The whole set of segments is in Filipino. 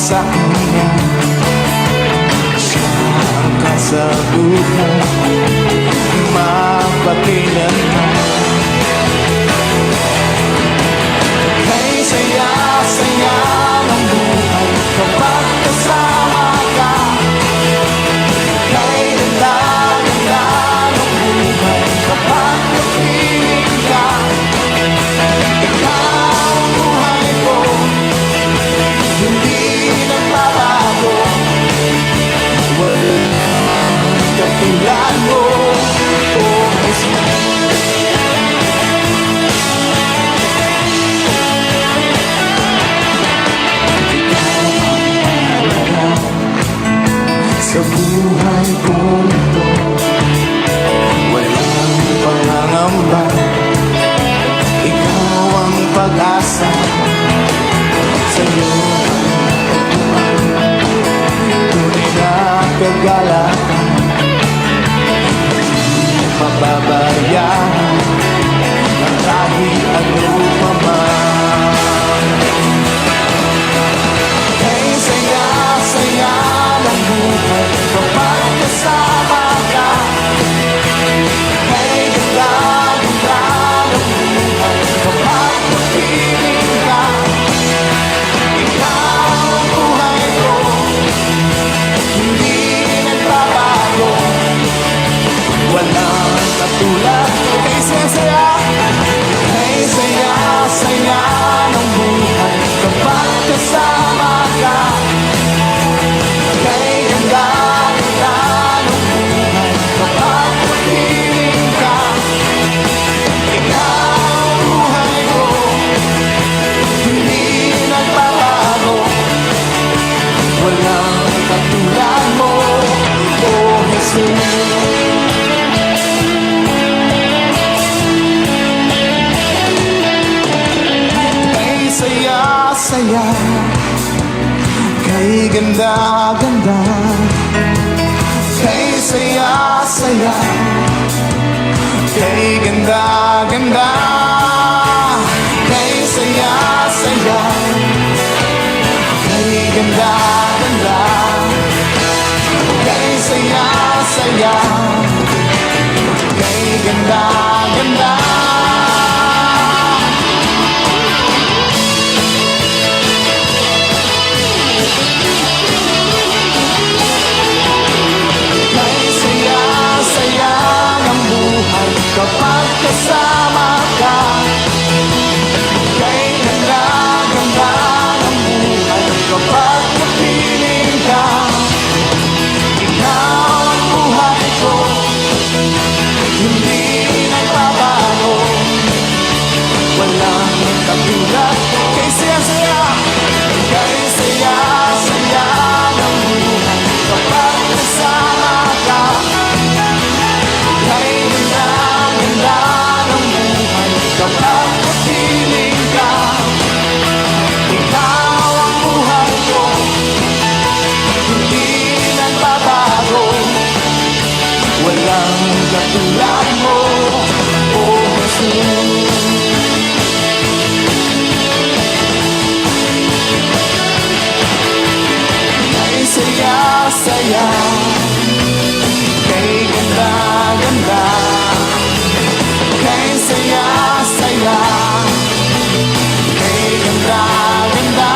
sa kanya siya ang kasagutan, mapakailanman. Kay saya-saya ng buhay kapag kasama ka. Kay ganda-ganda ng buhay kapag napiling ka. Ikaw ang buhay ko, hindi nagbabago. Walang katulad mo, oh Jesus. Sa buhay ko ito, walang pangangamba. Ikaw ang pag-asa, sa'yo tunay na kagalakan. Di mababayaran ng kahit ano pa man. Kay saya-saya ng buhay kapag kasama ka. Kay ganda-ganda ng buhay kapag napiling ka. Ikaw ang buhay ko, hindi nagbabago. Walang katulad. Kay saya-saya, kay saya-saya ng buhay kapag kasama ka. Kay ganda-ganda ng buhay kapag napiling ka. Ikaw ang buhay ko, hindi nagbabago. Walang katulad mo, oh Jesus. Kay saya-saya, kay ganda-ganda, kay saya-saya, kay ganda-ganda, kay saya-saya, kay ganda-ganda, kay saya-saya, kay ganda-ganda. Kapag kasama ka, kay ganda-ganda ng buhay kapag napiling ka. Ikaw ang buhay ko, hindi nagbabago. Walang katulad. Kay saya-saya, kay saya-saya ng buhay kapag kasama ka. Kay ganda-ganda ng buhay kapag napiling ka. Ikaw ang buhay ko, hindi nagbabago. Walang katulad mo, oh Jesus. Kay saya-saya, kay ganda-ganda, kay saya-saya, kay ganda-ganda,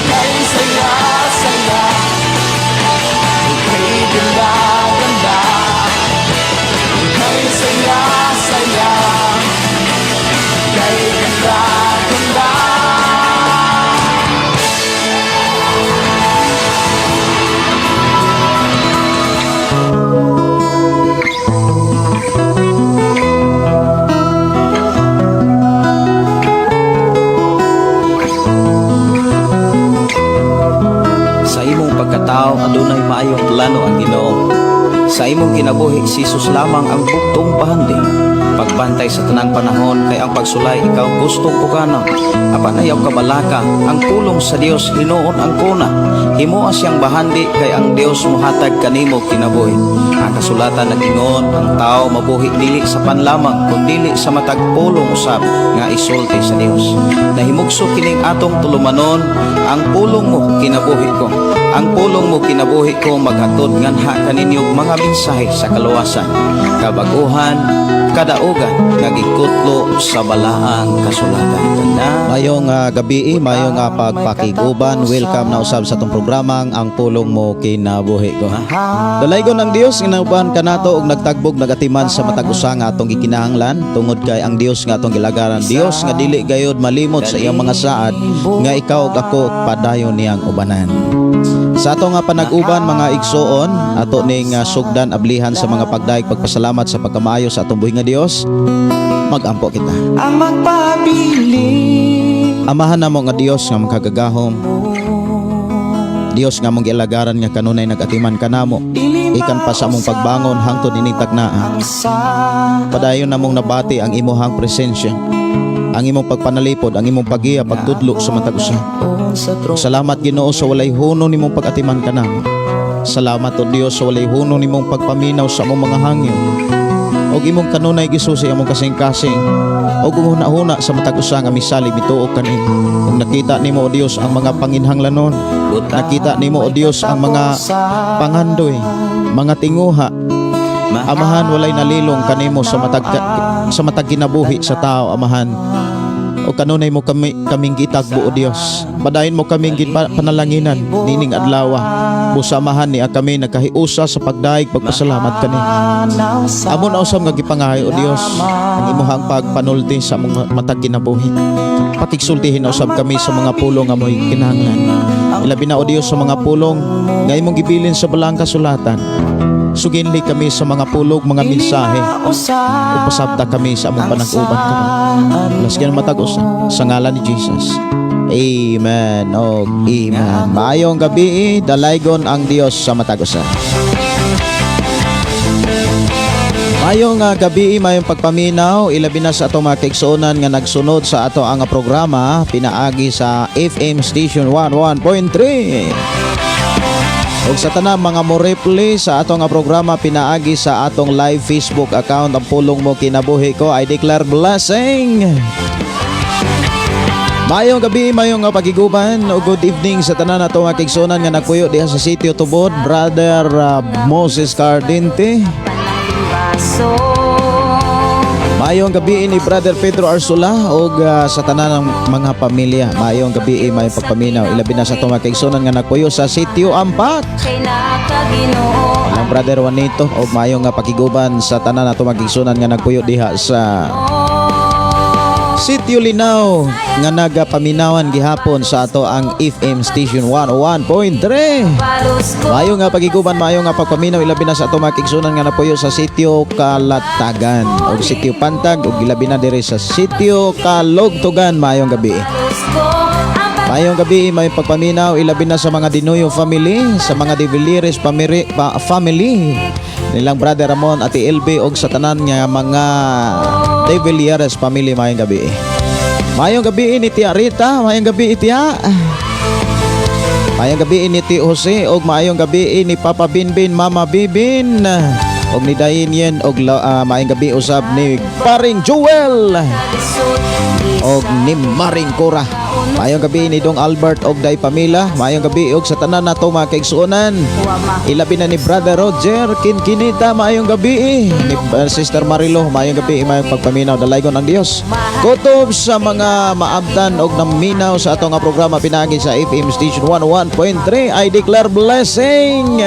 kay saya-saya, kay ganda-ganda, kay saya-saya, kay ganda-ganda. Pagkatao adunay maayong plano ang Ginoo. Sa imong kinabuhi si Jesus lamang ang bugtong pahanding. Pag magbantay sa tanang panahon kay ang pagsulay ikaw gustong pugana. Apan ayaw kabalaka, ang pulong sa Dios hinuon ang kuna. Himo siyang bahandi kay ang Dios muhatag kanimo kinabuhi. Ang kasulatan nagingon ang tao mabuhi dili sa panlamang kundi sa matag pulong usab nga isulti sa Dios. Nahimugso kining atong tulumanon, ang pulong mo kinabuhi ko. Ang pulong mo kinabuhi ko maghatod nganha kaninyong mga mensahe sa kaluwasan, kabaguhan, kadaugan nga gikutlo sa balaang kasulatan. Mayong gabi, mayong pagpakiguban. Welcome na usab sa itong programang ang pulong mo kinabuhi ko. Dalaygon ang Dios nga nauban ka nato og nagtagbog nagatiman sa matag usa nga atong gikinahanglan tungod kay ang Dios nga atong gilagaran. Dios nga dili gayud malimot sa iyang mga saad nga ikaw ug ako padayon niyang ubanan. Sa ato nga panag-uban mga igsoon, ato ning sugdan ablihan sa mga pagdaig pagpasalamat sa pagkamaayo sa atong buhi nga Dios. Magampo kita. Ang magpabili Amahan namo nga Dios nga makagagahom. Dios nga mong ilagaran nga kanunay nagatiman kanamo. Ikan pa sa among pagbangon hangtod ining tagnaa. Padayon namong nabati ang imuhang presensya. Ang imong pagpanalipod, ang imong pagiya, pagtudlo sa matag usa. Salamat Ginoo sa walay huno nimong pagatiman kanamo. Salamat o Dios sa walay huno nimong pagpaminaw sa among mga hangyo. Og imong kanunay gisusi among kasing-kasing. Og huna-huna sa matag usa nga misalig mituog kanimo. Kung nakita nimo o Dios ang mga panginhanglanon, nakita nimo o Dios ang mga pangandoy, mga tinguha. Amahan walay nalilong kanimo sa matag kinabuhi sa tao, amahan. O kanunay mo kaming gitagbo o Dios. Padayon mo kaming panalanginan nining adlaw. Busamahan niya kami nagkahiusa sa pagdaig pagpasalamat kani. Amon usab nga gipangayo o Dios ang imuhang pagpanulti sa mga matag kinabuhi. Pakigsultihin usab kami sa mga pulong nga mo'y kinahanglan. Ilabi na o Dios sa mga pulong nga imong gibilin sa balang kasulatan. Suginli kami sa mga pulog, mga mensahe. Upasabta kami sa among panag-uban kami. Lasgan matag-usa sa ngalan ni Jesus. Amen o amen. Maayong gabi, dalaygon ang Dios sa matag-usa. Mayong gabi, mayong pagpaminaw, ilabi na sa atong mga kaigsuonan nga nagsunod sa ato ang programa pinaagi sa FM Station 101.3. Og sa tanang mga moreplay sa atong programa pinaagi sa atong live Facebook account ang pulong mo kinabuhi ko, I declare blessing. Mayong gabi, mayong pagiguban o good evening sa tanan nato nga kaigsuonan nga nagpuyo diha sa sitio Tubod, Brother Moses Cardente. Mayong gabi ni Brother Pedro Arsula og sa tanan ng mga pamilya. Mayong gabi mayong pagpaminaw ilabi na sa atong mga kaigsuonan nga nagpuyo sa sitio Ampak. Ang Brother Juanito og mayong pakiguban sa tanan nato mga kaigsuonan nga nagpuyo diha sa Sitio Linaw nga nagapaminawan gihapon sa ato ang FM Station 101.3. Mayo nga pagiguban, mayo nga pagpaminaw ilabi na sa ato mga kaigsuonan nga napuyo sa Sitio Kalatagan og Sitio Pantag og ilabi na diri sa Sitio Kalugtugan. Mayong gabi. Mayong gabi, may pagpaminaw ilabi na sa mga Dinoyo family, sa mga Divilires family nilang Brother Ramon, Ate LB og sa tanan nga mga Divilires family. Mayong gabi. Mayong gabi ni Tia Rita, mayong gabi Tia. Mayong gabi ni Tio Jose og mayong gabi ni Papa Binbin, Mama Bibin og ni Dainien og mayong gabi usab ni Paring Joel og ni Maring Cora. Mayong gabi ni Dong Albert og Day Pamila. Mayong gabi og sa tanan nato mga kaigsuonan. Ilabi na ni Brother Roger Kinkinita. Mayong gabi ni Sister Marilo. Mayong gabi mayong pagpaminaw dalaygon ang Dios. Kutob sa mga maabtan og naminaw sa ato nga programa pinagi sa FM Station 101.3. I declare blessing.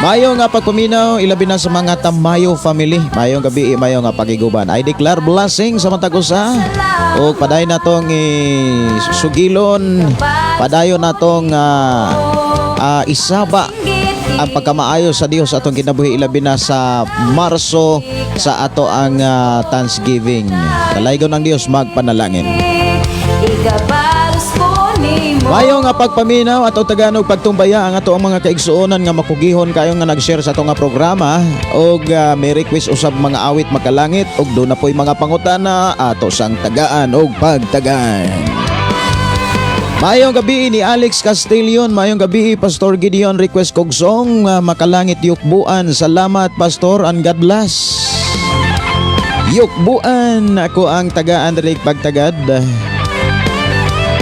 Mayong pagpaminaw ilabi na sa mga Tamayo family. Mayong gabi mayong pagiguban. I declare blessing sa matag usa. O padayon natong sugilon, padayon natong isaba ang pagkamaayo sa Dios atong kinabuhi ilabi na sa Marso sa ato ang Thanksgiving. Dalaygon ang Dios magpanalangin. Igabalos ko nimo Mayo nga pagpaminaw at Tagalog pagtumbaya ang ato ang mga kaigsuonan nga makugihon kayo nga nag-share sa ato nga programa og may request usab mga awit makalangit og do na po'y mga pangutana ato sang tagaan og pagtagan. Mayong gabi ni Alex Castillon, mayong gabi Pastor Gideon request kog song makalangit yukbuan. Salamat Pastor and God bless. Yukbuan ako ang tagaan diri pagtagad.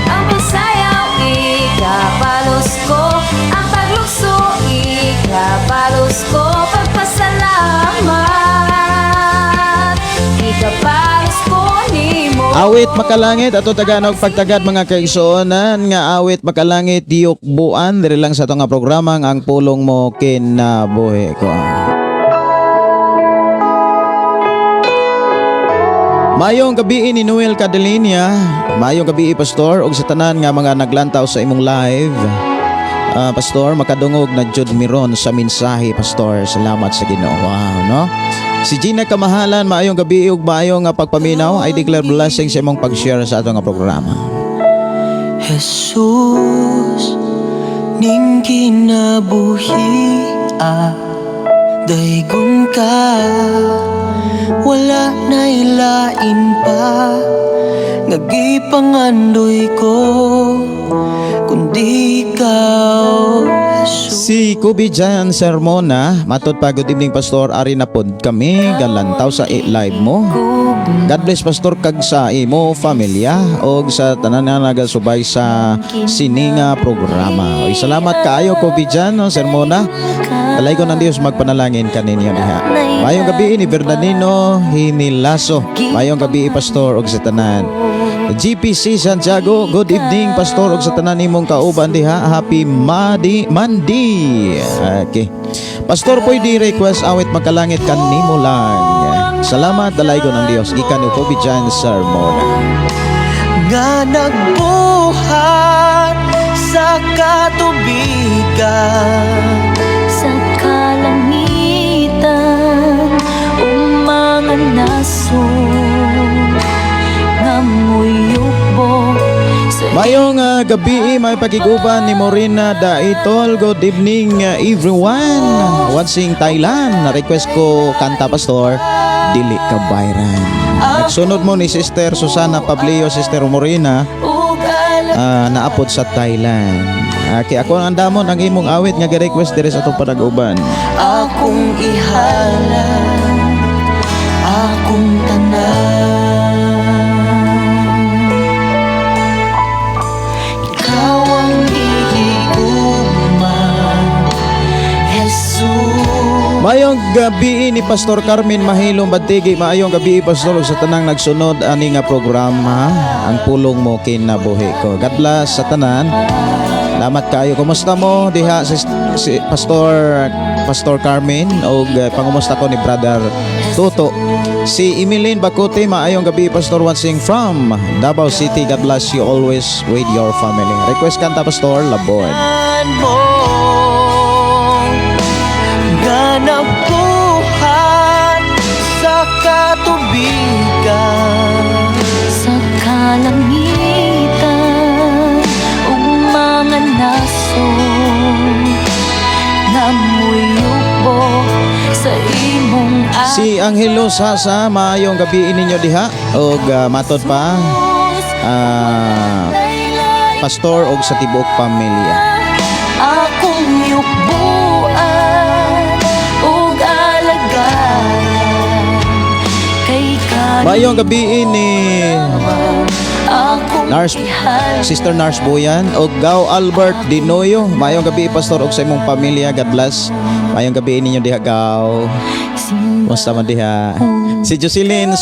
Ang pagsayaw, ikapalos ko. Ang paglukso, ikapalos ko. Pagpasalamat, ikapalos ko nimo. Awit makalangit ato tagaan og pagtagad mga kaigsuonan nga awit makalangit yukbuan diri lang sa ato nga programa ang pulong mo kinabuhi ko. Mayong gabi ni Noel Cadelinia, mayong gabi Pastor og sa tanan nga mga naglantaw sa imong live. Pastor, makadungog na jud miron sa mensahe Pastor. Salamat sa Ginoo. Wow, no? Si Gina Kamahalan, maayong gabi ug maayong nga pagpaminaw. I declare blessing sa imong pag-share sa ato nga programa. Jesus, ning kinabuhi daygon ka, wala na ilain pa, nagipangandoy ko, kundi ikaw, Jesus. Si Kubi Jan Sermona, matod pa good evening Pastor, ari na pod kami galantaw sa live mo. God bless Pastor kag sa imo familia og sa tanan nga nagasubay sa sininga programa. Oy, salamat kaayo Kubi Jan Sermona. Talay ko ng Diyos magpanalangin kaninyo diha. Mayong gabi ni Bernardino Hinilaso. Mayong gabi Pastor og sa tanan. GPC Santiago, good evening Pastor og sa tanan nimong kauban diha. Happy Monday. Okay. Pastor pwede request awit magkalangit kanimo lang. Salamat dalay ko ng Diyos. Gikan ni Kobe Jan Sermona. Nga nagbuhat sa katubigan, Sa kalangitan, mga nasod, ngamoy yukbo sa Mayong gabi, may pagiguban ni Morena Daitol. Good evening everyone. Watching Thailand. Na-request ko kanta Pastor, Dili Ka Bayran. Nagsunod mo ni Sister Susana Pablio, Sister Morena, naapod sa Thailand. Kaya ako ang damon ang imong awit nga gi-request diri sa atong panag-uban. akong ihalan, akong tanan. Ikaw ang iiguman, Jesus. Mayong gabi ni Pastor Carmen Mahilong Bantigi. Maayong gabi Pastor sa tanang nagsunod ani nga programa ang pulong mo kinabuhi ko. God bless sa tanan. Salamat kayo. Kumusta mo diha si Pastor Carmen o pangumusta ko ni Brother Toto. Si Emeline Bacote, maayong gabi Pastor watching from Davao City. God bless you always with your family. Request kanta Pastor Labon. Mo nga nagbuhat sa katubigan, sa kalangitan, mga nasod, ngamoy yukbo sa imong Si Angelo Sasa, maayong gabi ninyo diha og matod pa Pastor og sa tibuok pamilya. akong yukbuan ug alagayan kay kanimo. Maayong gabi ni Akong Sister Nars Boyan og Gao Albert Dinoyo. Maayong gabi Pastor og sa imong pamilya. God bless. Maayong gabi ninyo diha Gao. Kumusta man diha? Si Jocelyn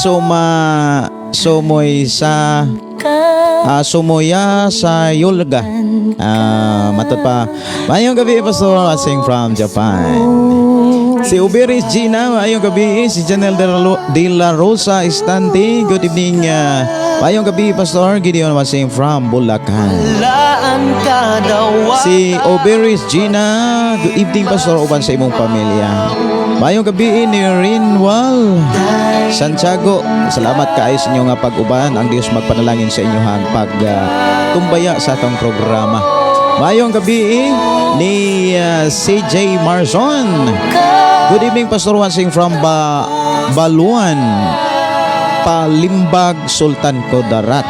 Sumoy sa Sumoya sa Yulga. Matod pa. Maayong gabi Pastor watching from Japan. Si Uberis Gina, maayong gabi. Si Janelle De La Rosa Estante, good evening. Maayong gabi Pastor Gideon watching from Bulacan. laan ka daw. Si Uberis Gina, good evening Pastor uban sa imong pamilya. Mayong gabi ni Rinwal Santiago. Salamat kaayos inyo nga pag-uban. Ang Dios magpanalangin sa inyohan tumbaya sa atong programa. Mayong gabi ni CJ Marzon. Good evening, Pastor Wansing from Baluan, Palimbag, Sultan Kudarat.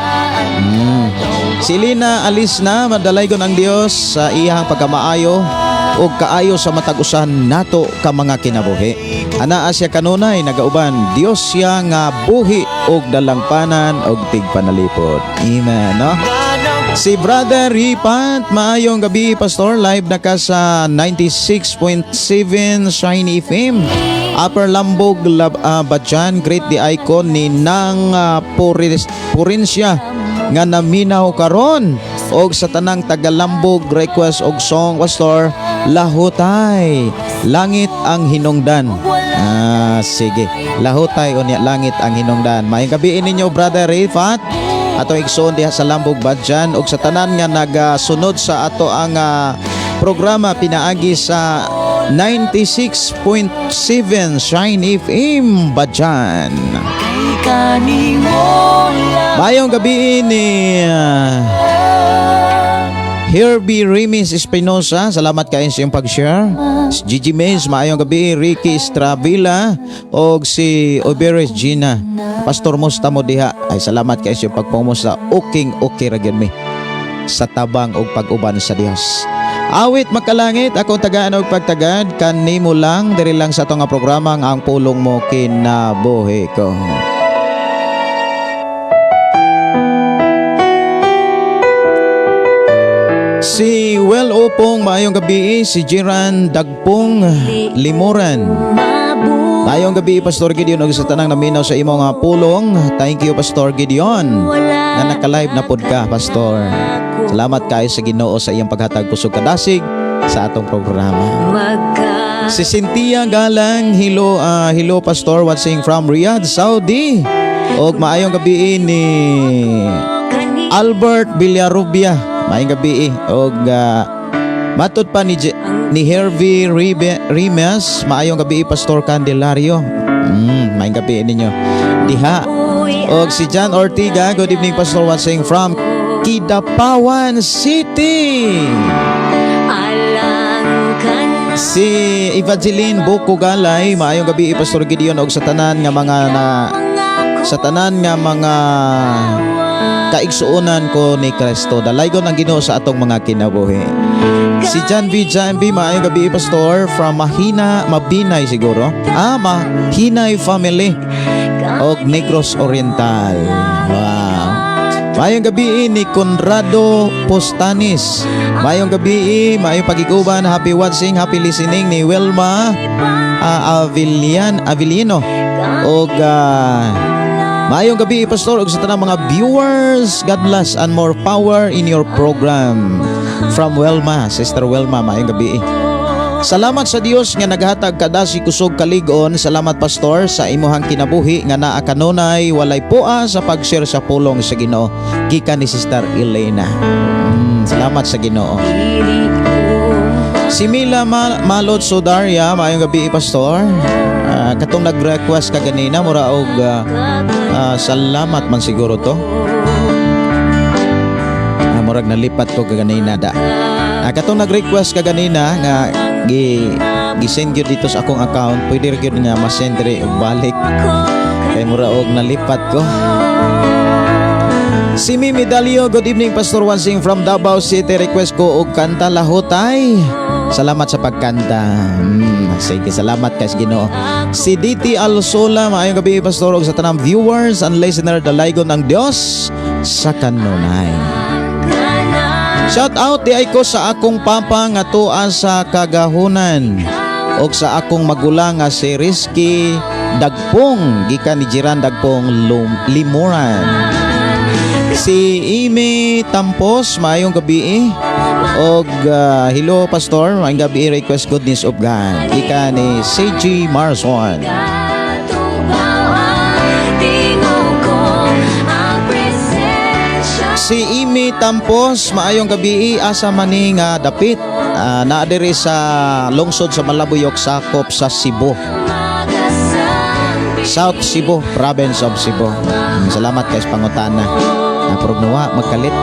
Si Lina alis na, madalaygon ang Dios sa iyang pagkamaayo o kaayo sa matag-usan nato ka mga kinabuhi. Anaa siya kanunay nagauban, Dios siya nga buhi og dalangpanan og tigpanalipod. Amen, no? Si Brother Ripat, maayong gabi, Pastor. Live na ka sa 96.7 Shiny FM. Upper Lambog, Batyan, Great the Icon ni Nang Purinsya nga naminaw karon og sa tanang tagalambog request og song, Pastor, Lahutay, Langit ang Hinungdan. Sige, Lahutay unya Langit ang Hinungdan. Maayong gabi ninyo, Brother Rifat. Ato igsoon diha sa Lambog, Badjan, og sa tanan nga nagasunod sa ato ang programa pinaagi sa 96.7 Shine FM Badjan. Mayong gabi ni Herbie Remis Espinosa. Salamat kayo sa iyong pag-share. Si Gigi Mays, maayong gabi. Ricky Estravila o si Oberes Gina. Pastor Musta mo diha. Ay salamat kayo sa iyong pagpumusta. Okay ragyan mi sa tabang o pag-uban sa Dios. Awit makalangit, akong tagaan og pagtagad. Kanimo lang, diri lang sa itong programa ang pulong mo kinabuhi ko. Si Well Opong, maayong gabi. Si Jiran Dagpong Limuran, maayong gabi, Pastor Gideon, og sa tanang naminaw sa imo nga pulong. Thank you, Pastor Gideon, na naka-live na pod ka, Pastor. Salamat kayo sa Ginoo sa iyang paghatag pusog kadasig sa atong programa. Si Cynthia Galang, hello Pastor, watching from Riyadh, Saudi. Og maayong gabi ni Albert Villarubia, maayong gabi. Og matud pa ni Hervey Rimes, maayong gabi, Pastor Candelario. Maayong gabi ninyo diha. Og si John Ortiga, good evening, Pastor, watching from Kidapawan City. Si Evangeline Bukugalay, maayong gabi, Pastor Gideon, og sa tanan nga mga kaigsuonan ko ni Kristo. Dalaygon ang Ginoo sa atong mga kinabuhi. Si John V. Maayong gabi, Pastor, from Mabinay siguro. Mahinay family og Negros Oriental. Wow. Mayong gabi ni Conrado Postanis. Mayong gabi, mayong pagiguban. Happy watching, happy listening ni Wilma Avellino. Og mayong gabi, Pastor, og sa tanang mga viewers. God bless and more power in your program. From Wilma, Sister Wilma, mayong gabi. Salamat sa Dios nga naghatag kada si kusog kaligon. Salamat, Pastor, sa imuhang kinabuhi nga naa kanunay walay pua sa pag-share sa pulong sa Ginoo. Gikan ni Sister Elena. Salamat sa Ginoo. Si Mila Malot Sodaria, maayong gabi, Pastor. Katong nag-request ka ganina, mura og salamat man siguro to. Murag nalipat ko kaganina da. Katong nag-request ka ganina nga gi-send gyud dito sa akong account, pwede ra gyud nga ma-send diri og balik. Kay mura og nalipat ko. Si Mimi Dalio, good evening, Pastor Wansing from Davao City. Request ko og kanta Lahutay. Salamat sa pagkanta. Sige, salamat kay Ginoo. Si DT Alsola, maayong gabi, Pastor, og sa tanang viewers and listener, dalaygon ang Dios sa kanunay. Shout out di ay ko sa akong papa nga tuan sa kagahunan og sa akong magulang nga si Rizky Dagpong gikan ni Jiran Dagpong Limuran. Si Amy Tampos, maayong gabi. Og hello, Pastor, maayong gabi. Request good news of God gikan ni CG Marson. Si Imi Tampos, maayong gabi, asa maning dapit. Naadiri sa lungsod sa Malabuyok, sakop sa Cebu. South Cebu, Province of Cebu. Salamat kay sa pangutana. Prognawa magkalit.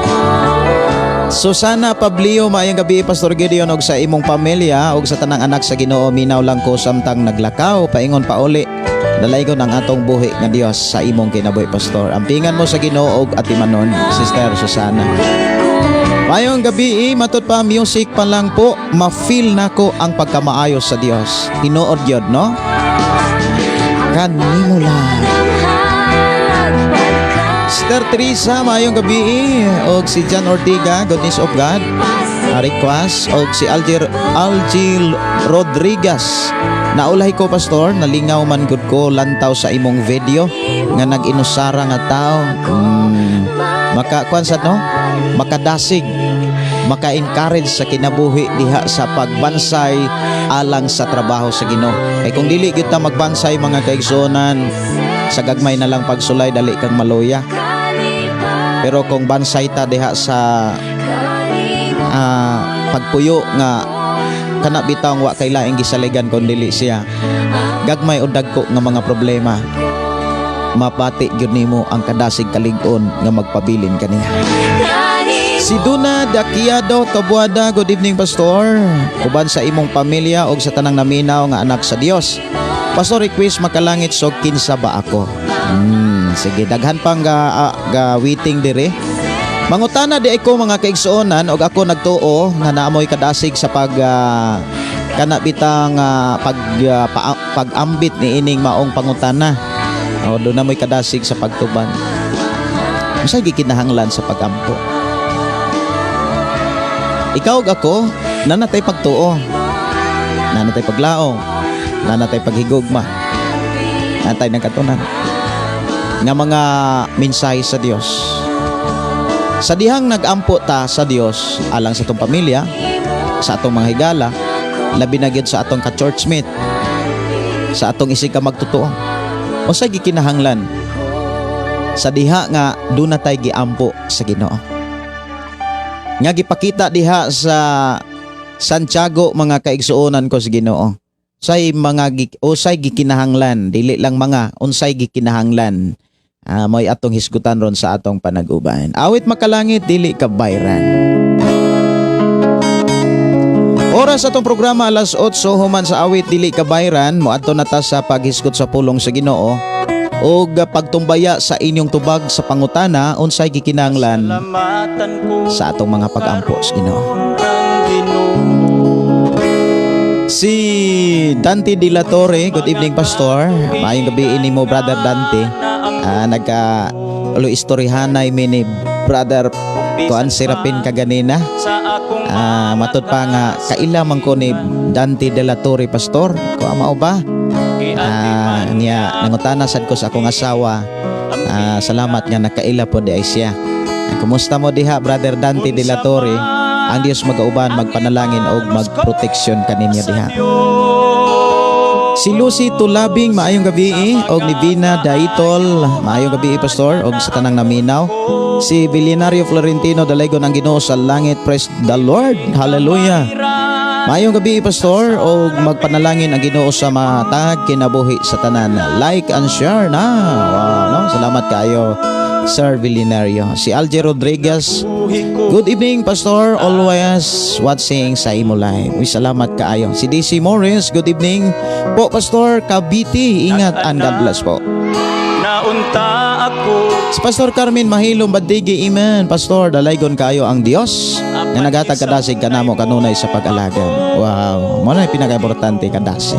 Susana Pablio, maayong gabi Pastor Gideon og sa imong pamilya og sa tanang anak sa Ginoo. Minaw lang ko samtang naglakaw, paingon pa uli. Dalaygon ang atong buhi nga Dios sa imong kinabuhi Pastor. Ampingan mo sa Ginoo og atimanon, Sister Susana. Mayong gabi, matud pa music pa lang po, ma-feel nako ang pagkamaayos sa Dios. Tinuod gyud, no? Kanimo lang. Sister Teresa, mayong gabi og si John Ortiga, Goodness of God, request og si Algil Rodriguez. Naulahi ko Pastor, nalingaw man gud ko lantaw sa imong video nga nag-inusara nga tao. Makakuan sad no? Makadasig, maka-encourage sa kinabuhi diha sa pagbansay alang sa trabaho sa Ginoo. Kay kung dili gyud ta magbansay mga kaigsuonan, sa gagmay na lang pagsulay dali kang maluya. Pero kung bansay ta diha sa pagpuyo nga kana bitaw wa kay laing gisaligan kun dili siya, gagmay o dagko nga mga problema, mapati gyud nimo ang kadasig kalig-on nga magpabilin kaniya. Si Duna Dakiado Tabuada, good evening Pastor. Uban sa imong pamilya og sa tanang naminaw nga anak sa Dios. Pastor, request makalangit so kinsa ba ako? Sige, daghan pang ga waiting dire. Mangutana di ako mga kaigsuonan og ako nagtuo nga naamoy kadasig sa kana bitang pag-ambit ni ining maong pangutana. O do na moy kadasig sa pagtuban. Usa gikinahanglan sa pagampo. Ikaw ug ako nanatay pagtuo. Nanatay paglaom. Nanatay paghigugma. Nanatay nagkatunan nga mga mensahe sa Dios. Sa dihang nagampo ta sa Dios alang sa atong pamilya, sa atong mga higala, labi na gyud sa atong ka-churchmate, sa atong isig ka magtotoo. Usa gikinahanglan sa diha nga duna tay giampo sa Ginoo. Nga gipakita diha sa Santiago mga kaigsuonan ko sa Ginoo. Usay gikinahanglan, dili lang mga unsay gikinahanglan. Mo'y atong hisgutan ron sa atong panag-uban. Awit makalangit, dili ka bayran. Oras atong programa alas 8 human sa awit dili ka bayran, moadto na ta sa paghisgot sa pulong sa Ginoo og pagtumbaya sa inyong tubag sa pangutana unsay gikinahanglan sa atong mga pag-ampo sa Ginoo. Si Dante De La Torre, good evening Pastor. Maayong gabi nimo Brother Dante. Istoryahanay mi ni Brother Kuan Serapin kaganina. Matud pa nga kaila man ko ni Dante De La Torre Pastor. Ko mao ba? Niya nangutana sad ko sa akong asawa. Salamat nga nakaila po di ay siya. Kumusta mo diha Brother Dante De La Torre? Ang Dios magauban, magpanalangin og magproteksyon kaninyo diha. Si Lucy Tulabing, maayong gabi og ni Vina Daitol, maayong gabi Pastor og sa tanang naminaw. Si Vilinario Florentino, dalaygon ang Ginoo sa langit, praise the Lord, hallelujah. Maayong gabi Pastor og magpanalangin ang Ginoo sa matag kinabuhi sa tanan. Like and share na. Wow, no? Salamat kayo Sir Vilinario. Si Alger Rodriguez, good evening Pastor, always watching sa imo live. Salamat kaayo. Si DC Morris, good evening po Pastor Kabiti, ingat and God bless po. Naunta ako. Si Pastor Carmen Mahilong Badigi, amen. Pastor, dalaygon kayo ang Dios nga nagatag kadasig kanamo kanunay sa pag-alaga. Wow, mo na pinaka-importante kadasig.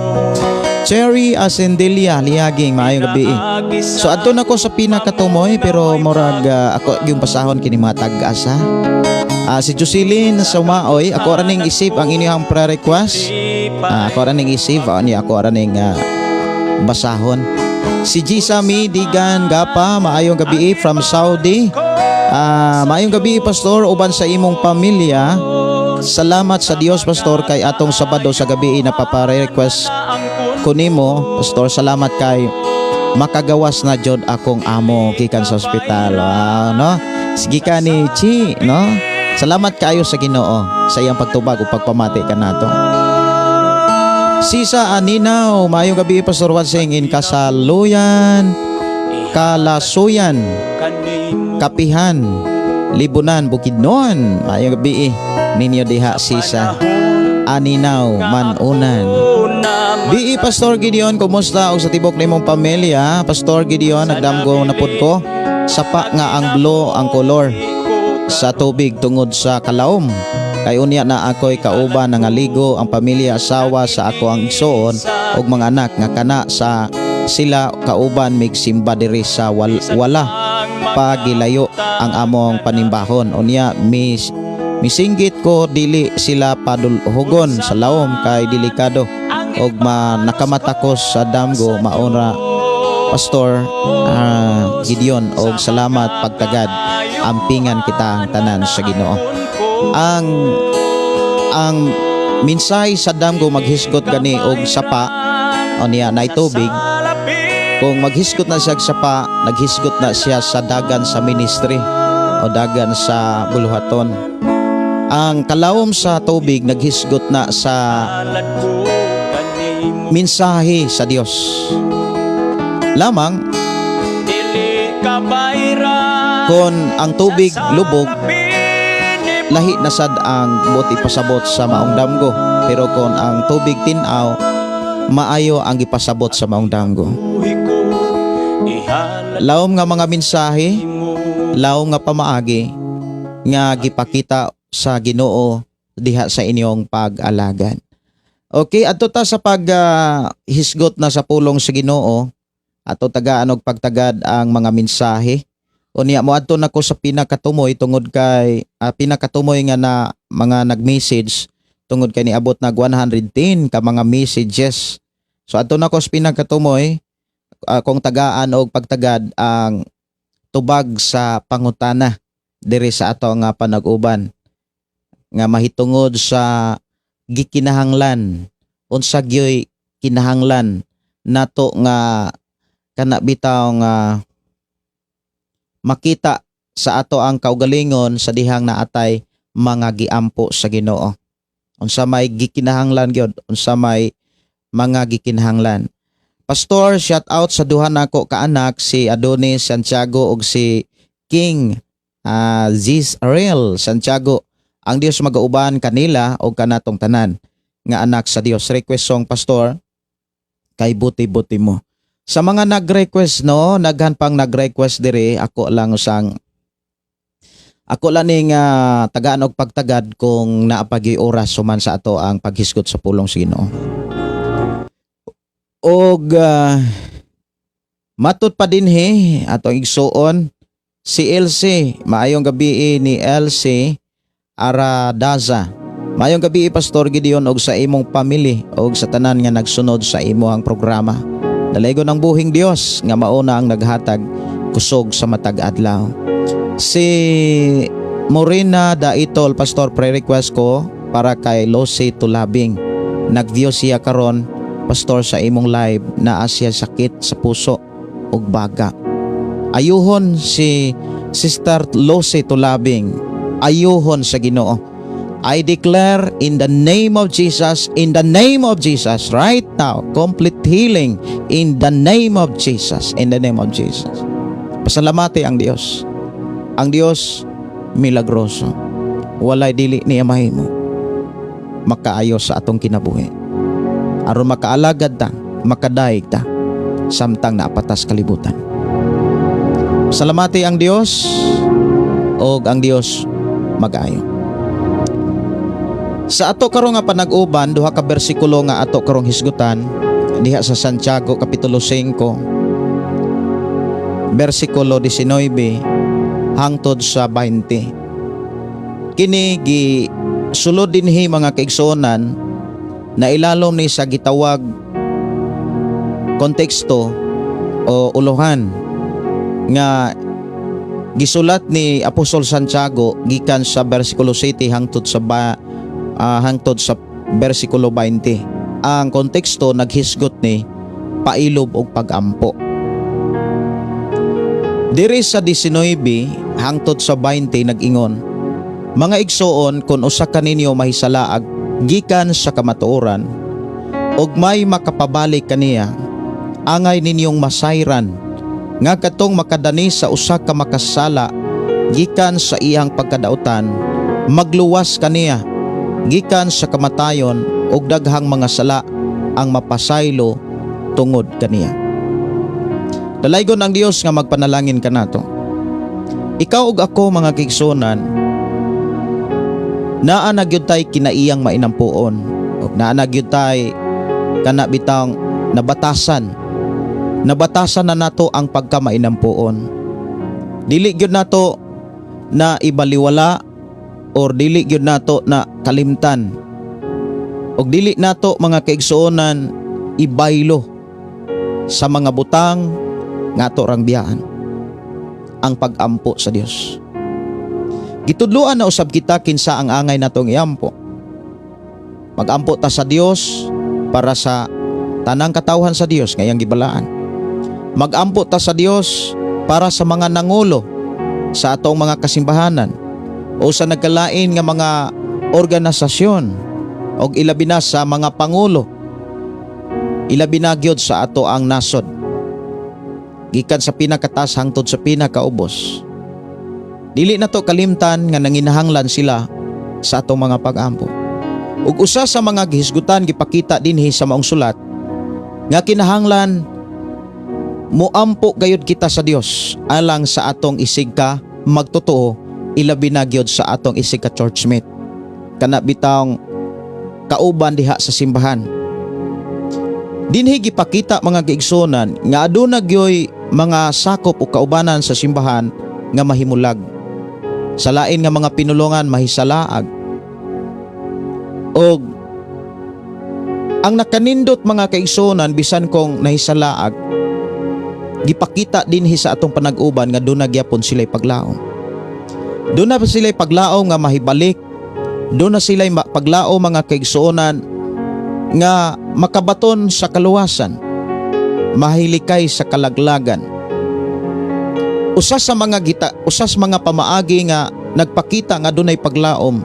Cherry Asendelia Liaging, maayong gabi. So adto na ko sa pinakatumoy pero murag ako yung pasahon kini mga tag-asa. Si Jocelyn Sumaoy, ako raning isip ang inyong prayer request. Ako raning isip ako raning basahon. Si Gisami Digan Gapa, maayong gabi from Saudi. Maayong gabi Pastor uban sa imong pamilya. Salamat sa Dios Pastor kay atong Sabado sa gabi napapa-request kunimo Pastor. Salamat kay makagawas na jud akong amo gikan sa ospital. No? Sige ka ni Chi, no? Salamat kayo sa Ginoo sa iyang pagtubag ug pagpamati kanato. Sisa Aninaw, maayong gabi Pastor Wadsing in Kasaluyan, Kalasuyan, Kapihan, Libunan, Bukidnon. Maayong gabi ninyo diha Sisa Aninaw, Manunan. Bi Pastor Gideon, kumusta og sa tibok nimong pamilya? Pastor Gideon, nagdamgo na pud ko. Sapa nga ang blue ang kolor sa tubig tungod sa kalawom. Kay unya na ako'y kauban nga ligo ang pamilya asawa sa ako ang igsoon ug mga anak nga kana sa sila kauban migsimba diri sa wala pagilayo ang among panimbahon. Unya misinggit ko dili sila padulhugon sa lawom kay delikado og nakamatakos sa damgo mauna Pastor Gideon og salamat pagtagad ampingan kita ang tanan sa Ginoo. Ang minsay sa damgo maghisgot gani og sapa o niya nay tubig. Kung maghisgot na siya sapa, naghisgot na siya sa dagan sa ministry o dagan sa buluhaton. Ang kalawom sa tubig naghisgot na sa mensahe sa Dios. Lamang kung ang tubig lubog, lahi na sad ang buti pasabot sa maong damgo. Pero kung ang tubig tinaw, maayo ang ipasabot sa maong damgo. Lawom nga mga mensahe, lawom nga pamaagi nga gipakita sa Ginoo diha sa inyong pag-alagad. Okay, ato ta sa hisgot na sa pulong sa Ginoo, ato tagaan og pagtagad ang mga mensahe. Unya mo adto nako sa pinakatumoy tungod kay pinakatumoy nga na mga nag-message tungod kay niabot nag 110 ka mga messages. So adto nako sa pinakatumoy kung tagaan og pagtagad ang tubag sa pangutana diri sa ato nga panag-uban nga mahitungod sa gikinahanglan unsa gyoy kinahanglan nato nga kana bitaw nga makita sa ato ang kaugalingon sa dihang naatay mga giampo sa Ginoo. Unsa may gikinahanglan gyud, unsa may mga gikinahanglan. Pastor, shout out sa duha nako ka anak si Adonis Santiago ug si King Zisrael Santiago. Ang Dios magauban kanila o kanatong tanan nga anak sa Dios. Request song Pastor kay buti-buti mo. Sa mga nag-request no, naghan pang nag-request diri, ako lang ning tagaan og pagtagad kung naapagi oras suman sa ato ang paghisgot sa pulong sa Ginoo. Og matud pa dinhi atong igsuon si Elsie. Maayong gabi ni Elsie Aradaza. Maayong gabi Pastor Gideon og sa imong family og sa tanan nga nagsunod sa imong programa. Dalaygon ang buhing Dios nga mauna ang naghatag kusog sa matag adlaw. Si Morena Daitol Pastor, pre-request ko para kay Lucy Tulabing. Nag-view siya karon Pastor sa imong live na asya sakit sa puso ug baga. Ayuhon si Sister Lucy Tulabing. Ayuhon sa Ginoo. I declare in the name of Jesus, right now, complete healing in the name of Jesus, Pasalamati ang Dios. Ang Dios milagroso. Walay dili niya mahimo. Makaayo sa atong kinabuhi. Aron makaalagad ta, makadaig ta, samtang naapatas kalibutan. Pasalamati ang Dios, og ang Dios mag-ayo. Sa ato karong nga panag-uban, duha ka bersikulo nga ato karong hisgutan diha sa Santiago kapitulo 5 bersikulo 19 hangtod sa 20. Kini gi sulod dinhi mga kaigsuonan na ilalom ni sa gitawag konteksto o uluhan nga gisulat ni Apostol Santiago gikan sa bersikulo 7 hangtod sa bersikulo 20. Ang konteksto naghisgot ni pailob og pagampo. Diri sa 19 hangtod sa 20 nag-ingon, mga igsoon, kun usa ka ninyo mahisalaag gikan sa kamatuoran, ug may makapabalik kaniya, angay ninyong masayran nga katong makadani sa usa ka makasala gikan sa iyang pagkadautan, magluwas kaniya gikan sa kamatayon ug daghang mga sala ang mapasaylo tungod kaniya. Dalaygon ang Dios nga magpanalangin kanato. Ikaw ug ako mga kaigsunan, naa na gyud tay kinaiyang mainampuon ug naa na gyud tay kana bitang nabatasan na nato ang pagkamainampuon. Dili gyud nato na ibaliwala or dili gyud nato na kalimtan, og dili nato mga kaigsuonan ibaylo sa mga butang nga ato rang biyaan ang pag-ampo sa Dios. Gitudloan na usab kita kinsa ang angay natong iampo. Mag-ampo ta sa Dios para sa tanang katawhan sa Dios ngayang gibalaan. Mag-ampo ta sa Dios para sa mga nangulo sa atong mga kasimbahanan o sa nagkalain nga mga organisasyon o ilabi na sa mga pangulo, ilabi na gyud sa ato ang nasod, gikan sa pinakatas hangtod sa pinakaubos. Dili na to kalimtan nga nanginahanglan sila sa atong mga pag-ampo. Ug usa sa mga gihisgutan gipakita dinhi sa maong sulat nga kinahanglan moampo gayud kita sa Dios alang sa atong isig ka magtotoo, ilabi na gyud sa atong isig ka churchmate kana bitawng kauban diha sa simbahan. Dinhi gipakita mga kaigsunan nga aduna gyoy mga sakop o kaubanan sa simbahan nga mahimulag. Sa lain nga mga pinulungan mahisalaag. Og ang nakanindot mga kaigsunan bisan kong nahisalaag, gipakita dinhi sa atong panag-uban nga doon na gyapon sila'y paglaom. Doon na sila'y paglaom nga mahibalik. Doon na sila'y paglaom mga kaigsuonan nga makabaton sa kaluwasan, mahilikay sa kalaglagan. Usas mga pamaagi nga nagpakita nga dunay paglaom,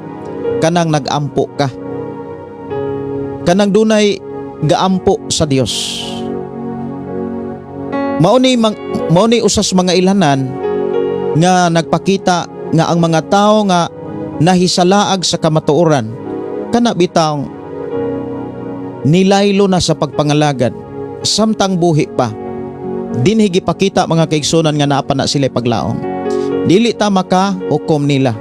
kanang nagampo ka, kanang dunay gaampo sa Dios. Mauni usas mga ilhanan nga nagpakita nga ang mga tao nga nahisalaag sa kamatuoran kana bitawng nilaylo na sa pagpangalagad samtang buhi pa. Dinhi gipakita mga kaigsunan nga naa pa na sila paglaom. Dili ta maka hukom nila,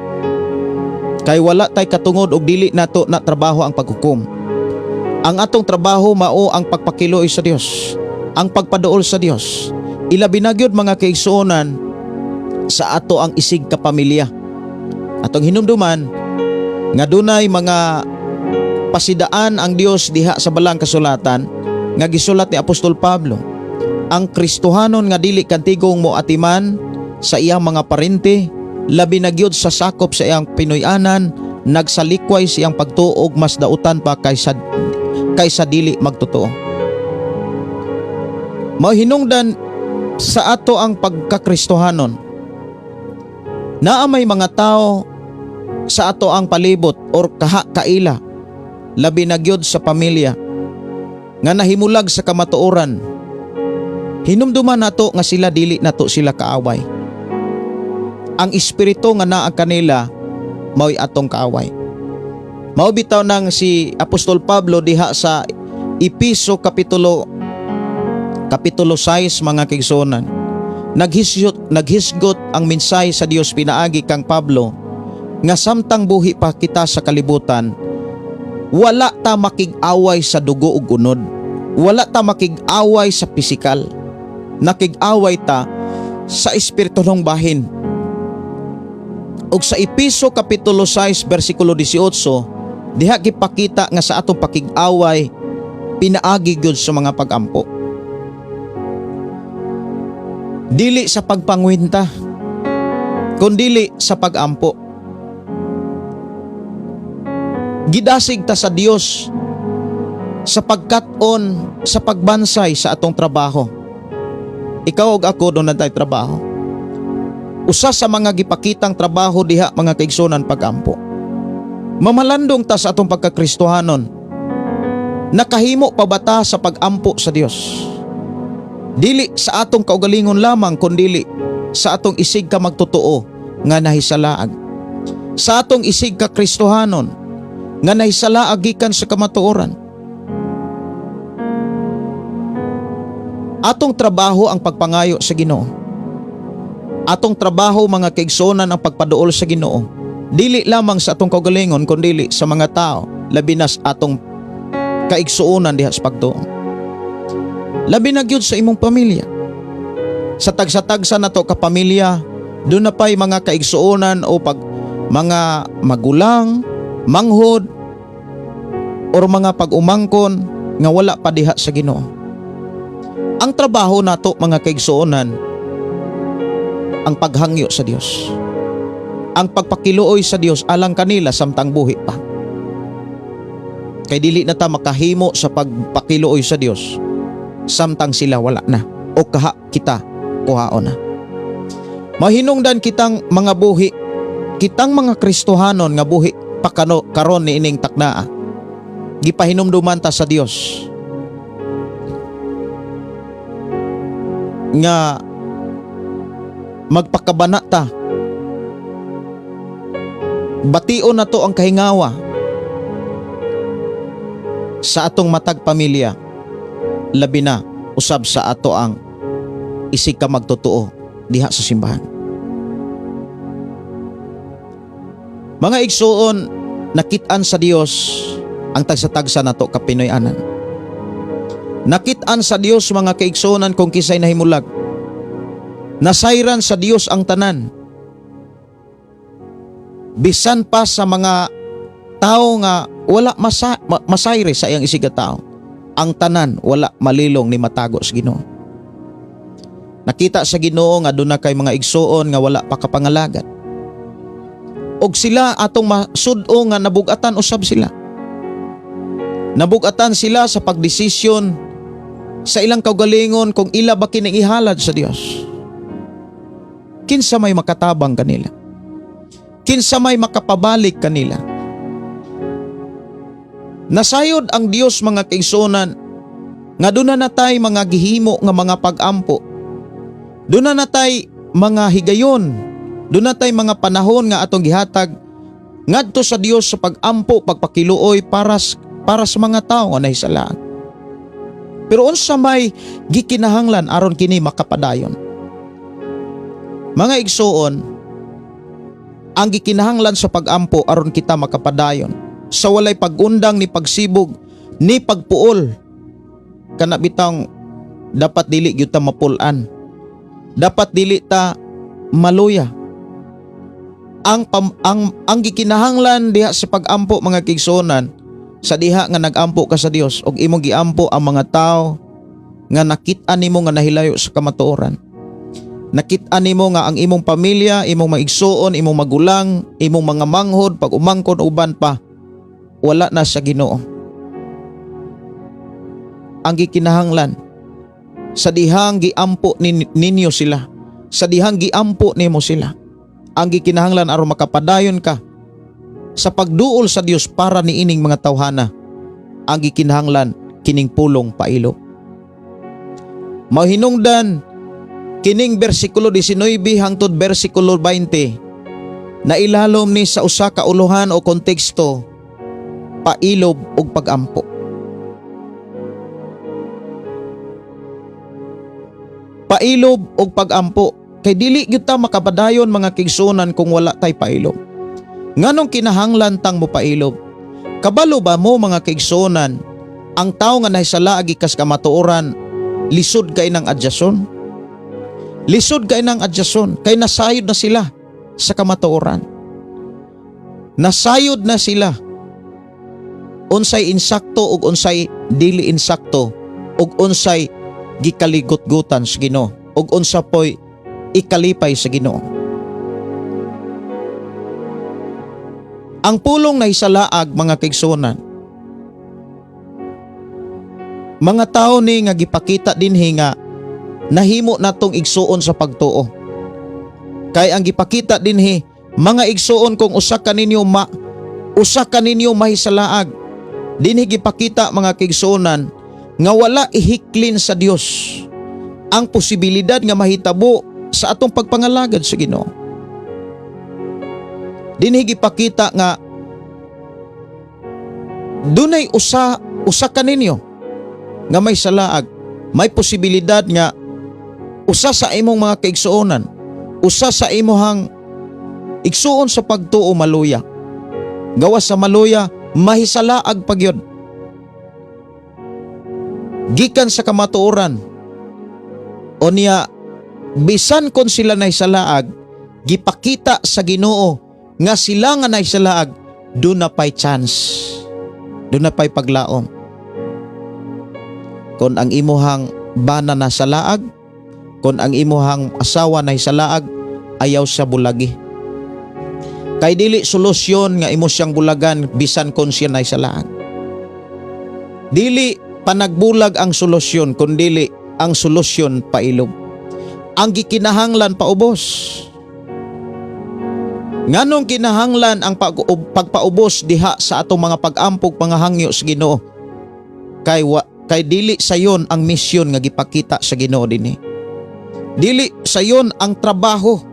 kay wala tay katungod og dili nato na trabaho ang paghukom. Ang atong trabaho mao ang pagpakiluoy sa Dios, ang pagpaduol sa Dios. Ilabi na gyud mga kaigsuonan sa ato ang isig ka pamilya. Atong hinumduman nga dunay mga pasidaan ang Dios diha sa balang kasulatan nga gisulat ni Apostol Pablo. Ang Kristohanon nga dili kantigong mo atiman sa iyang mga parente, labi na gyud sa sakop sa iyang Pinoyanan, nagsalikway sa iyang pagtuog mas dautan pa kaysa dili magtotoo. Mahinungdan sa ato ang pagkakristohanon. Naa may mga tao sa ato ang palibot or kaila, labi na gyud sa pamilya nga nahimulag sa kamatuoran. Hinumduman nato nga sila dili nato sila kaaway. Ang espiritu nga naa kanila mao'y atong kaaway. Mao bitaw nang si Apostol Pablo diha sa Episo kapitulo 6 mga kaigsuonan. Naghisgot ang mensahe sa Dios pinaagi kang Pablo nga samtang buhi pa kita sa kalibutan, wala ta makig-away sa dugo ug unod. Wala ta makig-away sa pisikal. Nakig-away ta sa espiritu ng bahin. Ug sa Episo kapitulo 6 bersikulo 18, diha gipakita nga sa atong pakig-away pinaagi gyud sa mga pag-ampo. Dili sa pagpangwinta, kundili sa pag-ampo. Gidasig ta sa Dios sa pagkat-on sa pagbansay sa atong trabaho. Ikaw ug ako doon na tayo trabaho. Usa sa mga gipakitang trabaho diha mga kaigsunan pag-ampo. Mamalandong ta sa atong pagkakristohanon Nakahimo pa bata sa pag-ampo sa Dios? Dili sa atong kaugalingon lamang, kundili sa atong isig ka magtotoo nga nahisalaag. Sa atong isig ka Kristohanon nga nahisalaag gikan sa kamatuoran. Atong trabaho ang pagpangayo sa Ginoo. Atong trabaho mga kaigsonan ang pagpaduol sa Ginoo. Dili lamang sa atong kaugalingon kundi sa mga tao, labi na sa atong kaigsuonan diha sa pagtuo. Labi na gyud sa imong pamilya. Sa tagsa-tagsa nato ka pamilya, doon na pa'y mga kaigsuonan o mga magulang, manghod, or mga pag-umangkon nga wala pa diha sa Ginoo. Ang trabaho nato mga kaigsuonan, ang paghangyo sa Dios. Ang pagpakiluoy sa Dios alang kanila samtang buhi pa. Kay dili na ta makahimo sa pagpakiluoy sa Dios samtang sila wala na o kaha kita kuhaon na. Mahinungdan kitang mga buhi, kitang mga Kristohanon nga buhi pakano karon ni ining taknaa. Gipahinumduman ta sa Dios nga magpakabana ta. Bation na to ang kahingawa sa atong matag pamilya, labi na usab sa ato ang isig ka magtotoo diha sa simbahan. Mga igsuon, nakit-an sa Dios ang tagsa-tagsa nato ka Pinoy-anan. Nakit-an sa Dios mga kaigsuonan kung kisay nahimulag. Nasayran sa Dios ang tanan. Bisan pa sa mga tao nga wala masayre sa iyang isig tao, ang tanan wala malilong ni matago sa Ginoo. Nakita sa Ginoo nga aduna kay mga igsuon nga wala pa kapangalagat. Og sila atong masud-o nga nabugatan usab sila. Nabugatan sila sa pagdesisyon sa ilang kaugalingon kung ila ba kining ihalad sa Dios. Kinsa may makatabang kanila? Kinsa may makapabalik kanila? Nasayod ang Dios mga kaigsuonan nga doon na natay mga gihimo nga mga pag-ampo. Doon na natay mga higayon. Doon na natay mga panahon nga atong gihatag ngadto sa Dios sa pag-ampo, pagpakiluoy para sa mga tao nga nahisalaan. Pero unsa may gikinahanglan aron kini makapadayon? Mga igsuon, ang gikinahanglan sa pag-ampo aron kita makapadayon sa walay pag-undang ni pagsibog ni pagpuol kana bitang dapat dili gyud ta mapulan, dapat dili ta maluya. Ang gikinahanglan diha sa pag-ampo mga kigsuonan, sa diha nga nag-ampo ka sa Dios og imong giampo ang mga tao nga nakit-an nimo nga nahilayo sa kamatuoran. Nakit-an nimo nga ang imong pamilya, imong maigsuon, imong magulang, imong mga manghod, pag umangkon uban pa, wala na sa Ginoo. Ang gikinahanglan sa dihang giampo ninyo sila, sa dihang giampo nimo sila, ang gikinahanglan aron makapadayon ka sa pagduol sa Dios para niining mga tawhana, ang gikinahanglan kining pulong pailo. Mahinungdan kining bersikulo 19 hangtod bersikulo 20 na ilalom ni sa usa ka uluhan o konteksto, pailob ug pag-ampo. Pailob ug pag-ampo, kay dili gyud ta makapadayon mga kigsunan kung wala tay pailob. Nganong kinahanglan tang mo pailob? Kabalo ba mo mga kigsunan, ang tao nga nahisala gikas kamatuoran lisod kay ng adyason? Lisod kay ng adyason, kay nasayod na sila sa kamatuoran. Nasayod na sila. Unsay insakto ug unsay dili insakto, ug unsay gikaligot-gutan sa Ginoo, ug unsa poy ikalipay sa Ginoo. Ang pulong nahisalaag mga kigsunan, mga tao ni nga gipakita dinhi nga nahimo natong igsuon sa pagtuo. Kay ang gipakita dinhi mga igsuon kung usa ka ninyo mahisalaag, Dinhi gipakita mga kaigsuonan nga wala ihiklin sa Dios ang posibilidad nga mahitabo sa atong pagpangalagad sa Ginoo. Dinhi gipakita nga dunay usa kaninyo nga may salaag, may posibilidad nga usa sa imong mga kaigsuonan, usa sa imong igsuon sa pagtuo maluya. Gawas sa maluya, mahisalaag pagyod. Gikan sa kamatuoran, o niya, bisan kon sila nahisalaag, gipakita sa Ginoo nga sila nga nahisalaag, doon na pa'y chance. Doon na pa'y paglaom. Kung ang imuhang bana na salaag, kung ang imuhang asawa na salaag, ayaw sa bulagi. Kay dili solusyon nga imo siyang bulagan bisan kon siya na salaag. Dili panagbulag ang solusyon, kundi ang solusyon pailob. Ang gikinahanglan paubos. Nganong kinahanglan ang pagpaubos diha sa atong mga pag-ampog mga hangyo sa Ginoo? Kay dili sayon ang misyon nga gipakita sa Ginoo dinhi. Dili sayon ang trabaho.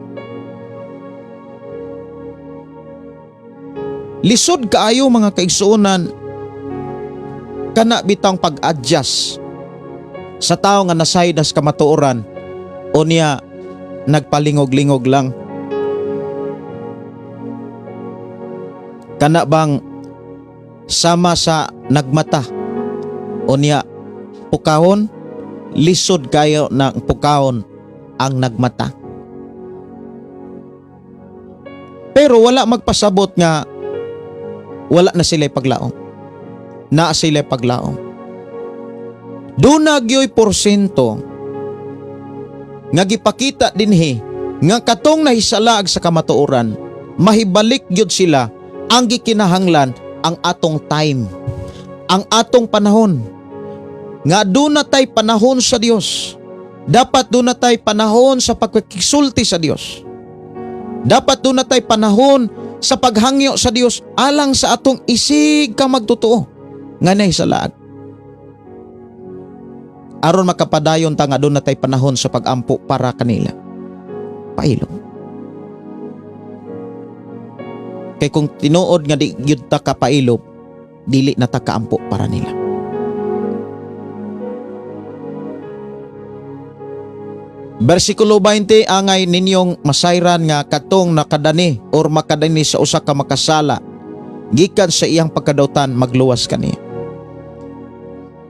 Lisod kaayo mga kaigsuonan kana bitang pag-adjust sa tao nga nasaydas kamatuoran o niya nagpalingog-lingog lang. Kana bang sama sa nagmata o niya pukahon, lisod kayo ng pukahon ang nagmata. Pero wala magpasabot nga wala na sila'y paglaom. Na sila'y paglaom. Doon nagyoy porsyento nga gipakita dinhi nga katong nahisalaag sa kamatuoran, mahibalik gyud sila ang gikinahanglan ang atong time, ang atong panahon. Nga doon na tay panahon sa Dios. Dapat doon na tay panahon sa pagkikisulti sa Dios. Dapat doon na tay panahon sa paghangyo sa Dios alang sa atong isig ka magtotoo nga nahisalaag. Aron makapadayon ta nga doon na tay panahon sa pagampo para kanila. Pailom. Kay kung tinuod nga di gyud ta ka pailom, dili na ta kaampo para nila. Versikulo 20, angay ninyong masayran nga katong nakadani or makadani sa usa ka makasala, gikan sa iyang pagkadautan magluwas kaniya.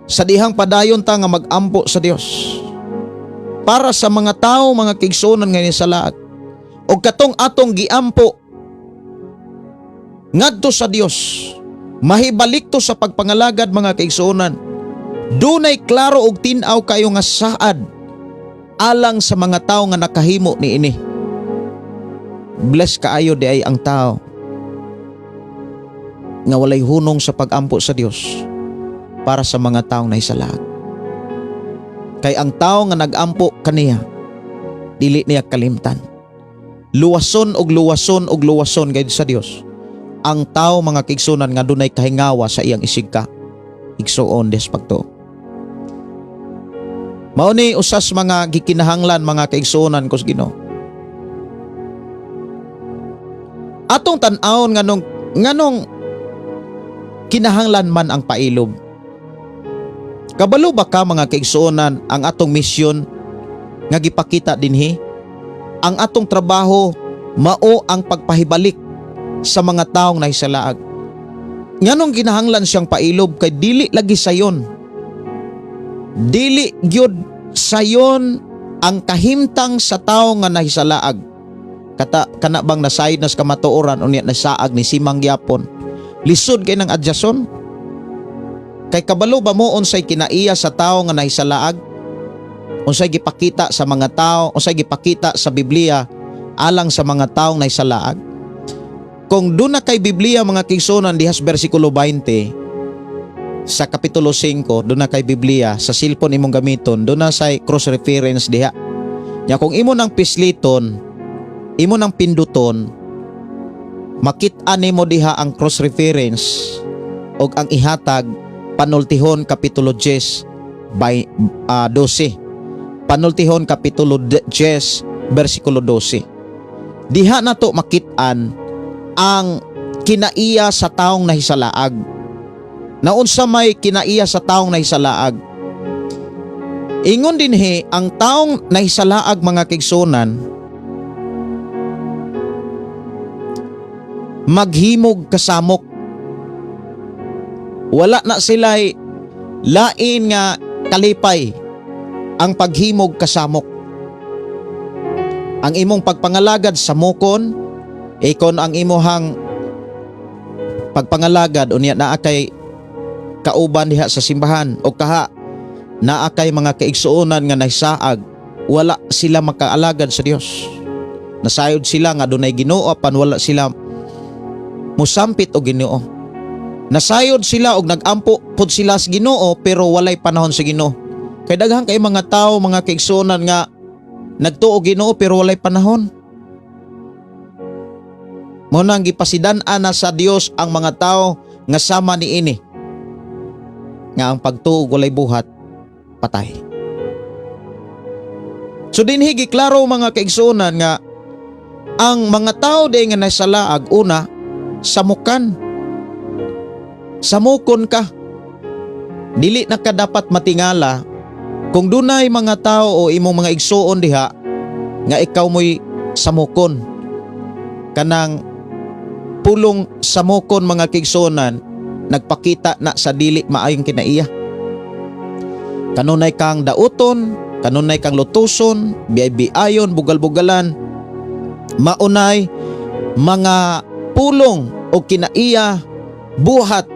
Sa dihang padayon ta nga magampo sa Dios para sa mga tao, mga kaigsuonan nga nisalaag, o katong atong giampo ngadto sa Dios, mahibalik to sa pagpangalagad mga kaigsuonan. Dunay klaro og tin-aw kayo nga saad alang sa mga tao nga nakahimo ni ini. Bless kaayo di ay ang tao nga walay hunong sa pagampo sa Dios para sa mga taong nahisalaag. Kay ang tao nga nagampo kaniya, dili niya kalimtan. Luwason og luwason og luwason gayud sa Dios ang tao mga kaigsuonan nga dunay kahingawa sa iyang isigka, igsuon des pagtuo. Mao ni usas mga gikinahanglan mga kaigsuonan ko sa Ginoo. Atong tan-awon nganong kinahanglan man ang pailob. Kabalo ba ka mga kaigsuonan ang atong misyon nga gipakita dinhi? Ang atong trabaho mao ang pagpahibalik sa mga taong nahisalaag. Nganong kinahanglan siyang pailob kay dili lagi sayon. Dili gyud sayon ang kahimtang sa tao nga nahisalaag. Kana bang nasayod nas kamatuoran unya nasaag ni simang gyapon. Lisod kay nang adyason. Kay kabalo ba mo unsay kinaiya sa tao nga nahisalaag? Unsay gipakita sa mga tao, unsay gipakita sa Biblia alang sa mga taong nahisalaag? Kung doon na kay Biblia mga kaigsuonan dihas versikulo 20 sa kapitulo 5, doon na kay Biblia sa cellphone imong gamiton, doon na say cross reference diha. Ya kung imo nang pisliton, imo nang pinduton, makit-an nimo diha ang cross reference og ang ihatag Panultihon kapitulo 10 by 12. Panultihon kapitulo 10 bersikulo 12. Diha nato makit-an ang kinaiya sa taong nahisalaag. Naunsa may kinaiya sa taong nahisalaag? Ingon dinhi ang taong nahisalaag mga kaigsunan maghimog kasamok. Wala na sila'y lain nga kalipay ang paghimog kasamok. Ang imong pagpangalagad sa mukon, ikon ang imuhang pagpangalagad unya naa kay kauban diha sa simbahan o kaha naa kay mga kaigsuonan nga nahisaag, wala sila makaalagad sa Dios. Nasayod sila nga dunay Ginoo apan wala sila musampit og Ginoo. Nasayod sila og nagampo pud sila sa Ginoo pero walay panahon sa Ginoo. Kay daghan kay mga tawo mga kaigsuonan nga nagtuo Ginoo pero walay panahon. Mo nang gipasidan-an na sa Dios ang mga tawo nga sama niini nga ang pagtuo walay buhat patay. So dinhi giklaro mga kaigsuonan nga ang mga tawo day nga nasalaag una samukan. Samukon ka. Dili na ka dapat matingala kung dunay mga tao o imong mga igsuon diha nga ikaw mo'y samukon. Kanang pulong samukon mga kaigsuonan nagpakita na sa dili maayong kinaiya. Kanunay kang dauton, kanunay kang lutuson, biyay-biayon, bugal-bugalan, maunay mga pulong o kinaiya buhat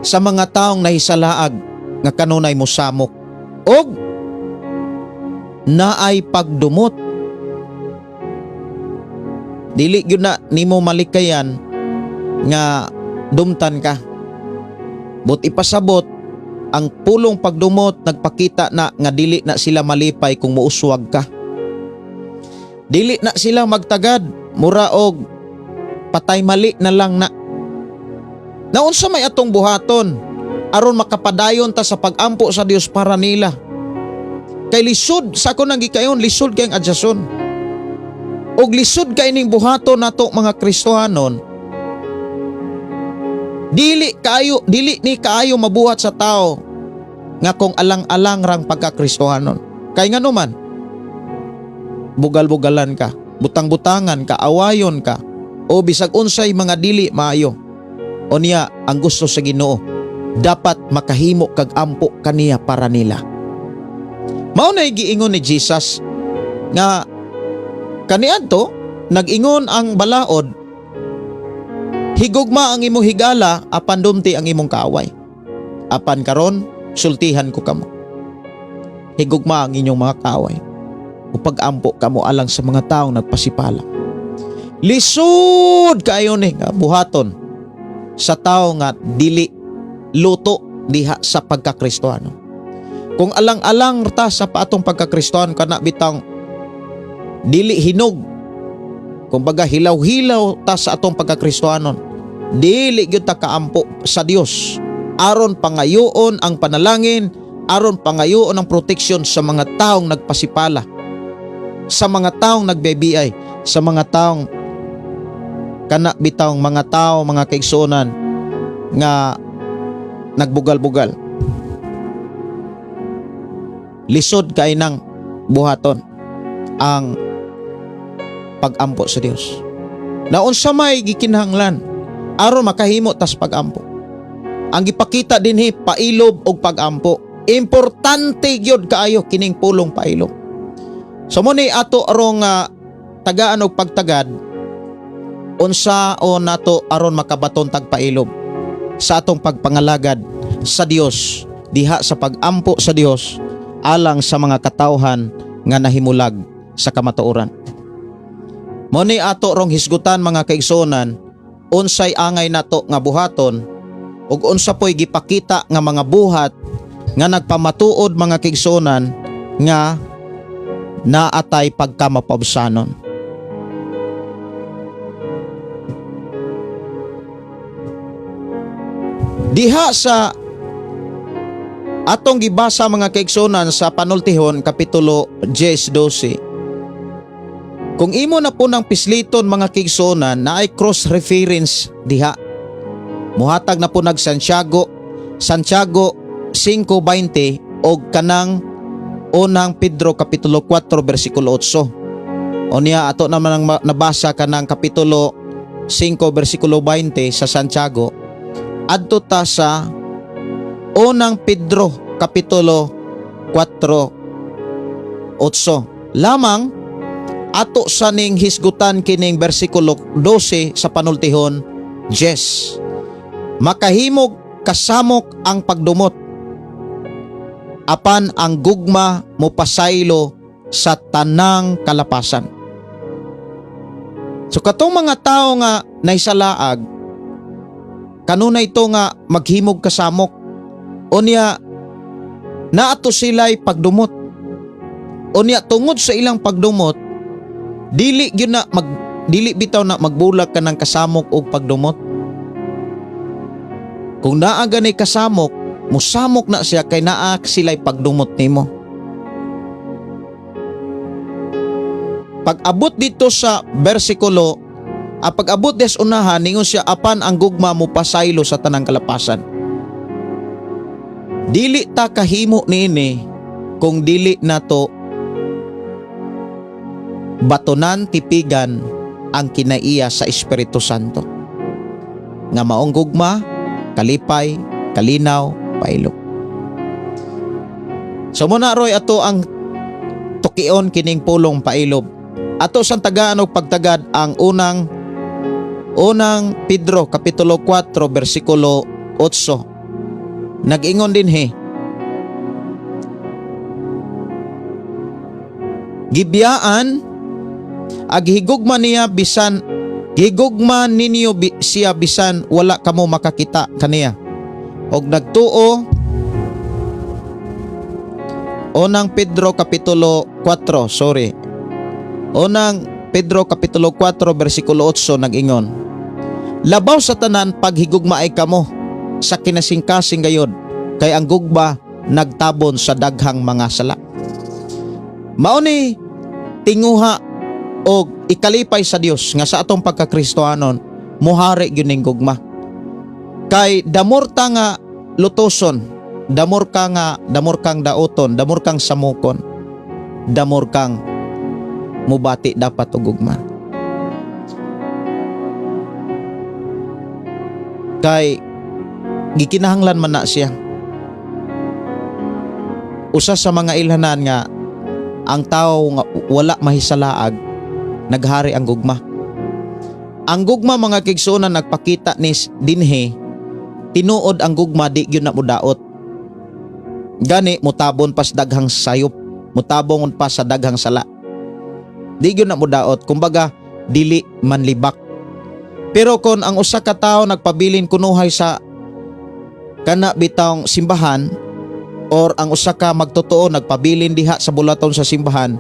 sa mga taong nahisalaag nga kanunay mo samok og naay pagdumot. Dili gyud na nimo malikayan nga dumtan ka. But ipasabot ang pulong pagdumot nagpakita na nga dili na sila malipay kung muuswag ka. Dili na sila magtagad mura og patay mali na lang na. Naunsa may atong buhaton aron makapadayon ta sa pagampo sa Dios para nila. Kay lisod sa ako nang gikayon, lisod kay ang adyason. Og lisod kay ning buhaton nato mga Kristohanon. Dili ni kaayo mabuhat sa tao nga kung alang-alang rang pagka-Kristohanon. Kay ngano man bugal-bugalan ka, butang-butangan ka, awayon ka, o bisag unsay mga dili maayo. Unya ang gusto sa Ginoo dapat makahimo kag ampo kaniya para nila. Mao na giingon ni Jesus nga kaniadto nag-ingon ang balaod, higugma ang imong higala apan dumti ang imong kaaway. Apan karon sultihan ko kamo. Higugma ang inyong mga kaaway upag ampo kamo alang sa mga taong nagpasipala. Lisod kayo ni nga buhaton sa tao nga dili luto diha sa pagkakristohano. Kung alang-alang ta sa patong pagkakristohano kana bitang dili hinog. Kung baga hilaw-hilaw ta sa atong pagkakristohano, dili gyud ta kaampo sa Dios. Aron pangayoon ang panalangin, aron pangayoon ang proteksyon sa mga taong nagpasipala, sa mga taong nagbebiay, sa mga taong kana bitawng mga tao, mga kaigsuonan nga nagbugal-bugal. Lisod kay nang buhaton ang pagampo sa Dios. Naunsa may gikinahanglan aron makahimo tas pagampo. Ang gipakita dinhi pailob og pagampo. Importante gyud kaayo kining pulong pailob. So mo ni ato arong tagaan og pagtagad unsa o nato aron makabaton tagpailob sa atong pagpangalagad sa Dios diha sa pagampo sa Dios alang sa mga katawhan nga nahimulag sa kamatuoran. Mo ni ato rong hisgutan mga kaigsuonan unsay angay nato nga buhaton ug unsa poy gipakita nga mga buhat nga nagpamatuod mga kaigsuonan nga naatay pagkamapabsanon. Diha sa atong gibasa mga kaigsunan sa Panultihon kapitulo 10:12. Kung imo na po ng pisliton mga kaigsunan na ay cross reference diha. Muhatag na po nag Santiago 5:20 og kanang unang Pedro kapitulo 4 bersikulo 8. O niya ato naman ang nabasa kanang kapitulo 5 bersikulo 20 sa Santiago. Adto ta sa unang Pedro kapitulo 4:8. Lamang ato sa ning hisgutan kining bersikulo 12 sa Panultihon 10. Makahimog kasamok ang pagdumot, apan ang gugma mo pasaylo sa tanang kalapasan. So katong mga tao nga naisalaag, kanunay ito nga maghimog kasamok, unya naato sila'y pagdumot. Unya tungod sa ilang pagdumot, dili bitaw na magbulag ka ng kasamok o pagdumot. Kung naa gani kasamok, musamok na siya kay naa sila'y pagdumot nimo. Pag-abot dito sa bersikulo, pag-abot des unahan, ningon siya, apan ang gugma mo pasaylo sa tanang kalapasan. Dili ta kahimo niini kung dili nato batonan tipigan ang kinaiya sa Espiritu Santo. Nga maong gugma, kalipay, kalinaw, pailo. So muna roy ato ang tukion kining pulong pailob. Ato sang tagaan og pagtagad ang unang Pedro kapitulo 4 bersikulo 8. Nag-ingon din gibiyaan aghigugma niya bisan gigugma ninyo siya bisan wala kamo makakita kaniya. Og nagtuo unang Pedro kapitulo 4 unang Pedro kapitulo 4 bersikulo 8 nag-ingon, labaw sa tanan paghigugma ay kamo sa kinasingkasing gayod, kay ang gugma nagtabon sa daghang mga sala. Mao ni tinguha og ikalipay sa Dios nga sa atong pagkakristohanon muhari gyud ning gugma. Kay damor ta nga lutoson, damor kang daoton, damor kang samukon, damor kang mubati dapat og gugma. Kay gikinahanglan man na siya. Usa sa mga ilhanan nga ang tao nga wala mahisalaag, naghari ang gugma. Ang gugma mga kigsunan nagpakita ni dinhi, tinuod ang gugma di gyud na mudaot. Gani mutabon pas daghang sayop, mutabon pa sa daghang sala. Di gyud na mudaot, kumbaga dili manlibak. Pero kon ang usa ka tawo nagpabilin kunuhay sa kana bitawng simbahan, or ang usa ka magtotoo nagpabilin diha sa bulaton sa simbahan,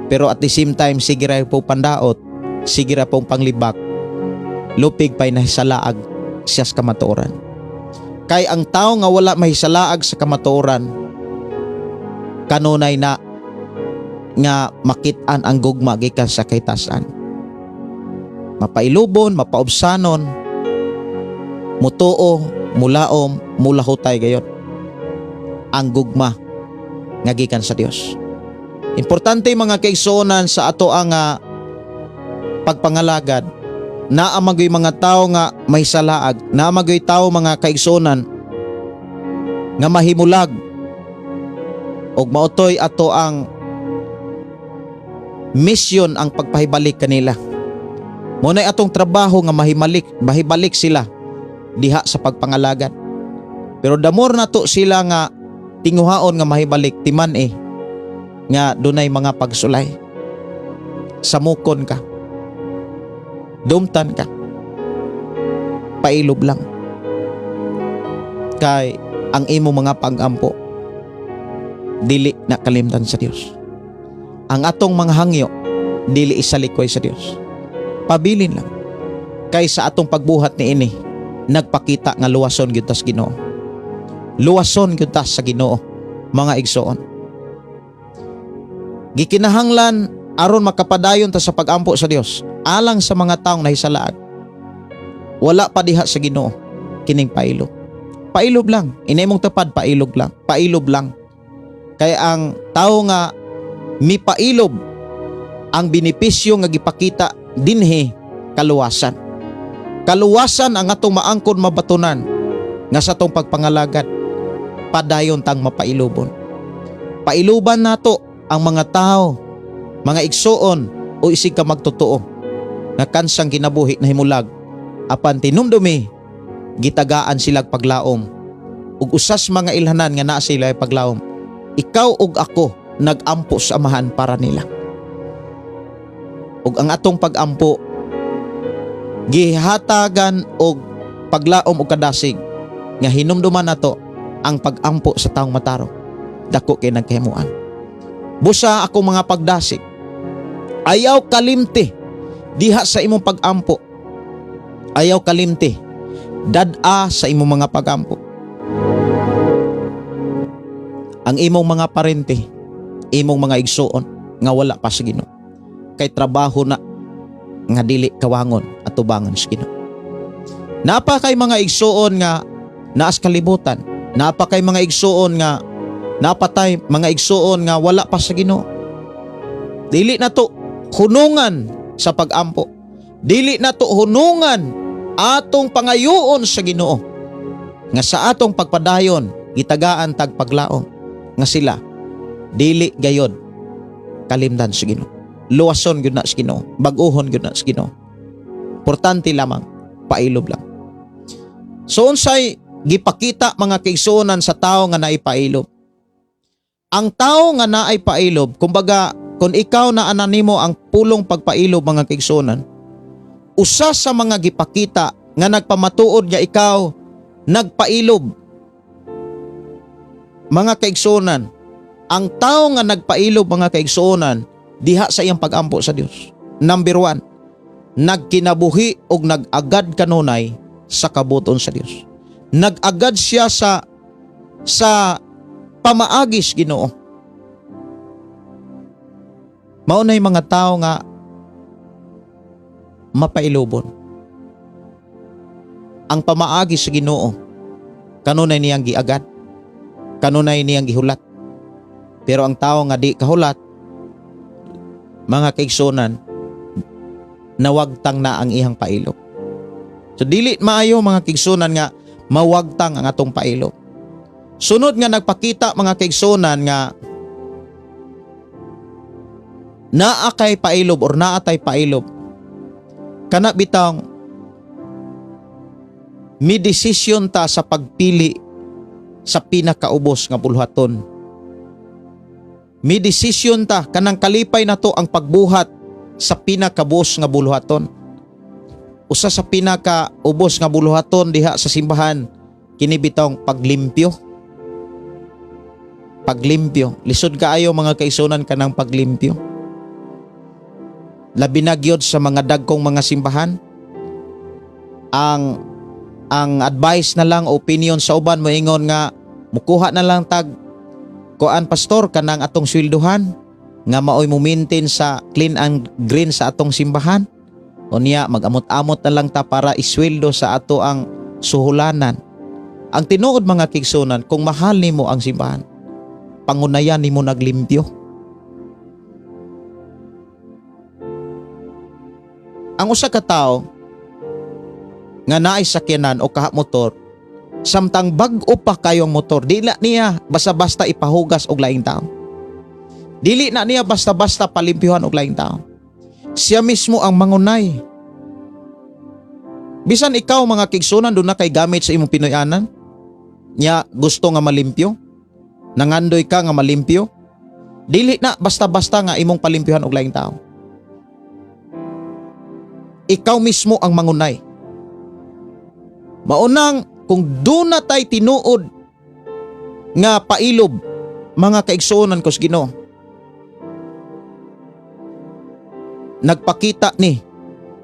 pero at the same time sige ra po pandaot, sige ra pong panglibak, lupig pay nahisalaag siya sa kamatuoran. Kay ang tao nga wala mahisalaag sa kamatuoran, kanunay na nga makit-an ang gugma gikan sa kaytasan. Mapailubon, mapaubsanon, mutuo, mulaom, mulahutay gayon ang gugma nga gikan sa Dios. Importante mga kaigsuonan sa ato ang pagpangalagad, naa magoy mga tao nga mahisalaag, naa magoy tao mga kaigsuonan nga mahimulag og mautoy ato ang misyon ang pagpahibalik kanila. Munay atong trabaho nga mahibalik sila diha sa pagpangalagad. Pero damor nato sila nga tinguhaon nga mahibalik timan nga dunay mga pagsulay. Samukon ka, dumtan ka, pailob lang. Kay ang imo mga pag-ampo dili na kalimtan sa Dios. Ang atong mga hangyo dili isalikoy sa Dios. Pabilin lang. Kay sa atong pagbuhat ni ini nagpakita nga luwason gyud ta sa Ginoo. Luwason gyud ta sa Ginoo, mga igsoon. Gikinahanglan aron makapadayon ta sa pag-ampo sa Dios alang sa mga taong nahisalaag. Wala pa diha sa Ginoo kining pailob. Pailob lang, inimong tapad pailob lang, pailob lang. Kaya ang tao nga mipailob ang benepisyo nga gipakita dinhi kaluwasan. Kaluwasan ang atong maangkon mabatunan nga sa atong pagpangalagad padayon tang mapailobon. Pailuban nato ang mga tao, mga igsoon o isig ka magtotoo nga kansang kinabuhi na himulag apan tinumdumi gitagaan silag paglaom ug usas mga ilhanan nga naa sila paglaom. Ikaw ug ako nag-ampo sa amahan para nila. Ug ang atong pag-ampo gihatagan og paglaom og kadasig nga hinumduman nato ang pag-ampo sa taong matarong. Dako kay nagkahimuan. Busa ako mga pagdasig. Ayaw kalimti diha sa imong pag-ampo. Ayaw kalimti dad-a sa imong mga pag-ampo. Ang imong mga parente, imong mga igsoon nga wala pa sa Ginoo. Kay trabaho na nga dili kawangon at tubangan sa Ginoo. Napa kay mga igsoon nga naas kalibutan. Napa kay mga igsoon nga napatay, mga igsoon nga wala pa sa Ginoo. Dili na to hunungan sa pag-ampo. Dili na to hunungan atong pangayoon sa Ginoo. Nga sa atong pagpadayon gitagaan tag paglaom nga sila dili gayod kalimdan sa Ginoo. Luwason gyud na sa Ginoo, bag-ohon gyud na sa Ginoo. Importante lamang pailob lang. So unsay gipakita mga kaigsuonan sa tao nga naay pailob? Ang tao nga naay pailob, kumbaga kung ikaw na ananimo ang pulong pagpailob mga kaigsuonan, usa sa mga gipakita nga nagpamatuod nga ikaw nagpailob. Mga kaigsuonan, ang tao nga nagpailob mga kaigsuonan diha sa iyang pag-ampo sa Dios. Number 1, nagkinabuhi og nag-agad kanunay sa kabuton sa Dios. Nag-agad siya sa pamaagis Ginoo. Maunay mga tao nga mapailobon. Ang pamaagis sa Ginoo kanunay niyang giagad, kanunay niyang gihulat. Pero ang tao nga di kahulat, mga kaigsuonan, nawagtang na ang iyang pailog. So dili maayo mga kaigsuonan nga mawagtang ang atong pailog. Sunod nga nagpakita mga kaigsuonan nga naa kay pailob or naa tay pailob, kana bitang mi desisyon ta sa pagpili sa pinakaubos nga buluhaton. Mi desisyon ta kanang kalipay na to ang pagbuhat sa pinakabos nga buluhaton. Usa sa pinakaubos nga buluhaton diha sa simbahan kini bitong paglimpyo. Paglimpyo. Lisod kaayo mga kaigsuonan kanang paglimpyo. Labi na gyud sa mga dagkong mga simbahan. Ang advice na lang, opinion sa uban moingon nga mukuha na lang tag kuan pastor kanang atong sweldohan nga maoy mo maintain sa clean and green sa atong simbahan. Unya magamot-amot na lang ta para isweldo sa ato ang suhulanan. Ang tinuod mga kaigsuonan, kung mahal nimo ang simbahan, pangunayan nimo naglimpyo. Ang usa ka tawo nga naay sakyanan o kaha motor, samtang bag-o pa kayo ang motor, dili niya basta-basta ipahugas og laing tao. Dili na niya basta-basta palimpyuhan og laing tao. Siya mismo ang mangunay. Bisan ikaw mga kaigsuonan doon na kay gamit sa imong Pinoyanan, nya gusto nga malimpyo, nangandoy ka nga malimpyo, dili na basta-basta nga imong palimpyuhan og laing tao. Ikaw mismo ang mangunay. Maunang kung doon na tay tinuod nga pailob mga kaigsuonan ko sa Ginoo, nagpakita ni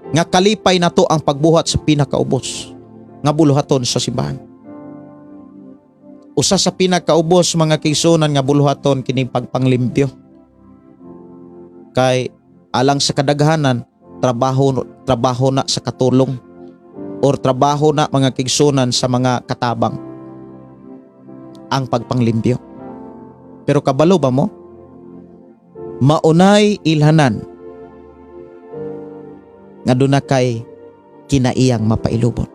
nga kalipay na to ang pagbuhat sa pinakaubos. nga buluhaton sa simbahan. Usa sa pinakaubos mga kaigsunan nga buluhaton kini pagpanglimpyo. Kay alang sa kadaghanan trabaho na sa katulong or trabaho na mga kaigsunan sa mga katabang ang pagpanglimpyo. Pero kabalo ba mo? Maunay ilhanan nga doon na kay kinaiyang mapailubon.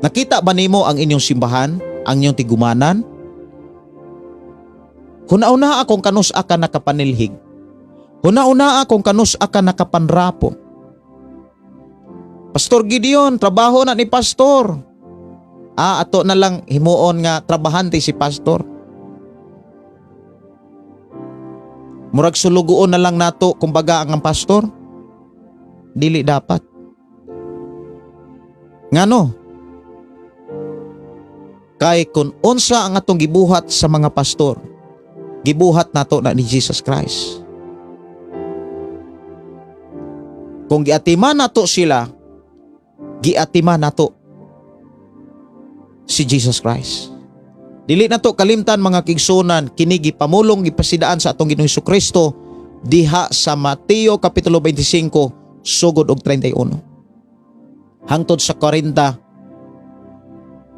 Nakita ba nimo ang inyong simbahan, ang inyong tigumanan? Huna-una akong kanus aka nakapanilhig. Huna-una akong kanus aka nakapanrapo. Pastor Gideon, trabaho na ni pastor. Ato na lang himuon nga trabahante si pastor. Murag sulugoon na lang nato kumbaga ang pastor. Dili dapat. Ngano? Kay kung unsa ang atong gibuhat sa mga pastor, gibuhat nato na ni Jesus Christ. Kung giatiman nato sila, giatiman nato si Jesus Christ. Dili nato kalimtan mga kigsunan kini gipamulong gipasidaan sa atong Ginoong Hesukristo diha sa Mateo kapitulo 25 sugod og 31. Hangtod sa 40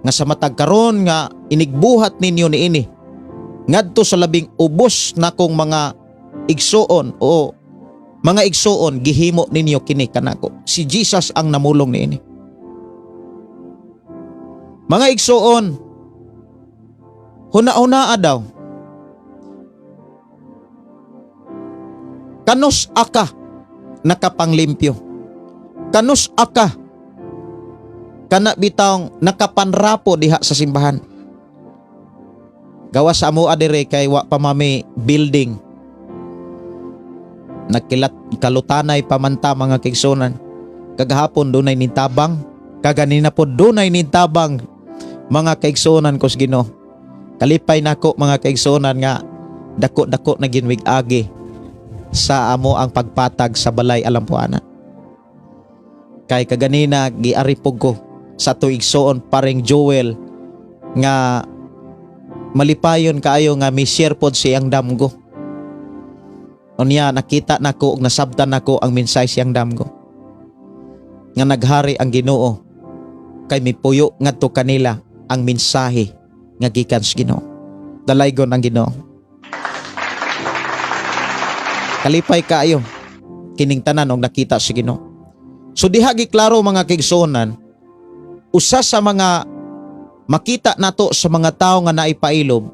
nga sa matag karon nga inigbuhat ninyo niini ngadto sa labing ubos na kong mga igsuon o mga igsuon gihimo ninyo kini kanako. Si Jesus ang namulong niini. Mga igsuon, huna-hunaa daw. Kanus aka nakapanglimpyo. Kanus aka kana bitawng nakapanrapo diha sa simbahan. Gawa sa amo adire kay wa pa mami building. Kalutanay pamanta mga kaigsunan. Kagahapon dunay nintabang, kaganina po dunay nintabang mga kaigsunan kos Ginoo. Kalipay nako mga kaigsunan nga dako-dako na ginwig-agi sa amo ang pagpatag sa balay alampuanan. Kay kaganina giaripog ko sa tuig igsuon paring Joel nga malipayon kaayo nga may share pod siyang damgo. Unya nakita nako ug nasabtan nako ang mensahe siyang damgo. Nga naghari ang Ginoo kay mipuyo ngadto kanila ang mensahe nga gikan sa Ginoo. Dalaygon ang Ginoo. Kalipay kaayo kining tanan og nakita sa Ginoo. So diha giklaro mga kaigsuonan, usa sa mga makita nato sa mga tao nga naipailob,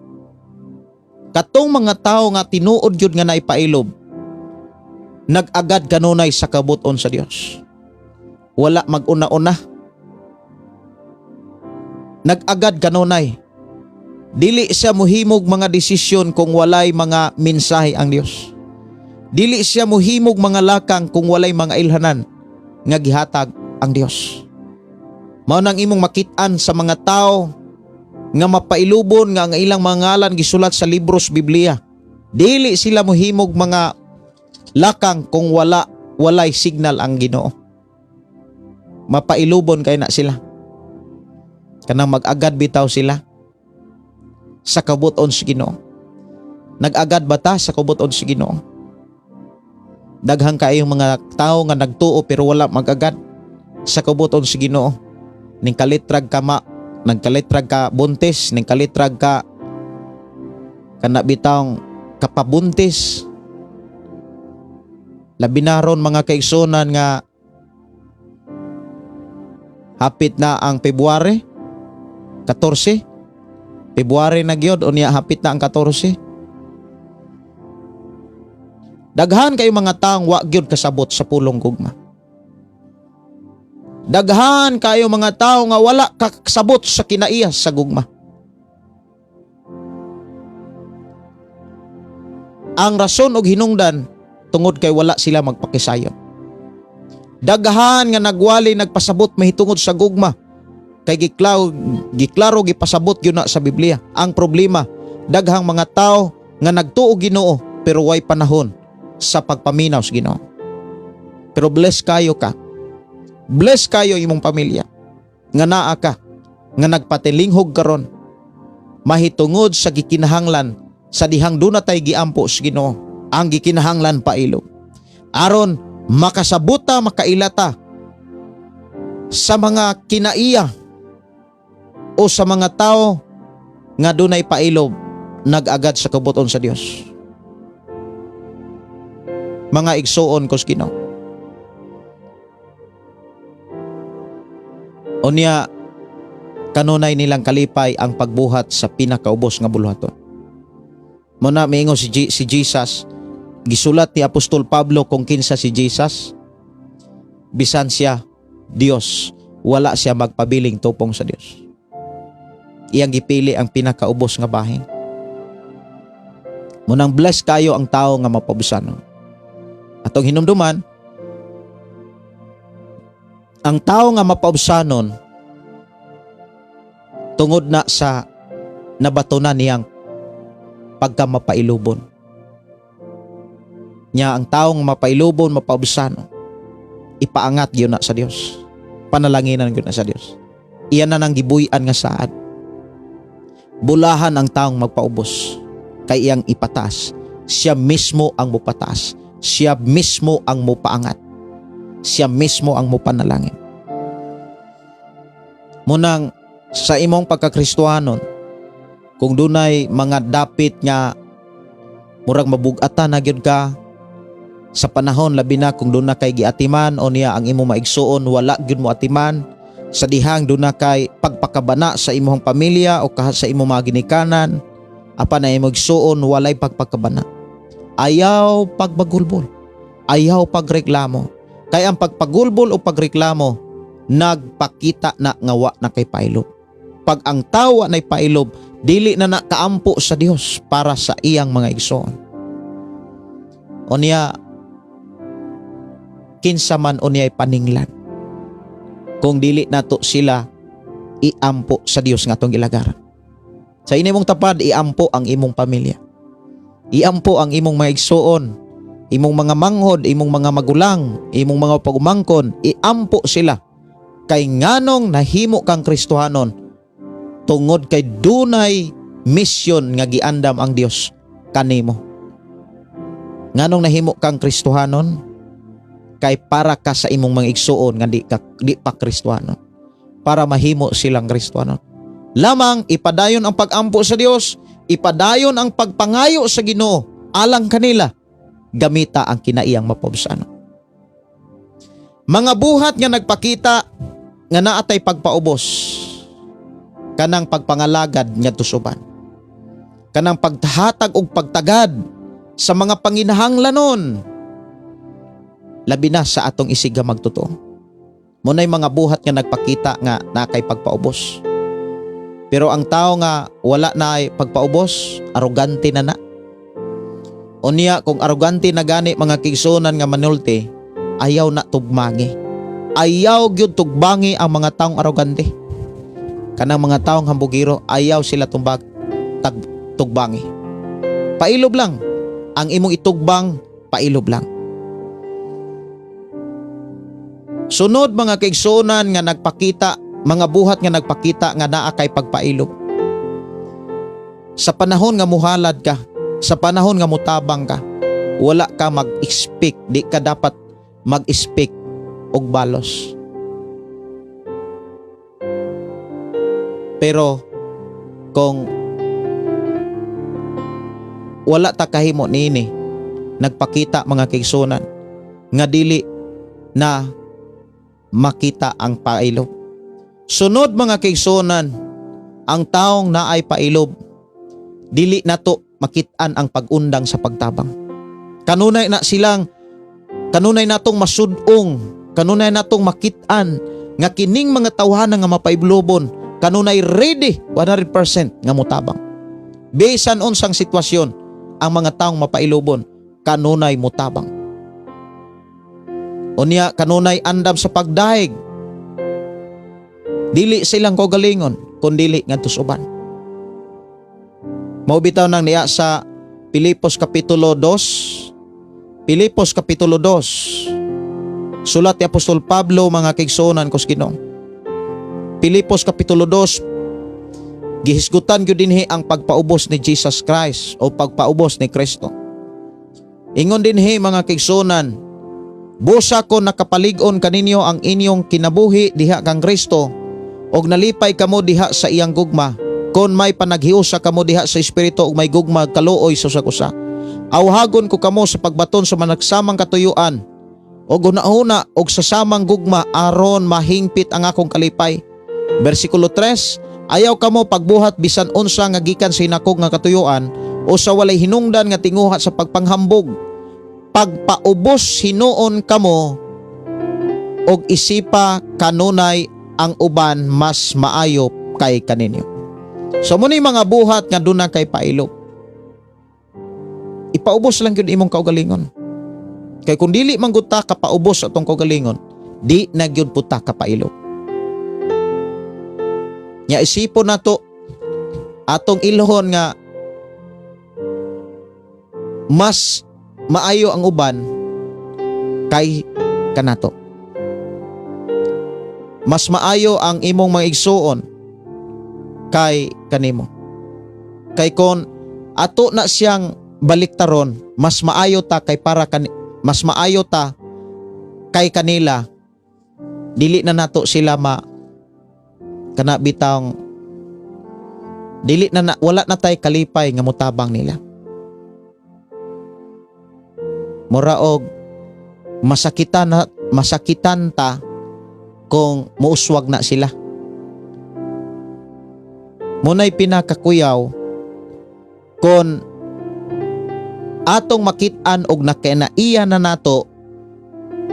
katong mga tao nga tinuod yun nga naipailob, nag-agad kanunay sa kabuton sa Dios. Wala mag-una-una. Nag-agad kanunay. Dili siya muhimog mga desisyon kung walay mga mensahe ang Dios. Dili siya muhimog mga lakang kung walay mga ilhanan nga gihatag ang Dios. Mao nang imong makit-an sa mga tao nga mapailubon nga ang ilang mga ngalan gisulat sa libros Biblia. Dili sila mohimog mga lakang kung walay signal ang Ginoo. Mapailubon kay na sila. Kanang mag-agad bitaw sila sa kabuton sa Ginoo. Nag-agad ba ta sa kabuton sa Ginoo? Daghang kaayong mga tao nga nagtuo pero wala mag-agad sa kabuton sa Ginoo. Ning kalitrag ka nagkalitrag ka buntis, ning kalitrag ka kana bitawng kapabuntis. Labi na ron mga kaigsunan nga hapit na ang February 14. February na gyud unya hapit na ang 14. Daghan kayo mga taong wa gyud kasabot sa pulong gugma. Daghan kayo mga tao nga wala kasabot sa kinaiyas sa gugma. Ang rason og hinungdan tungod kay wala sila magpakisayon. Daghan nga nagwali nagpasabot mahitungod sa gugma kay giklaro gipasabot gyud na sa Biblia. Ang problema, daghang mga tao nga nagtuo Ginoo pero way panahon sa pagpaminaw sa Ginoo. Pero bless kayo ka Bless kayo imong pamilya. Nga naa ka, nga nagpatilinghog karon, mahitungod sa gikinahanglan sa dihang duna tay giampo sa Ginoo, ang gikinahanglan pailog. Aron makasabuta, makailata sa mga kinaiya o sa mga tao nga dunay pailob nag-agad sa kabuton sa Dios. Mga igsuon ko sa Ginoo. Unya kanunay nilang kalipay ang pagbuhat sa pinakaubos nga buluhaton. Muna miingon si Jesus, gisulat ni Apostol Pablo kung kinsa si Jesus, bisan siya Dios, wala siya magpabiling tupong sa Dios. Iyang gipili ang pinakaubos nga bahin. Munang bless kayo ang tao nga mapabusanon. Atong hinumduman, ang tao nga mapaubsanon tungod na sa nabatunan niyang pagkamapailubon. Nya ang tao nga mapailubon, mapaubsanon, ipaangat gyud na sa Dios. Panalanginan gyud na sa Dios. Iyan na nang gibuy-an nga saad. Bulahan ang taong magpaubos kay iyang ipataas. Siya mismo ang mupataas. Siya mismo ang mupaangat. Siya mismo ang mupanalangin. Munang sa imong pagkakristohanon, kung dunay mga dapit nga murag mabugatan na gyud ka sa panahon, labi na kung duna kay giatiman o niya ang imong maigsuon wala gyud mo atiman, sa dihang duna kay pagpakabana sa imong pamilya o sa imong mga ginikanan, apan na imong igsuon walay pagpakabana. Ayaw pagbagulbol, ayaw pagreklamo. Kay ang pagpagulbol o pagreklamo nagpakita na ngawa na kay pailob. Pag ang tawa na pailob, dili na nakaampo sa Dios para sa iyang mga igsoon. Unya kinsa man unyay paninglan, kung dili nato sila iampo sa Dios nga atong gilagaran. Sa inimong tapad, iampo ang imong pamilya. Iampo ang imong mga igsoon, imong mga manghod, imong mga magulang, imong mga pagumangkon, iampo sila. Kay nganong nahimo kang Kristohanon, tungod kay dunay misyon nga giandam ang Dios kanimo. Nganong nahimo kang Kristohanon, kay para ka sa imong mga igsuon nga di pa Kristohanon, para mahimo silang Kristohanon. Lamang ipadayon ang pag-ampo sa Dios, ipadayon ang pagpangayo sa Ginoo alang kanila, gamita ang kinaiyang mapabsanon. Mga buhat nga nagpakita nga naatay pagpaubos, kanang pagpangalagad nga tusuban, kanang paghatag og pagtagad sa mga panginahanglanon, labi na sa atong isiga magtotoo. Munay mga buhat nga nagpakita nga nakay pagpaubos. Pero ang tao nga wala na ay pagpaubos, arogante na na. Unya kung arogante na gani mga kigsunan nga manulti, ayaw na tugmangi. Ayaw gyud tugbangi ang mga taong arogante. Kanang mga taong hambugiro, ayaw sila tugbangi. Pailob lang. Ang imong itugbang, pailob lang. Sunod mga kaigsunan nga nagpakita, mga buhat nga nagpakita nga naa kay pagpailob. Sa panahon nga muhalad ka, sa panahon nga mutabang ka, wala ka mag-speak, di ka dapat mag-speak og balos. Pero kung wala ta kahimo niini, nagpakita mga kaigsunan nga dili na makita ang pailob. Sunod mga kaigsunan, ang taong naay pailob, dili nato makitaan ang pag-undang sa pagtabang. Kanunay natong masudong, kanunay natong makitaan nga kining mga tawhana nga mapaiblobon, kanunay ready 100% nga mutabang. Bisan unsang sitwasyon, ang mga taong mapailobon kanunay mutabang. Unya kanunay andam sa pagdaig, dili silang kogalingon kundi nga tusuban. Mao bitaw nang niya sa Pilipos kapitulo 2. Pilipos kapitulo 2 Sulat ni Apostol Pablo mga kaigsuonan kus Ginoo. Pilipos kapitulo 2, gihisgutan gyud dinhi ang pagpaubos ni Jesus Christ o pagpaubos ni Kristo. Ingon dinhi mga kaigsuonan, busa ko nakapalig-on kaninyo ang inyong kinabuhi diha kang Kristo og nalipay kamo diha sa iyang gugma. Kon may panaghiusa kamo diha sa espiritu ug may gugma kaluoy sa usa. Awhagon ko kamo sa pagbaton sa managsamang katuyuan og una-una og sa samang gugma aron mahingpit ang akong kalipay. Versikulo 3, ayaw kamo pagbuhat bisan unsa nga gikan sa hinakog nga katuyuan o sa walay hinungdan nga tinguha sa pagpanghambog. Pagpaubos hinuon kamo og isipa kanunay ang uban mas maayo kay kaninyo. So muni mga buhat nga duna kay pailog. Ipaubos lang gyud imong kaugalingon. Kay kung dili man gud ta kapaubos atong kaugalingon, di na gyud puta kapailog. Nya isipon nato atong ilhon nga mas maayo ang uban kay kanato. Mas maayo ang imong mga igsuon kay kanimo. Kay kon ato na siyang baliktaron, mas maayo ta kay mas maayo ta kay kanila. Dili na nato sila kana bitang dili na, wala na tay kalipay nga mutabang nila. Mura og masakitan ta kung muuswag na sila. Munay pinakakuyaw kon atong makit-an og nakinaiya na nato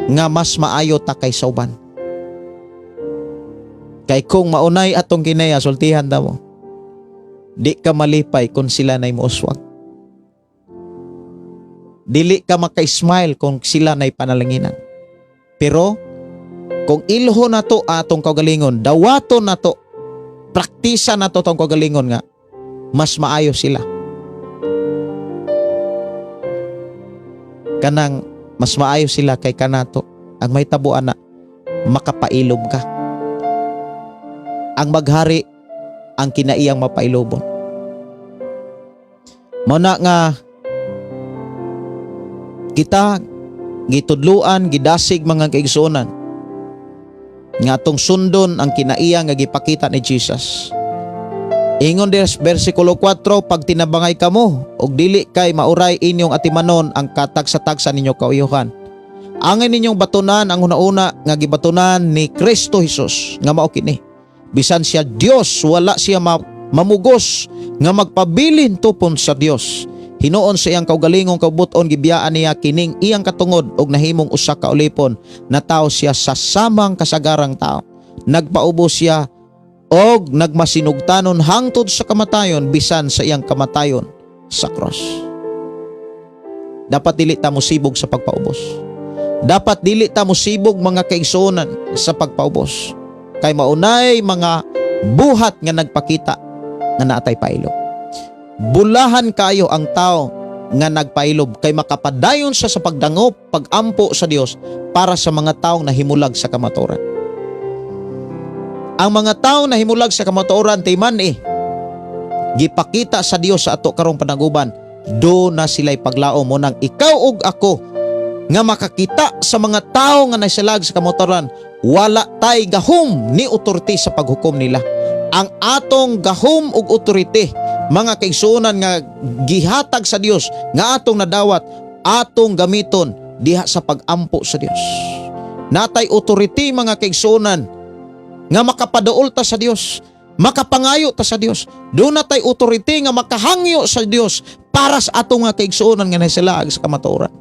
nga mas maayo ta kay sauban. Kay kung maunay atong kinaya sultihan ta mo, di ka malipay kung sila nay muuswag. Dili ka maka-smile kung sila nay panalanginan. Pero kung ilho na to atong kaugalingon, dawaton na to, praktisa na to tong kaugalingon nga, mas maayo sila. Kanang mas maayo sila kay kanato, ang may tabuan na makapailob ka. Ang maghari ang kinaiyang mapailobon. Muna nga kita gitudluan, gidasig mga kaigsuonan nga atong sundon ang kinaiya nga gipakita ni Jesus. Ingon des versikulo 4, pag tinabangay kamo og dili kay mauray inyong atimanon ang katagsa-tagsa ninyo kauyuhan. Angay ninyong batunan ang una-una nga gibatunan ni Kristo Jesus nga mao kini. Bisan siya Dios, wala siya mamugos nga magpabilin tupon sa Dios. Hinuon sa iyang kaugalingong kabuton gibiyaan niya kining iyang katungod og nahimong usa ka ulipon na tao siya sa samang kasagarang tao. Nagpaubos siya og nagmasinugtanon hangtod sa kamatayon bisan sa iyang kamatayon sa cross. Dapat dili ta mosibog sa pagpaubos. Dapat dili ta mosibog mga kaigsuonan sa pagpaubos. Kay maunay mga buhat nga nagpakita nga naatay pailog. Bulahan kayo ang tao nga nagpailob kay makapadayon siya sa pagdangop, pagampo sa Dios para sa mga taong nahimulag sa kamatuoran. Ang mga taong nahimulag sa kamatuoran timan gipakita sa Dios sa ato karong panaguban, do na sila'y paglao mo nang ikaw ug ako nga makakita sa mga tao nga nasilag sa kamatuoran, wala tay gahom ni otorite sa paghukom nila. Ang atong gahom ug otorite mga kaigsuonan nga gihatag sa Dios nga atong nadawat, atong gamiton diha sa pagampo sa Dios. Natay otorite mga kaigsuonan nga makapadaol ta sa Dios, makapangayo ta sa Dios. Doon natay otorite nga makahangyo sa Dios para sa atong nga kaigsuonan nga nasilag sa kamatuoran.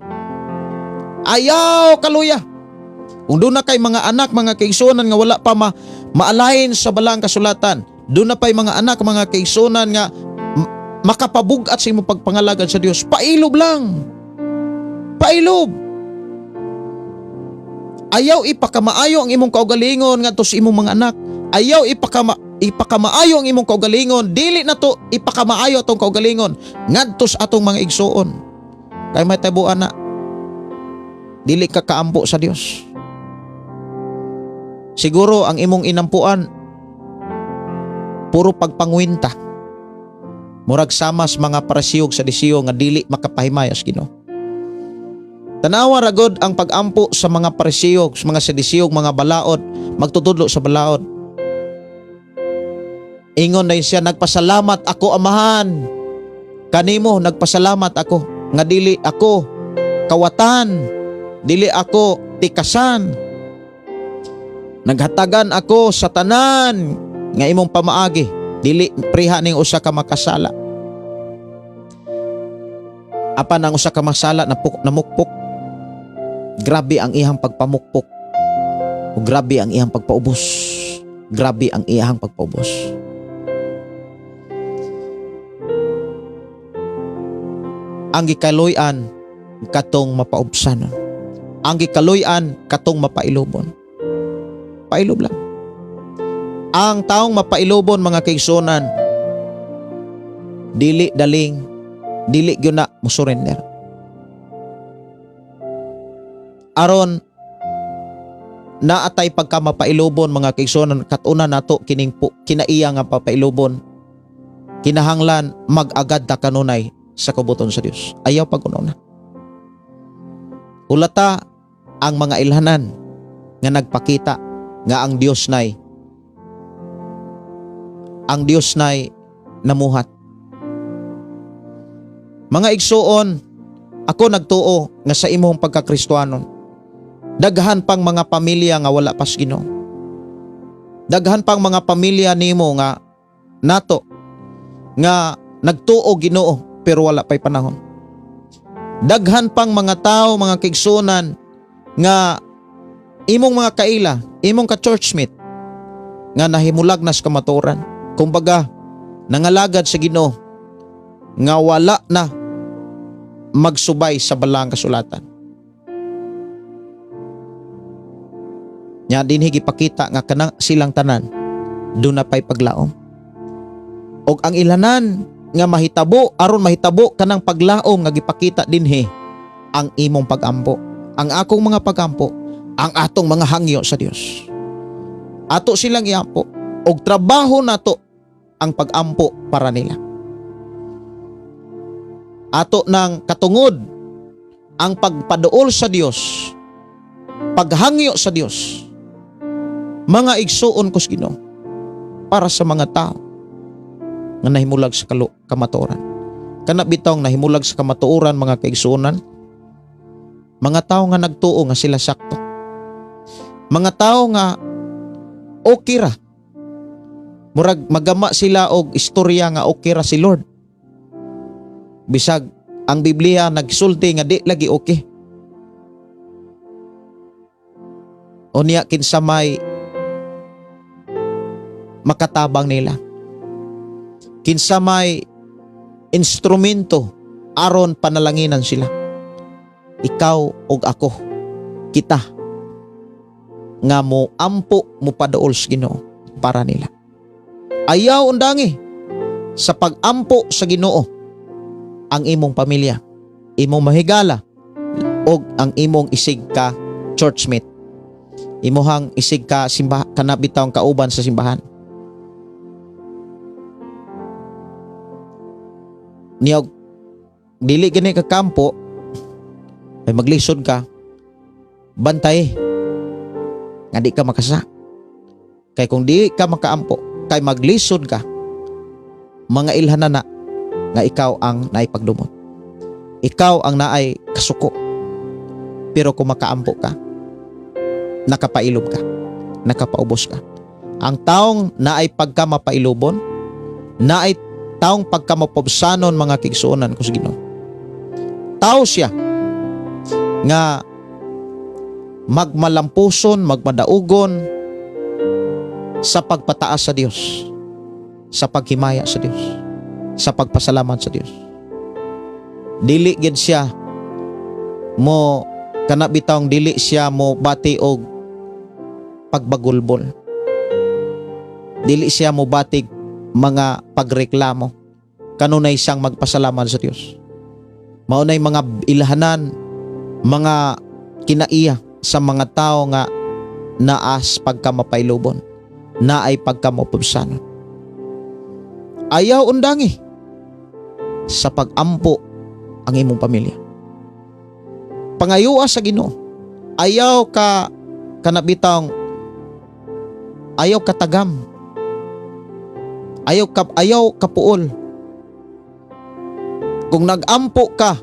Ayaw kaluya. Kung doon na kay mga anak, mga kaigsuonan nga wala pa maalahin sa balang kasulatan, doon na pa'y mga anak, mga kaigsuonan nga makapabugat sa imong pagpangalagan sa Dios, pailob lang. Pailob. Ayaw ipakamaayo ang imong kaugalingon ngadto sa imong mga anak. Ayaw ipakamaayo ang imong kaugalingon, dili na to ipakamaayo atong kaugalingon ngadto sa atong mga igsuon. Kay may tabuan na dili ka kaampo sa Dios. Siguro ang imong inampuan puro pagpangwinta. Murag samas mga parasiyog sa disiyo nga dili makapahimayas Ginoo. Tanawa ra gud ang pagampo sa mga parisiyog, sa mga sedisiyog, mga balaod, magtutudlo sa balaod. Ingon na siya, nagpasalamat ako amahan. Kanimo nagpasalamat ako nga dili ako kawatan, dili ako tikasan. Naghatagan ako sa tanan nga imong pamaagi, dili priha ning usa ka makasala. Apan ang usa ka masala namukpok. Grabe ang iyang pagpamukpok. O grabe ang iyang pagpaubos. Grabe ang iyang pagpaubos. Ang gikaloy-an katong mapaubsanon. Ang gikaloy-an katong mapailobon. Pailob lang. Ang taong mapailobon mga kaigsunan, dili daling, dili gyud na mo surrender. Aron naatay pagka mapailobon mga kaigsunan, katuna nato kining kinaiya nga papailobon, kinahanglan mag-agad ta kanunay sa kabuton sa Dios. Ayaw pag-ununa. Ulata ang mga ilhanan nga nagpakita nga ang Dios nay namuhat. Mga igsuon, ako nagtuo nga sa imong pagkakristohanon, daghan pang mga pamilya nga wala pas Ginoo. Daghan pang mga pamilya nimo nga nato nga nagtuo Ginoo pero wala pay panahon. Daghan pang mga tao, mga kaigsunan nga imong mga kaila, imong ka-churchmate nga nahimulag na sa kamatuoran. Kumbaga, nangalagad sa Ginoo nga wala na magsubay sa balang kasulatan. Nya dinhi gipakita nga kanang silang tanan do na pay paglaom. Og ang ilanan nga mahitabo aron mahitabo kanang paglaom nga gipakita dinhi ang imong pagampo, ang akong mga pagampo, ang atong mga hangyo sa Dios. Ato silang iampo og trabaho nato ang pagampo para nila. Ato nang katungod ang pagpaduol sa Dios, paghangyo sa Dios. Mga igsuon kos Ginoo para sa mga tao nga nahimulag sa kamatuoran. Kana bitong nahimulag sa kamatuoran mga kaigsuonan, mga tao nga nagtuo nga sila sakto. Mga tao nga okay ra. Murag magama sila og istorya nga okay ra si Lord. Bisag ang Biblia nagsulti nga di lagi okay. Unya kinsa may makatabang nila. Kinsa may instrumento aron panalanginan sila. Ikaw ug ako, kita nga mo ampo mo padaol sa Ginoo para nila. Ayaw undangi sa pagampo sa Ginoo ang imong pamilya, imong mahigala og ang imong isig ka churchmate. Imuhang isig ka simbahan kana bitawng kauban sa simbahan. Niyog dili gani ka kampo ay maglisod ka, bantay nga di ka makasa. Kay kung di ka makaampo, kay maglisod ka, mga ilhanan na nga ikaw ang naipagdumot. Ikaw ang naay kasuko. Pero kung makaampo ka, nakapailob ka, nakapaubos ka. Ang taong naay pagka mapailobon, naay taong pagka mapobsanon mga kigsuonan ko sa Ginoo. Tao siya nga magmalampuson, magmadaugon sa pagpataas sa Dios, sa paghimaya sa Dios, sa pagpasalamat sa Dios. Dili gid siya mo kanabitawng dili siya mo bati og pagbagulbol. Dili siya mo batig mga pagreklamo. Kanunay siyang magpasalamat sa Dios. Maunay mga ilahanan, mga kinaiya sa mga tao nga naas pagkamapailubon, naay pagkamapubsanon. Ayaw undangi sa pagampo ang imong pamilya. Pangayua sa Ginoo. Ayaw ka kanabitang, ayaw katagam, ayaw kapuol. Kung nagampo ka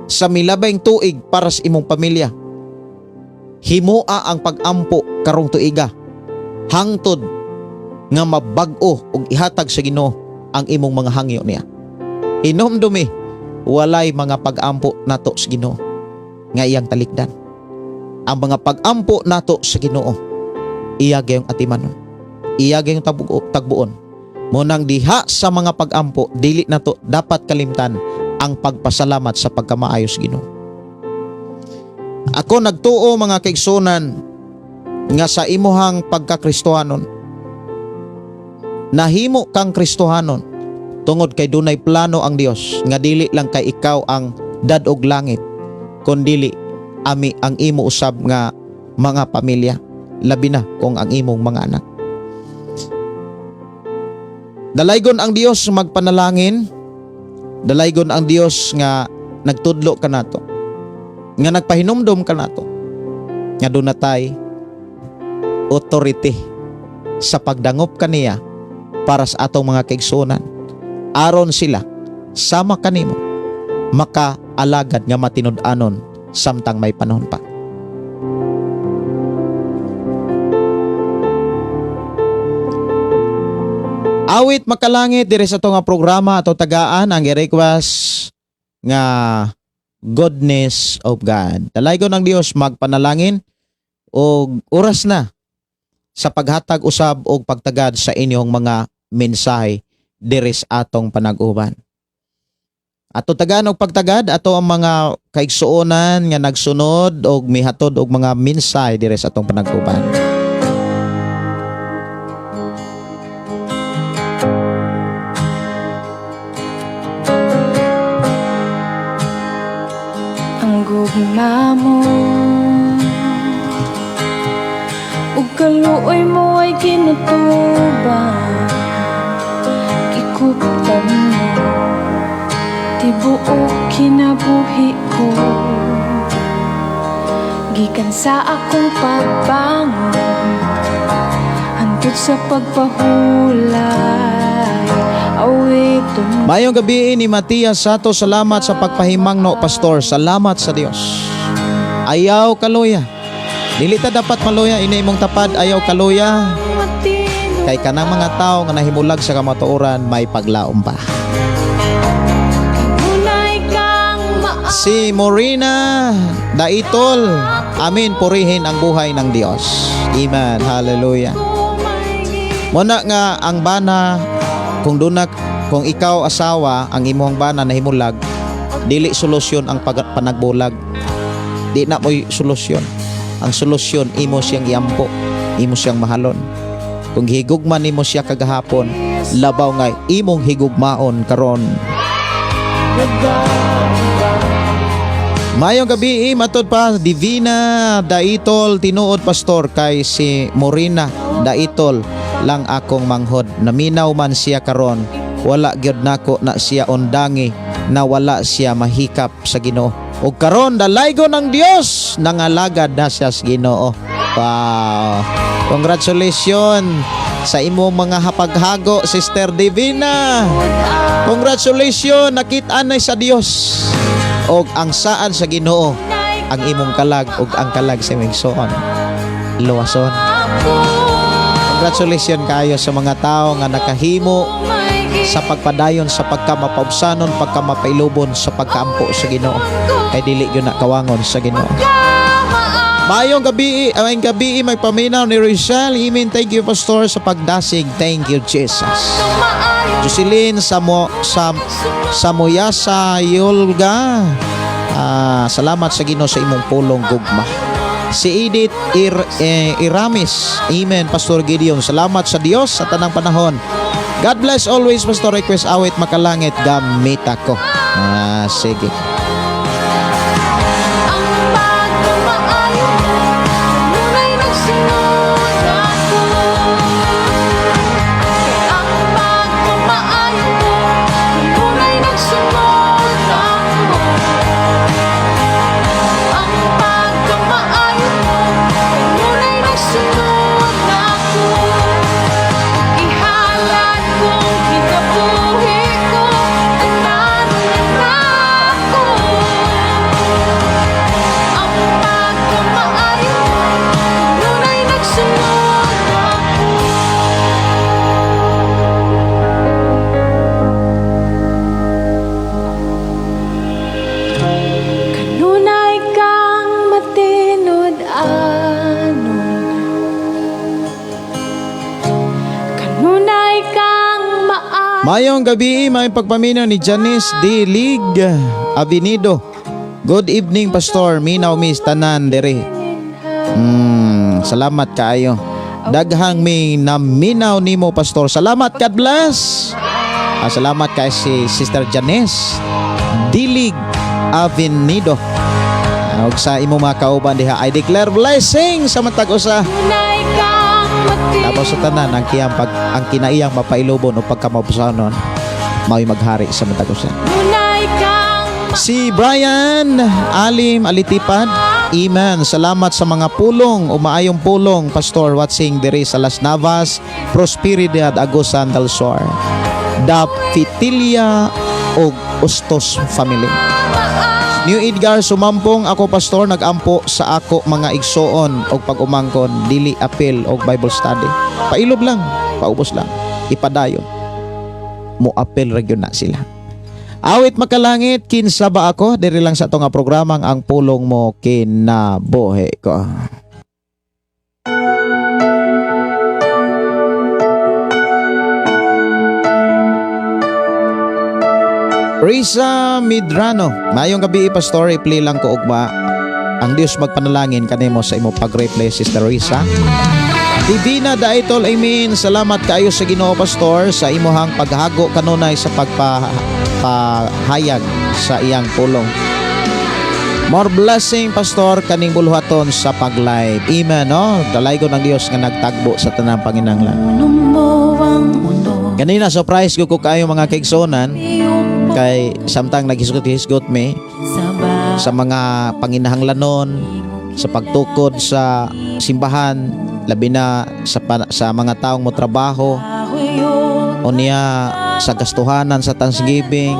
sa milabay tuig para sa imong pamilya, himoa ang pagampo karong tuiga hangtod nga mabag-o ug ihatag sa Ginoo ang imong mga hangyo niya. Hinumdumi walay mga pagampo nato sa Ginoo nga iyang talikdan. Ang mga pagampo nato sa Ginoo iya gayong atimanon, iya gayong tagbuon. Munang diha sa mga pagampo dili nato dapat kalimtan ang pagpasalamat sa pagkamaayos Ginoo. Ako nagtuo mga kaigsunan nga sa imuhang pagkakristohanon, nahimo kang Kristohanon tungod kay dunay plano ang Dios nga dili lang kay ikaw ang dadog langit, kundi ami ang imo usab nga mga pamilya, labi na kung ang imong mga anak. Dalaygon ang Dios magpanalangin, dalaygon ang Dios nga nagtudlo ka nato, nga nagpahinumdom ka nato, nga dunatay authority sa pagdangop kaniya para sa atong mga kaigsunan, aron sila sama kanimo makaalagad nga matinud-anon samtang may panahon pa. Awit makalangit diri sa nga programa ato tagaan ang i-request nga goodness of God. Dalaygon ng Dios magpanalangin og oras na sa paghatag usab og pagtagad sa inyong mga mensahe diri sa atong panag-uban. Ato tagaan og pagtagad ato ang mga kaigsuonan nga nagsunod og mihatod og mga mensahe diri sa atong panag-uban. Gugma mo ug kaluoy mo ay kinutuban, ikuptan mo tibuok kinabuhi ko, gikan sa akong pagbangon hangtod sa pagpahulay awiton. Mayong gabi ni Matias Sato, salamat sa pagpahimangno pastor, salamat sa Dios. Ayaw kaluya, dili ta dapat maluya, ini imong tapad ayaw kaluya, kay kanang mga tao nga nahimulag sa kamatuoran may paglaom pa. Si Morina Daitol, amin, purihin ang buhay ng Dios. Amen, hallelujah. Muna nga ang bana, kung ikaw asawa ang imong bana nahimulag, dili solusyon ang panagbulag, di na mo'y solusyon. Ang solusyon, imo siyang iampo, imo siyang mahalon. Kung higugman nimo siya kagahapon, labaw nga imong higugmaon karon. Mayong gabi, matod pa Divina Daitol, tinuod pastor, kay si Morina Daitol lang akong manghod, naminaw man siya karon, wala gyud nako na siya undangi, na wala siya mahikap sa Ginoo. Ug karon dalaygon ng Dios, nangalagad na siya sa Ginoo. Wow! Congratulations sa imong mga hapaghago, Sister Divina. Congratulations, nakit-an na sa Dios. Og ang saan sa Ginoo ang imong kalag ug ang kalag sa imong igsoon luwason. Congratulations kayo sa mga tao nga nakahimo sa pagpadayon sa pagkamapabsanon, pagkamapailubon sa pagkaampo sa Ginoo, kay dili gyud na kawangon sa Ginoo. Mayong gabi, ang gabi may paminaw ni Rachel. Amen. Thank you pastor sa pagdasig. Thank you Jesus. Jocelyn Samuyasa Yulga, salamat sa Ginoo sa imong pulong gugma. Si Edith Iramis, amen. Pastor Gideon, salamat sa Dios sa tanang panahon. God bless always. Pastor, request awit makalangit gamit ako. Sige. Mayong gabi, may pagpaminaw ni Janice D. Lig Avenido. Good evening, Pastor. Minaw mis tanan dere. Salamat kaayo. Daghang may naminaw nimo, Pastor. Salamat, God bless. Salamat kay si Sister Janice D. Lig Avenido. Og sa imo mga kauban diha, I declare blessing sa matag usa. Tunay kang Tapos sa tanan ang kinaiyang mapailubon o pagkamapusanon mao'y maghari sa matag usa. Tunay kang Si Brian Alim Alitipad, Amen. Salamat sa mga pulong o maayong pulong, Pastor, watching diri sa Las Navas, Prosperidad, Agusan del Sur, Dapitilia o Ustos family. New Edgar Sumampong, ako Pastor, nagampo sa ako mga igsoon o pag-umangkon, dili apil o Bible study. Pailob lang, paubos lang, ipadayon. Mo apil region na sila. Awit makalangit, kinsa ba ako? Diri lang sa itong programang ang pulong mo kinabuhi ko. Risa Midrano, mayong gabi, Pastor, i-play lang ko ugma. Ang Dios magpanalangin kanimo sa imo pag-replay, Sister Risa. Divina Daitol, amen. Salamat kayo sa Ginoo, Pastor, sa imuhang paghago kanunay sa pagpahayag sa iyang pulong. More blessing, Pastor, kaning buluhaton sa pag-live. Amen, no? Dalay ko ng Dios nga nagtagbo sa tanang Panginahanglan. Ganina, surprise ko kayo mga kaigsonan, kay samtang naghisgot-hisgot me sa mga panginahanglanon, sa pagtukod sa simbahan, labi na sa mga taong mo trabaho, o niya sa gastuhanan sa Thanksgiving.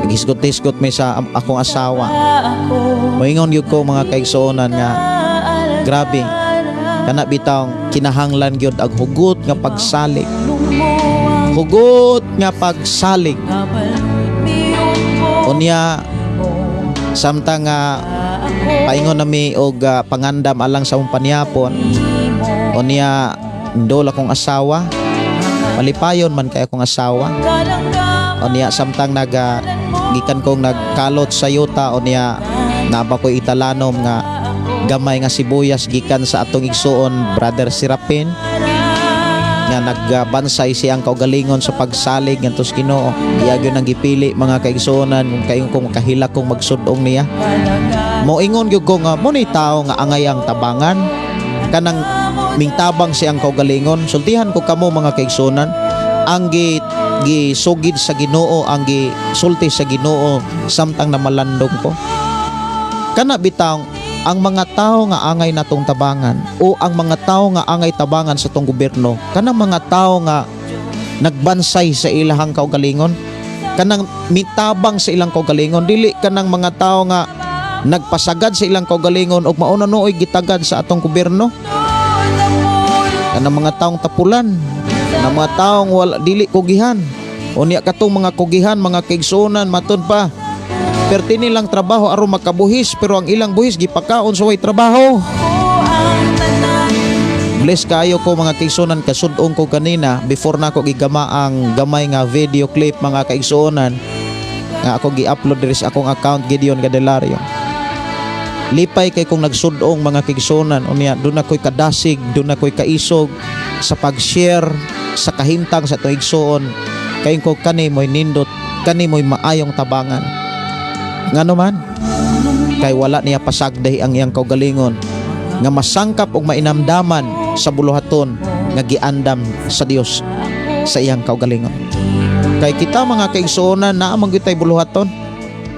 Naghisgot-hisgot me sa akong asawa. Moingon yun ko mga kaigsuonan nga, grabe, kana bitang kinahanglan gyud ang hugot nga pagsalig. Hugot nga pagsalig. O niya, samtang paingon nami og pangandam alang sa umpanyapon, o niya ndol akong asawa, malipayon man kay akong asawa, o niya samtang gikan kong nagkalot sa yuta, o niya naba ko italanom nga gamay nga sibuyas gikan sa atong igsuon Brother Sirapin nga nagbansay siyang kaugalingon sa pagsalig ngadto sa Ginoo. Iyagyo nang gipili mga kaigsuonan kung kayo kung makahila kong magsudong niya. Moingon gyud ko nga mo ni tao nga angay ang tabangan kanang mingtabang siyang kaugalingon. Sultihan ko kamo mga kaigsuonan, ang gisugid sa Ginoo, ang gisulti sa Ginoo samtang namalandong ko. Kana bitaw ang mga tao nga angay natong tabangan o ang mga tao nga angay tabangan sa tong gobyerno, kanang mga tao nga nagbansay sa ilahang kaugalingon, kanang mitabang sa ilang kaugalingon, dili kanang mga tao nga nagpasagad sa ilang kaugalingon og mauna nooy gitagad sa atong gobyerno. Kanang mga taong tapulan, kanang mga taong wala dili kugihan, o niya katong mga kugihan, mga kaigsuonan matud pa perti nilang trabaho aron makabuhis, pero ang ilang buhis gipakaon sa way trabaho. Bless kayo ko mga kaigsuonan, kasudong ko kanina before na ako gigama ang gamay nga video clip mga kaigsuonan nga ako gi-upload diri sa akong account Gideon Gadelario. Lipay kay kung nagsudong mga kaigsuonan, unya doon ako'y kadasig, doon ako'y kaisog sa pag-share sa kahimtang sa tuig igsuon kay ko kani mo'y nindot, kani mo'y maayong tabangan. Ngano man kay wala niya pasagday ang iyang kaugalingon nga masangkap og mainamdaman sa buluhaton nga giandam sa Dios sa iyang kaugalingon. Kay kita mga kaigsuonan na amang gitay buluhaton,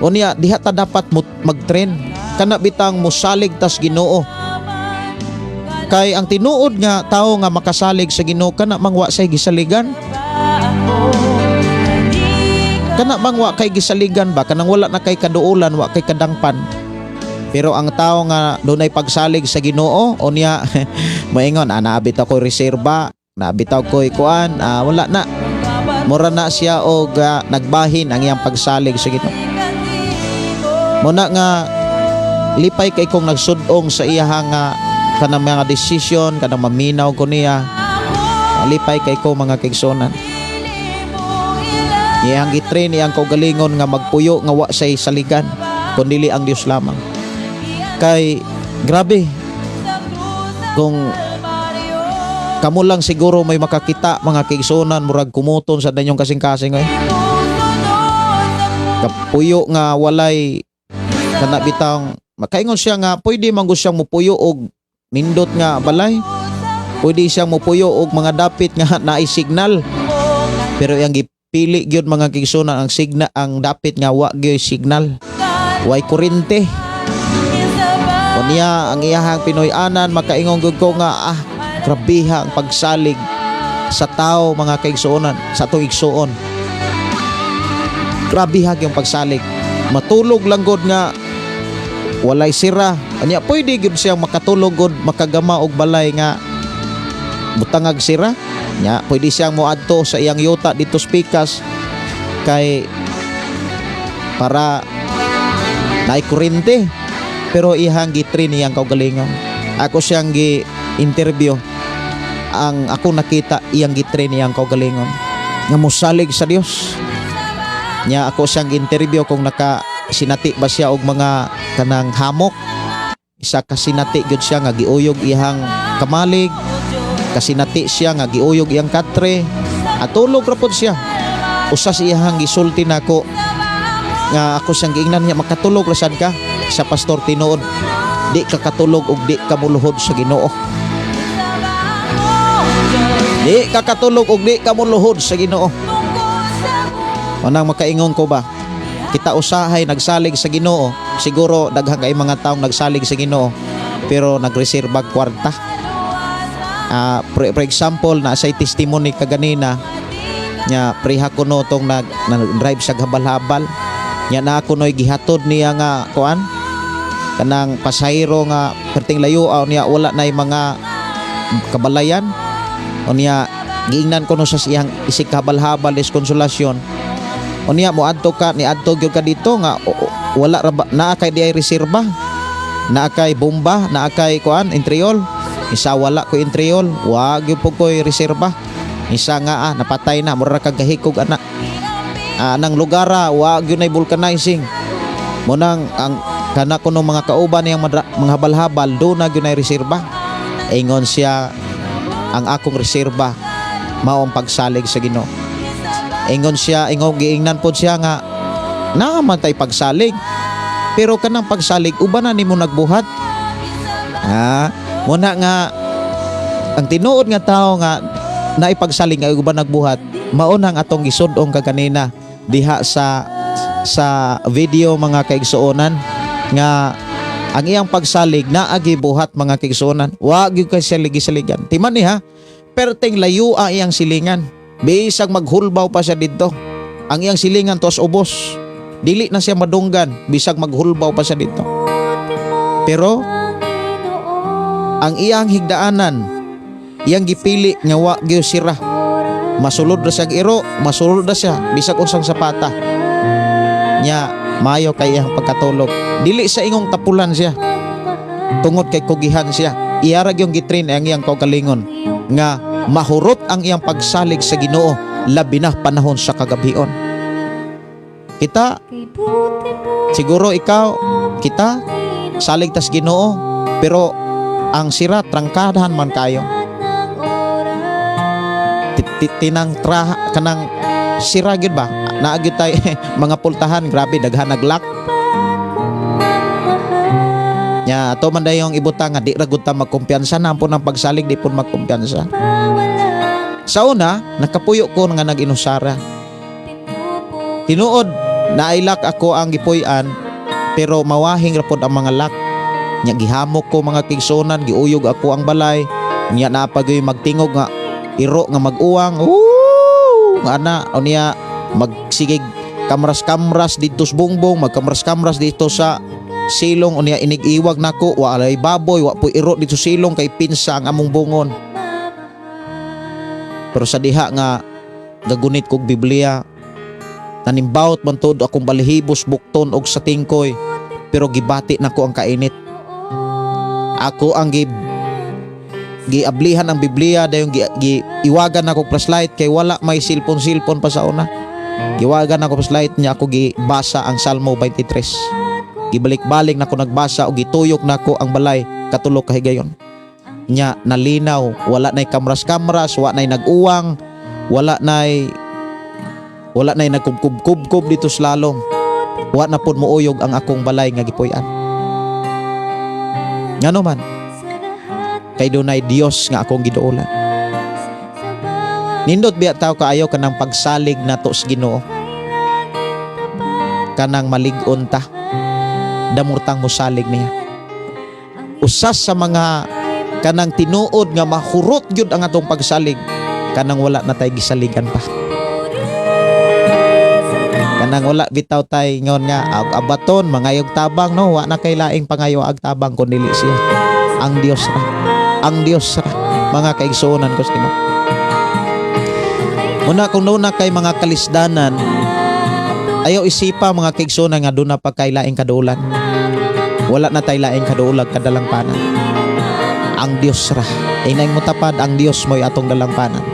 unya diha ta dapat mag-trend kana bitang mosalig tas Ginoo. Kay ang tinuod nga tao nga makasalig sa Ginoo kana mangwa say gisaligan. Kana bang wa kay gisaligan ba, kanang wala na kay kaduulan, wa kay kadangpan. Pero ang tao nga dunay pagsalig sa Ginoo, o niya moingon, naabit ako reserba, naabit ako kuan, wala na. Mura na siya og nagbahin ang iyang pagsalig sa Ginoo. Muna nga lipay kay kung nagsudong sa iyang kanang mga desisyon, kanang maminaw ko niya. Lipay kay ko mga kaigsuonan. Iyang gitrain iyang kaugalingon nga magpuyo nga wa say saligan kundi ang Dios lamang. Kay grabe kung kamo lang siguro may makakita mga kaigsunan murag kumuton sa danyong kasing-kasing kapuyo nga walay kana bitang makaingon siya nga pwede man gud siyang mupuyo og nindot nga balay, pwede siyang mupuyo og mga dapit nga naay signal, pero iyang gipili gyud mga kaigsunan ang signal, ang dapit nga wa gyud signal, way kuryente. Unya ang iyahang Pinoy-anan makaingon gud ko nga grabiha ang pagsalig sa tao mga kaigsuonan sa atong igsuon. Grabiha yung pagsalig. Matulog lang gud nga walay sira. Anya pwede gud siyang makatulog gud makagama og balay nga butangag sira. Nya pwede siyang moadto sa iyang yuta dito sa pikas kay para naay kuryente. Pero ihang gitrain iyang kaugalingon. Ako siyang gi-interview. Ang ako nakita iyang gitrain iyang kaugalingon nga mosalig sa Dios. Nya ako siyang interview kung nakasinati ba siya og mga kanang hamok. Isa kasinati gyud siya nga giuyog iyang kamalig. Kasinati siya nga giuyog iyang katre. At tulog ra pod siya. Usas iyang gisulti nako nga ako siyang giingnan niya makatulog ra sad ka sa pastor tinuod di ka katulog og di ka muluhod sa Ginoo. Di ka katulog og di ka muluhod sa Ginoo. Anang makaingon ko ba? Kita usahay nagsalig sa Ginoo. Siguro daghang kay mga taong nagsalig sa Ginoo pero nagreserba kwarta. For example, na say testimony kaganina nya priha kuno tong nag-drive sa habal-habal. Nya na kuno'y gihatod niya nga kuan kanang pasahero nga perting layo niya wala nay mga kabalayan. Unya giingnan kuno sa iyang isig habal-habal is konsolasyon. Unya moadto ka ni adto gyud ka dito nga wala ra naa kay di ay reserba. Naa kay bomba, naa kay kuan intriol. Isa wala ko intriol, wa gyud po ko'y reserba. Isa nga napatay na mura kag gahikog ana. Nang lugara wa gyud nay vulcanizing. Munang ang kana kuno mga kauban niyang mga habal-habal do na gyud nay reserba. Ingon siya ang akong reserba mao ang pagsalig sa Ginoo. Ingon siya, giingnan pod siya nga naman tay pagsalig. Pero kanang pagsalig uban na nimo nagbuhat. Muna nga ang tinuod nga tao nga naipagsalig nga uban nagbuhat mao nang atong gisud-ong kaganina diha sa video mga kaigsuonan nga ang iyang pagsalig naagi buhat mga kaigsuonan. Wa gyud kay siya ligisaligan. Timan niya perteng layo ang iyang silingan. Bisag maghulbaw pa siya didto. Ang iyang silingan tos ubos. Dili na siya madunggan bisag maghulbaw pa siya dito. Pero ang iyang higdaanan iyang gipili nga wa gyud sira. Masulod ra siya iro, masulod ra siya bisag unsang sapata. Nya mayo kay iyang pagkatulog. Dili sa ingong tapulan siya. Tungod kay kugihan siya. Iyarag yung gitrain ang iyang kaugalingon nga mahurot ang iyang pagsalig sa Ginoo labi na panahon sa kagabion. Kita siguro ikaw kita salig tas Ginoo pero ang sira trangkadahan man kayo. Tinang kanang sira gyud ba? Naagid tay mga pultahan grabe daghan naglock. Nya ato man dayong ibutang nga di ra gud ta magkumpiyansa na po ng pagsalig di pun magkumpiyansa. Sa una nakapuyo ko nga nag-inusara. Tinuod nailak ako ang gipuy-an pero mawahing ra pod ang mga lock. Nya gihamok ko mga kigsunan, giuyog ako ang balay. Nya napagoy magtingog nga iro nga mag-uwang. Nga ana unya magsigig kamras-kamras dito sa bungbong, magkamras-kamras dito sa silong unya inig-iwag nako wa alay baboy, wa po iro dito silong kay pinsa ang among bungon. Pero sa diha nga gagunit kog Biblia, nanimbawt mantud akong balihibos bukton og sa tingkoy, pero gibati nako ang kainit. Ako ang giablihan ang Biblia dayon giiwagan nako flashlight kay wala may silpon pa sa una. Giwagan ako sa light niya ako gibasa ang Salmo 23. Gibalik-balik na ako nagbasa o gituyok na ako ang balay katulo ka higayon. Nya nalinaw, wala nay kamras-kamras, wala nay nag-uwang, wala nay nagkubkub-kubkub dito sa lalong. Wala na pud muuyog ang akong balay nga gipuy-an. Ngano man? Kay dunay Dios nga akong giduolan. Nindot biya tao kaayo kanang pagsalig nato sa Ginoo. Kanang malig-on ta. Damurtang musalig niya. Usas sa mga kanang tinuod nga mahurot gyud ang atong pagsalig, kanang wala na tay gisaligan pa. Kanang wala bitaw tay ngon nga abaton mangayog tabang no, wa na kay laing pangayo ag tabang kun dili siya. Ang Dios ra. Ang Dios ra. Mga kaigsuonan ko sa Ginoo. Una kung nuna kay mga kalisdanan, ayaw isipa mga kaigsuonan nga doon na pa kay laing kadulan. Wala na tay laing kadulag kadalangpanan. Ang Dios ra. Inay mo tapad ang Dios mo'y atong dalangpanan.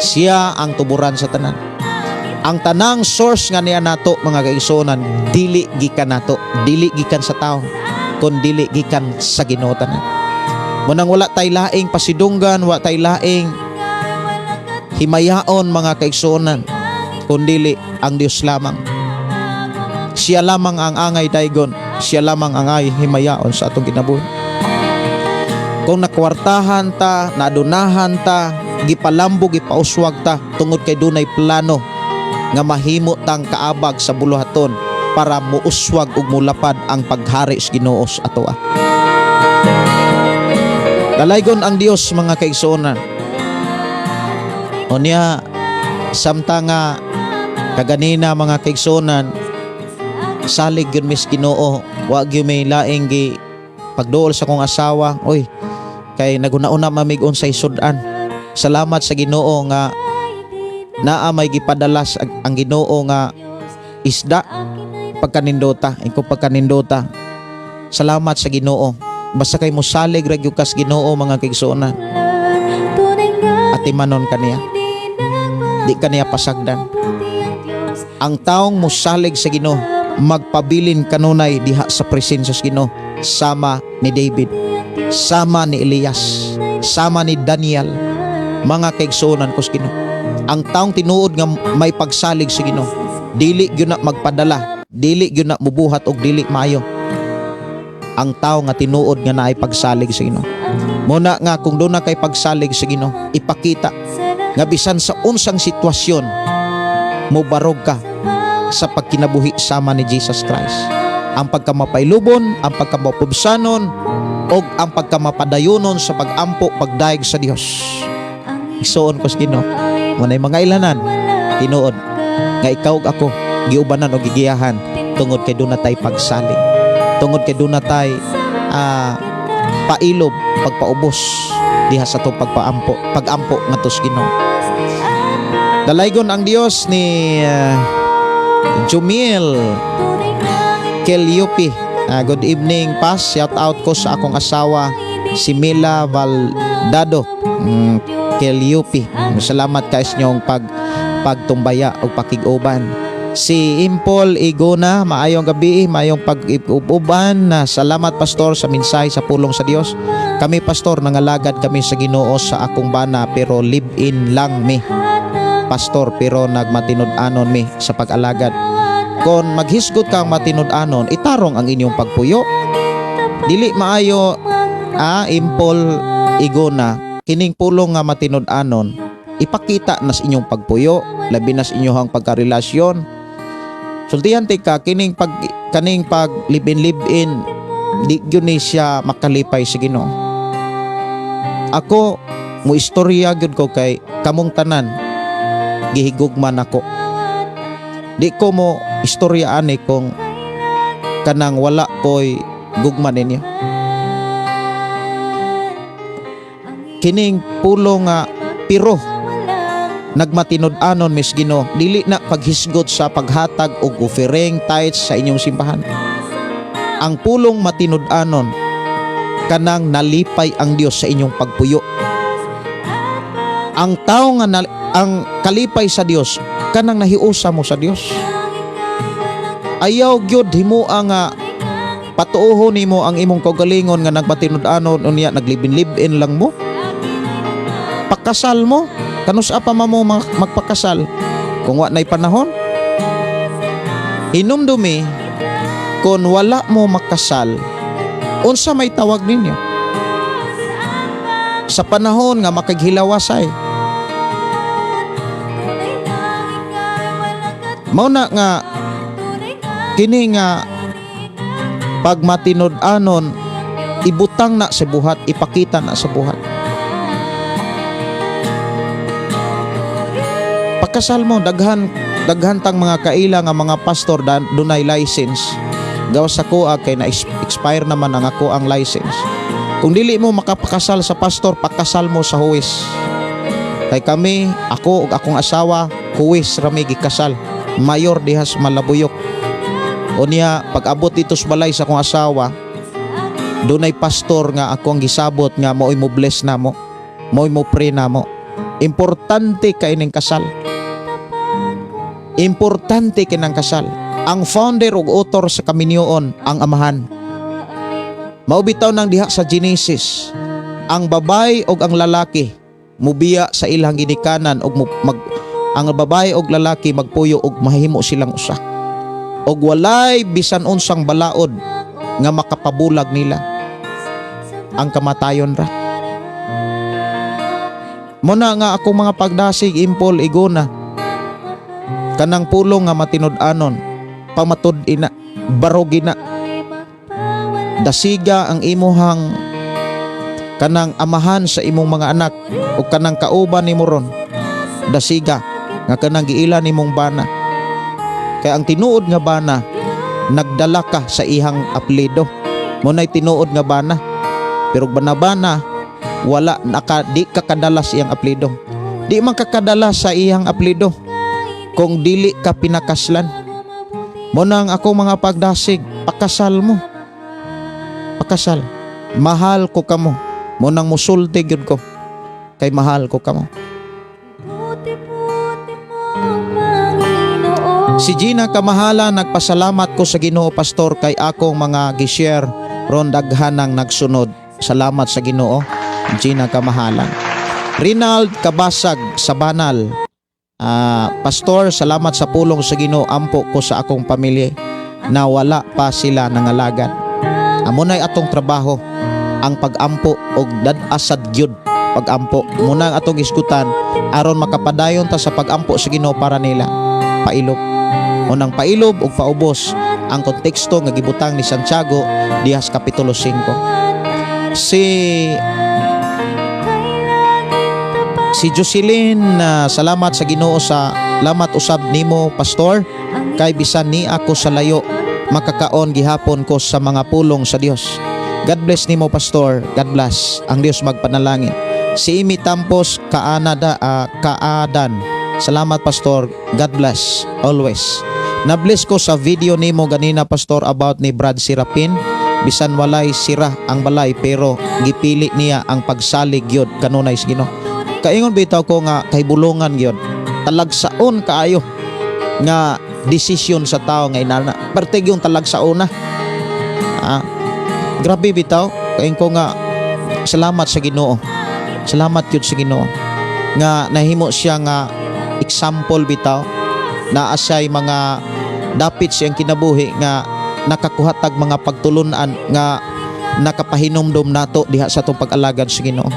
Siya ang tuburan sa tanan. Ang tanang source nga niya nato mga kaigsuonan, dili gikan nato, dili gikan sa tao, kun dili gikan sa Ginoo tanan. Munang wala tay laing pasidunggan, wala tay laing himayaon mga kaigsuonan, kun dili ang Dios lamang. Siya lamang ang angay daygon, siya lamang ang angay himayaon sa atong kinabuhi. Kung nakwartahan ta, nadunahan ta, gipalambog, gipauswag ta, tungod kay dunay plano nga mahimo tang kaabag sa buluhaton para muuswag ug mulapad ang paghari sa Ginoo sa atoa. Dalaygon ang Dios mga kaigsuonan. Unya samtang nga kaganina mga kaigsuonan, salig gyud mis Ginoo, wa gyud may laing gi pagduol sa kong asawa, oy kay naguna-una mamig-on sa sudan. Salamat sa Ginoo nga naa may gipadalas ang Ginoo nga isda pagkanindota, ingko pagkanindota. Salamat sa Ginoo. Basta kay mosalig ra gyud kas Ginoo mga kaigsuonan. Atimanon kaniya. Di kaniya pasagdan. Ang taong mosalig sa Ginoo, magpabilin kanunay diha sa presensya sa Ginoo, sama ni David, sama ni Elias, sama ni Daniel, mga kaigsuonan ko sa Ginoo. Ang taong tinuod nga may pagsalig sa Ginoo, dili gyud na magpadala, dili gyud na mubuhat og dili maayo. Ang tao nga tinuod nga naay pagsalig sa Ginoo. Muna nga kung doon na kay pagsalig sa Ginoo, ipakita nga bisan sa unsang sitwasyon, mubarog ka sa pagkinabuhi sama ni Jesus Christ. Ang pagkamapailubon, ang pagkamapubsanon, o ang pagkamapadayonon sa pagampo, pagdaig sa Dios. Igsuon ko sa Ginoo, munay mga ilanan, tinuod nga ikaw ug ako giubanan o gigiyahan tungod kay doon na tay pagsalig, tungod kay doon na tay pailob, pagpaubos diha sa to pagampo nga tos Ginoo. Dalaygon ang Dios ni Jumil Kelyupi. Good evening, Pas. Shout out ko sa akong asawa si Mila Valdado Kelyupi. Salamat kayo sa inyong pagtumbaya o pakiguban. Si Impol Igona, maayong gabi, maayong pag-uban. Salamat Pastor sa minsay sa pulong sa Dios. Kami Pastor, nangalagad kami sa Ginoo sa akong bana, pero live-in lang mi Pastor, pero nagmatinud-anon mi sa pag-alagad. Kung maghisgot kang matinud-anon, itarong ang inyong pagpuyo. Dili maayo Impol Igona, kining pulong nga matinud-anon, ipakita nas inyong pagpuyo, labi nas inyong pagkarelasyon. Sultihan ka, kining pag live-in, di gyud ni siya makalipay sa Ginoo. Ako mo istorya gyud ko kay kamong tanan gihigugman ako. Di ko mo istoryaan kung kanang wala ko'y gugman ninyo. Kining pulong nga piro nagmatinud-anon mis Ginoo, dili na paghisgot sa paghatag og offering tithes sa inyong simbahan. Ang pulong matinud-anon kanang nalipay ang Dios sa inyong pagpuyo. Ang tao nga ang kalipay sa Dios kanang nahiusa mo sa Dios. Ayaw gyud himua nga patuohon nimo ang imong kaugalingon nga nagmatinud-anon unya naglibin-libin lang mo. Pakasal mo, kanus-a pa mo magpakasal kung wa nay panahon. Hinumdumi kung wala mo makasal, unsa may tawag ninyo? Sa panahon nga makaghilawasay. Mao na nga kini nga pag matinud-anon ibutang na sa buhat, ipakita na sa buhat. Pakasal mo, daghan tang mga kaila nga mga pastor dunay license. Gawas ako kay na expire naman ang ako ang license. Kung dili mo makapakasal sa pastor, pakasal mo sa huwis. Kay kami, ako ug akong asawa, huwis rami gikasal. Mayor dihas Malabuyok. Unya pag abot dito sa balay sa akong asawa, dunay pastor nga ako ang gisabot nga mo'y mo bless na mo, mo'y mo pray na mo. Importante kay ning kasal. Importante kinang kasal. Ang founder ug author sa kaminyoon ang amahan. Maubitaw nang diha sa Genesis, ang babay ug ang lalaki mubiya sa ilang ginikanan ug ang babae ug lalaki magpuyo ug mahimo silang usa. Og walay bisan unsang balaod nga makapabulag nila ang kamatayon ra. Muna nga ako mga pagdasig impol iguna kanang pulong nga matinud-anon pamatud ina barogina dasiga ang imuhang kanang amahan sa imong mga anak o kanang kauban nimo ron dasiga nga kanang giila nimong bana. Kaya ang tinuod nga bana nagdala ka sa ihang apelyido. Munay tinuod nga bana. Pero bana-bana wala di ka kadala sa iyang apelyido. Di man ka kadala sa iyang apelyido kung dili ka pinakaslan. Munang ako mga pagdasig, pakasal mo. Pakasal. Mahal ko kamo. Munang musulti gyud ko. Kay mahal ko kamo. Si Gina Kamahala, nagpasalamat ko sa Ginoo pastor kay akong mga gi-share ron daghanang nagsunod. Salamat sa Ginoo, Gina Kamahala. Rinald Kabasag sa Banal. Pastor, salamat sa pulong sa Ginoo, ampo ko sa akong pamilya na wala pa sila nangalagad. Amunay atong trabaho ang pag-ampo og dad-asad gyud pag-ampo. Muna ang atong iskutan aron makapadayon ta sa pag-ampo sa Ginoo para nila. Pailog. Unang pailob ug paubos ang konteksto nga gibutang ni Santiago dihas kapitulo 5. Si Jocelyn, salamat sa Ginoo sa lamat usab nimo pastor kay bisan ni ako sa layo makakaon gihapon ko sa mga pulong sa Dios. God bless nimo pastor. God bless. Ang Dios magpanalangin. Si Imi Tampos Kaadan, salamat pastor. God bless always. Nabless ko sa video nimo ganina pastor about ni Brad Sirapin. Bisan walay sira ang balay pero gipili niya ang pagsalig gyud kanunay sa Ginoo. Kaingon bitaw ko nga kay bulungan gyud. Talagsaon kaayo nga desisyon sa tao nga inana. Pertig yung talagsaon na. Grabe bitaw. Kain ko nga salamat sa Ginoo. Salamat gyud sa Ginoo nga nahimo siya nga example bitaw na asay mga dapit siyang kinabuhi nga nakakuhatag mga pagtulunan nga nakapahinomdom nato diha sa atong pag-alagad sa Ginoo.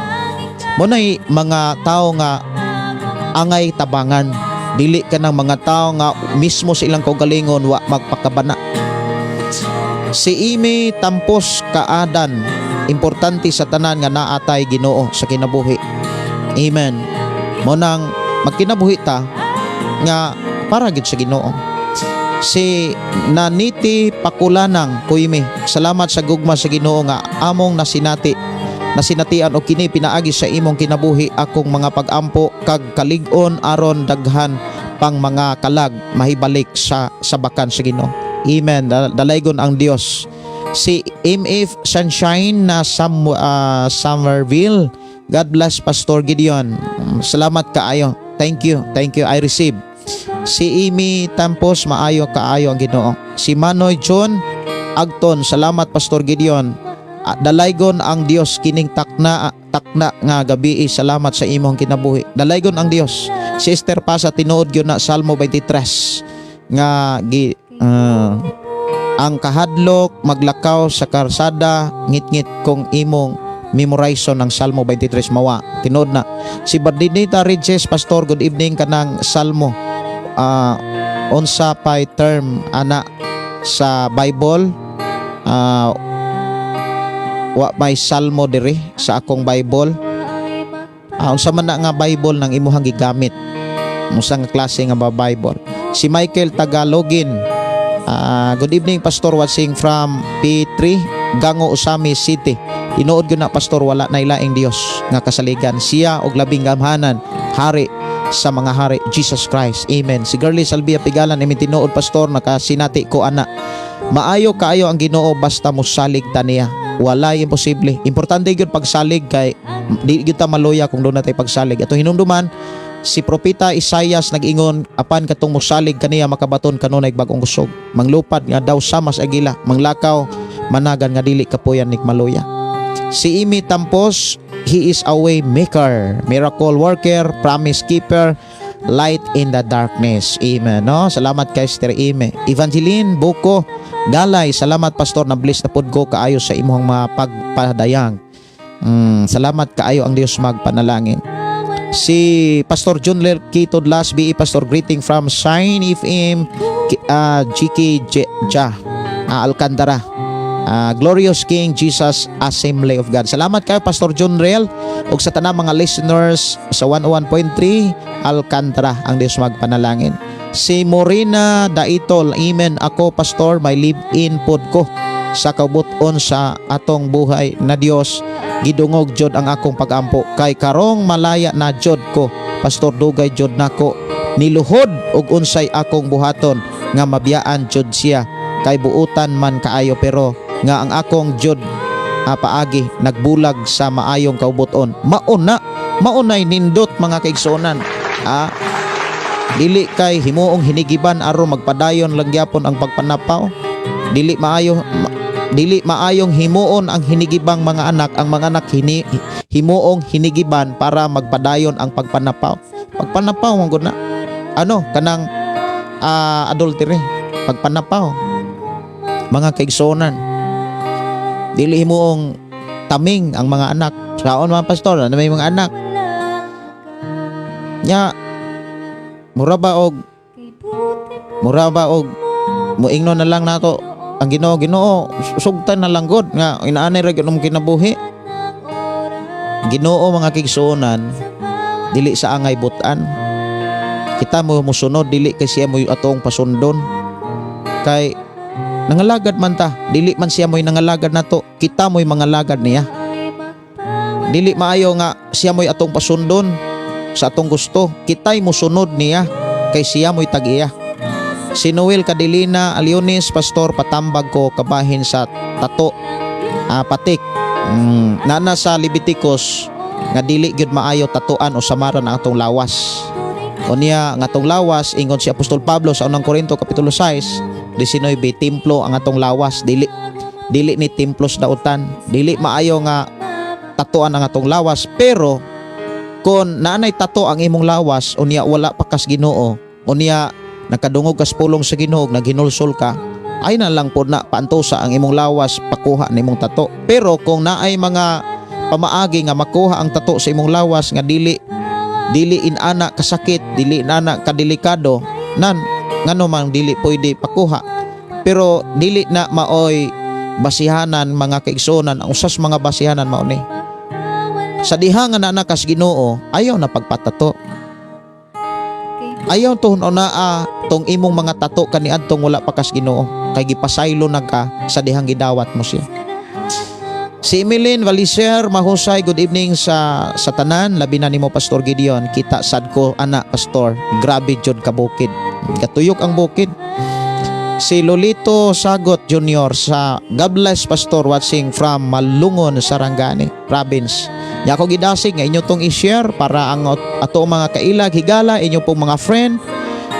Munay mga tao nga angay tabangan, dili ka ng mga tao nga mismo sa ilang kaugalingon wa magpakabana. Si Imi Tampos Kaadan, importante sa tanan nga naatay Ginoo sa kinabuhi. Amen. Munang magkinabuhi ta nga para gid sa Ginoo. Si Naniti Pakulanang Kuymi, salamat sa gugma sa Ginoo nga among nasinatian o kini pinaagi sa imong kinabuhi akong mga pag-ampo kag kalig-on aron daghan pang mga kalag mahibalik sa bakan sa Ginoo. Amen. Dalaygon ang Dios. Si MF Sunshine na Somerville, God bless Pastor Gideon. Salamat kaayo. Thank you. I receive. Si Amy Tampos, maayo kaayo ang Ginoo. Si Manoy John Agton, salamat Pastor Gideon. Dalaygon ang Dios kining takna nga gabi, salamat sa imong kinabuhi. Dalaygon ang Dios. Si Esther Pasa, tinuod gyud na Salmo 23 nga ang kahadlok maglakaw sa karsada, ngit-ngit kong imong memorization ng Salmo 23 mawa. Tinuod na. Si Bardinita Ridges, Pastor, good evening kanang Salmo. Unsa pay term ana sa Bible, wa may Salmo diri sa akong Bible. Unsa man na nga Bible nang imuhang gigamit, unsa nga klase nga ba Bible. Si Michael Tagalogin, good evening Pastor, watching from P3 Gango, Usami City. Tinuod gyud na Pastor, wala na ilaing Dios nga kasaligan, siya og labing gamhanan, hari sa mga hari, Jesus Christ. Amen. Si Girlie Salvia Pigalan, imin tinuod Pastor, nakasinati ko ana. Maayo kaayo ang Ginoo basta mosalig ta niya. Walay imposible. Importante gyud pagsalig, kay di gyud ta maluya kung doon natay pagsalig. Ato hinumduman si propeta Isaias nag-ingon, apan katong mosalig kaniya makabaton kanunay bagong kusog. Manglupad nga daw samas agila, manglakaw managan nga dili kapuyan nik maluya. Si Amy Tampos, he is a way maker, miracle worker, promise keeper, light in the darkness. Amen. No? Salamat kay Sister Amy. Evangeline Buko Galay, salamat Pastor, na bless na pod ko kaayo sa imong mga pagpadayang. Salamat kaayo ang Dios magpanalangin. Si Pastor John Lerquito Las BE, Pastor, greeting from Shine FM GK Alcantara. Glorious King Jesus Assembly of God. Salamat kayo Pastor John Rel ug sa tanang mga listeners sa 101.3 Alcantara, ang Dios magpanalangin. Si Morena Daitol, amen. Ako Pastor, may live-in pod ko sa kabuton sa atong buhay na Dios. Gidungog jod ang akong pagampo, kay karong malaya na jod ko Pastor, dugay jod nako niluhod og unsay akong buhaton nga mabiyaan jod siya, kay buutan man kaayo pero nga ang akong jud paagi nagbulag sa maayong kaubuton. Maunay nindot mga kaigsunan. Dili kay himuong hinigiban aron magpadayon lang gyapon ang pagpanapaw. Dili maayong himuon ang hinigibang mga anak, ang mga anak himuong hinigiban para magpadayon ang pagpanapaw. Pagpanapaw man gud na kanang adultery, pagpanapaw mga kaigsunan. Dili himuong taming ang mga anak. Saon mga Pastor na may mga anak nya mura ba og muingnon na lang nato ang Ginoo sugtan na lang gud nga inaanay ra gyud kinabuhi. Ginoo mga kaigsuonan, dili sa angay butan. Kita mo musunod, dili kay siya mo atong pasundon. Kay nangalagad man ta, dili man siya mo'y nangalagad nato, kita mo'y mangalagad niya. Dili maayo nga siya mo'y atong pasundon sa atong gusto, kita'y musunod niya kay siya mo'y tag-iya. Si Noel Cadilina Aliones, Pastor, patambag ko kabahin sa tato patik. Nana sa Leviticus nga dili gyud maayo tatuan o samaran ang atong lawas. Unya nga atong lawas, ingon si Apostol Pablo sa unang Korinto kapitulo 6 19, templo ang atong lawas, dili ni templos dautan. Dili maayo nga tatuan ang atong lawas, pero kung naanay tato ang imong lawas, unya wala pa kas Ginoo, unya nakadungog kas pulong sa Ginoo, naghinulsol ka, ay na lang po na paantosa ang imong lawas, pakuha ni imong tato. Pero kung naay mga pamaagi nga makuha ang tato sa imong lawas nga dili inana kasakit, dili inana kadelikado, ngano man dili pwede pakuha. Pero dili na maoy basihanan mga kaigsunan, ang usas mga basihanan mao ni sa diha nga naa kas Ginoo, ayaw na pagpatato. Ayaw to tong imong mga tato kaniadtong wala pa kas Ginoo, kay gipasaylo na ka sa dihang gidawat mo siya. Si Emeline Valiser, mahusay, good evening sa tanan, labi na nimo Pastor Gideon. Kita sad ko ana Pastor, grabe jud ka bukid, katuyok ang bukid. Si Lolito Sagot Jr. sa God bless Pastor, watching from Malungon, Sarangani Province. Ya ko gidasig nga inyo tong i-share para ang ato mga kailag higala, inyo pong mga friend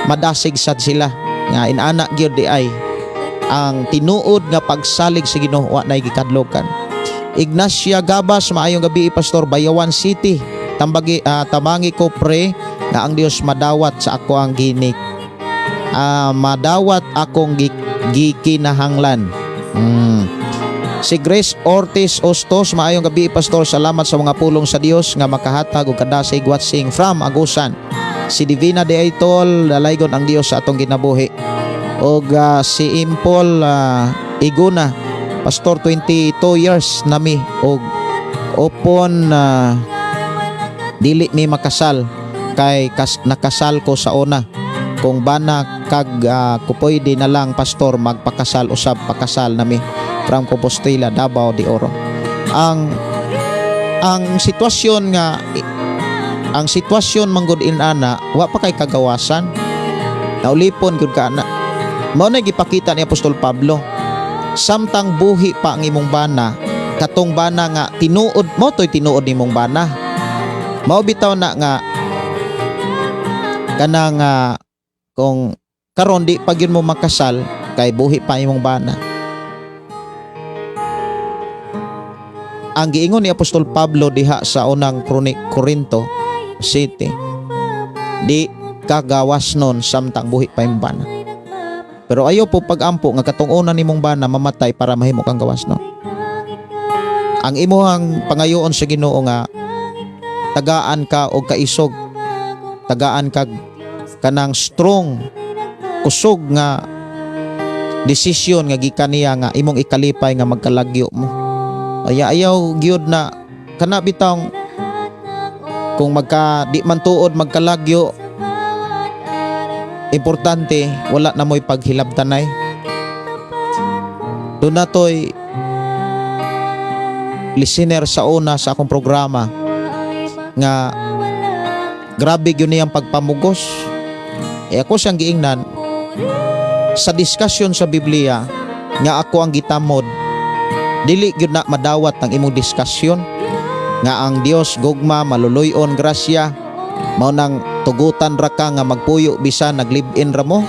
madasig sad sila nga inana gyud di ay ang tinuod nga pagsalig sa Ginoo wa nay gikadlokan. Ignacia Gabas, maayong gabi Pastor, Bayawan City. Tamangi ko pre nga ang Dios madawat sa ako ang madawat akong gikinahanglan. Si Grace Ortiz Ostos, maayong gabi Pastor, salamat sa mga pulong sa Dios nga makahatag og kadasig watching from Agusan. Si Divina de Aitol, dalaygon ang Dios sa atong ginabuhi. Og si Impol Iguna, Pastor, 22 years nami og upon dili mi makasal kay nakasal ko sa una. Kung bana kag kupoy di na lang Pastor magpakasal usab pakasal nami from Compostela, Davao de Oro. Ang sitwasyon manggod inana wa pa kay kagawasan. Naulipon gud ka na. Mao na gipakita ni Apostol Pablo. Samtang buhi pa ang imong bana, katong bana nga tinuod mo to'y tinuod nimong bana. Mao bitaw na nga kanang kung karon di pag yun mo makasal kay buhi pa imong bana. Ang giingon ni Apostol Pablo diha sa unang Korinto City, di kagawas nun samtang buhi pa imong bana. Pero ayaw po pagampo nga katong una nimong bana mamatay para mahimo kang gawas no. Ang imuhang pangayoon sa Ginoo nga tagaan ka og kaisog, tagaan kag kanang strong kusog nga desisyon nga gikan niya nga imong ikalipay nga magkalagyo mo. Ayaw gyud na kana bitang kung di man tuod magkalagyo, importante wala na mo'y paghilabtanay. Doon na to'y listener sa una sa akong programa nga grabe yun niyang pagpamugos. Ako siyang giingnan sa diskusyon sa Biblia nga ako ang gitamod, dili gyud na madawat ang imong diskusyon nga ang Dios gugma maluluyon grasya mao nang tugutan ra ka nga magpuyo bisan naglive-in ra mo.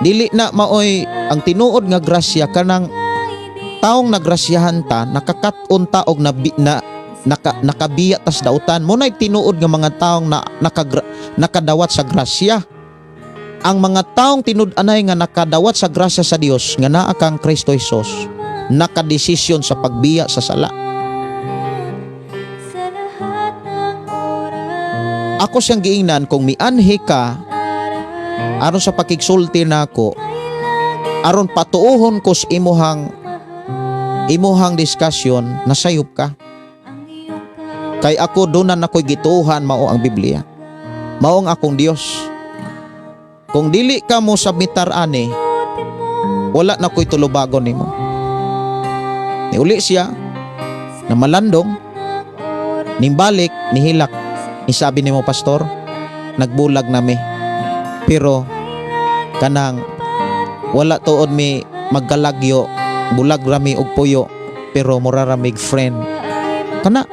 Dili na maoy ang tinuod nga grasya kanang taong nagrasyahan ta nakakaton ta og nakabiya tas dautan mo nay tinuod nga mga taong nakadawat sa grasya. Ang mga taong tinud-anay nga nakadawat sa grasya sa Dios nga naa kang Kristo Jesus nakadesisyon sa pagbiya sa sala. Ako siyang giingnan kung mianhi ka aron sa pakigsulti nako aron patuohon ko sa imuhang diskusyon nasayop ka. Kay ako donan ako'y gituhan mao ang Biblia. Mao ang akong Dios. Kung dili ka mo submitar ani, wala na ko'y tulubagon nimo. Niuli siya na malandong, nimbalik, nihilak. Isabi nimo Pastor, nagbulag nami. Pero kanang wala tuod mi magkalagyo, bulag rami og puyo, pero mura ramig friend. Kana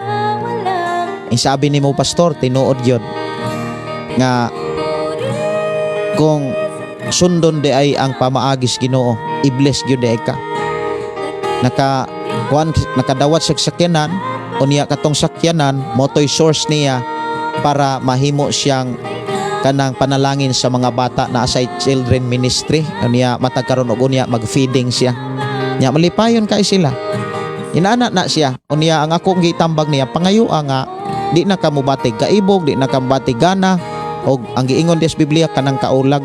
isabi nimo Pastor, tinuod yun nga kung sundon de ay ang pamaagis Ginoo, i-bless gyud de ka. Nakadawat sa sakyanan, unya katong sakyanan motoy source niya para mahimo siyang kanang panalangin sa mga bata na sa children ministry. Unya matagkaron og unya mag-feeding siya. Nya malipayon kay sila. Inaana na siya. Unya ang akong gitambag niya pangayoa nga di na ka mubatig kaibog, di na ka mubatig gana, og ang giingon des Biblia kanang kaulag.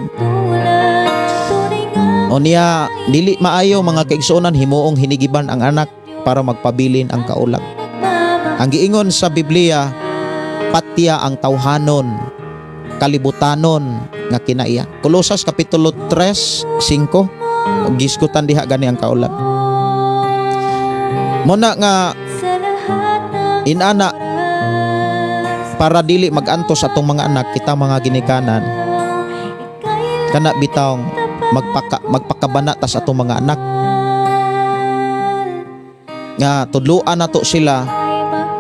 Unya dili maayo mga kaigsuonan himuong hinigiban ang anak para magpabilin ang kaulag. Ang giingon sa Biblia, patya ang tawhanon, kalibutanon nga kinaiya. Kolosas kapitulo 3:5 og giskutan diha gani ang kaulag. Muna nga inana para dili magantos atong mga anak kita mga ginikanan kana bitawng magpakabana ta sa atong mga anak nga tudluan nato sila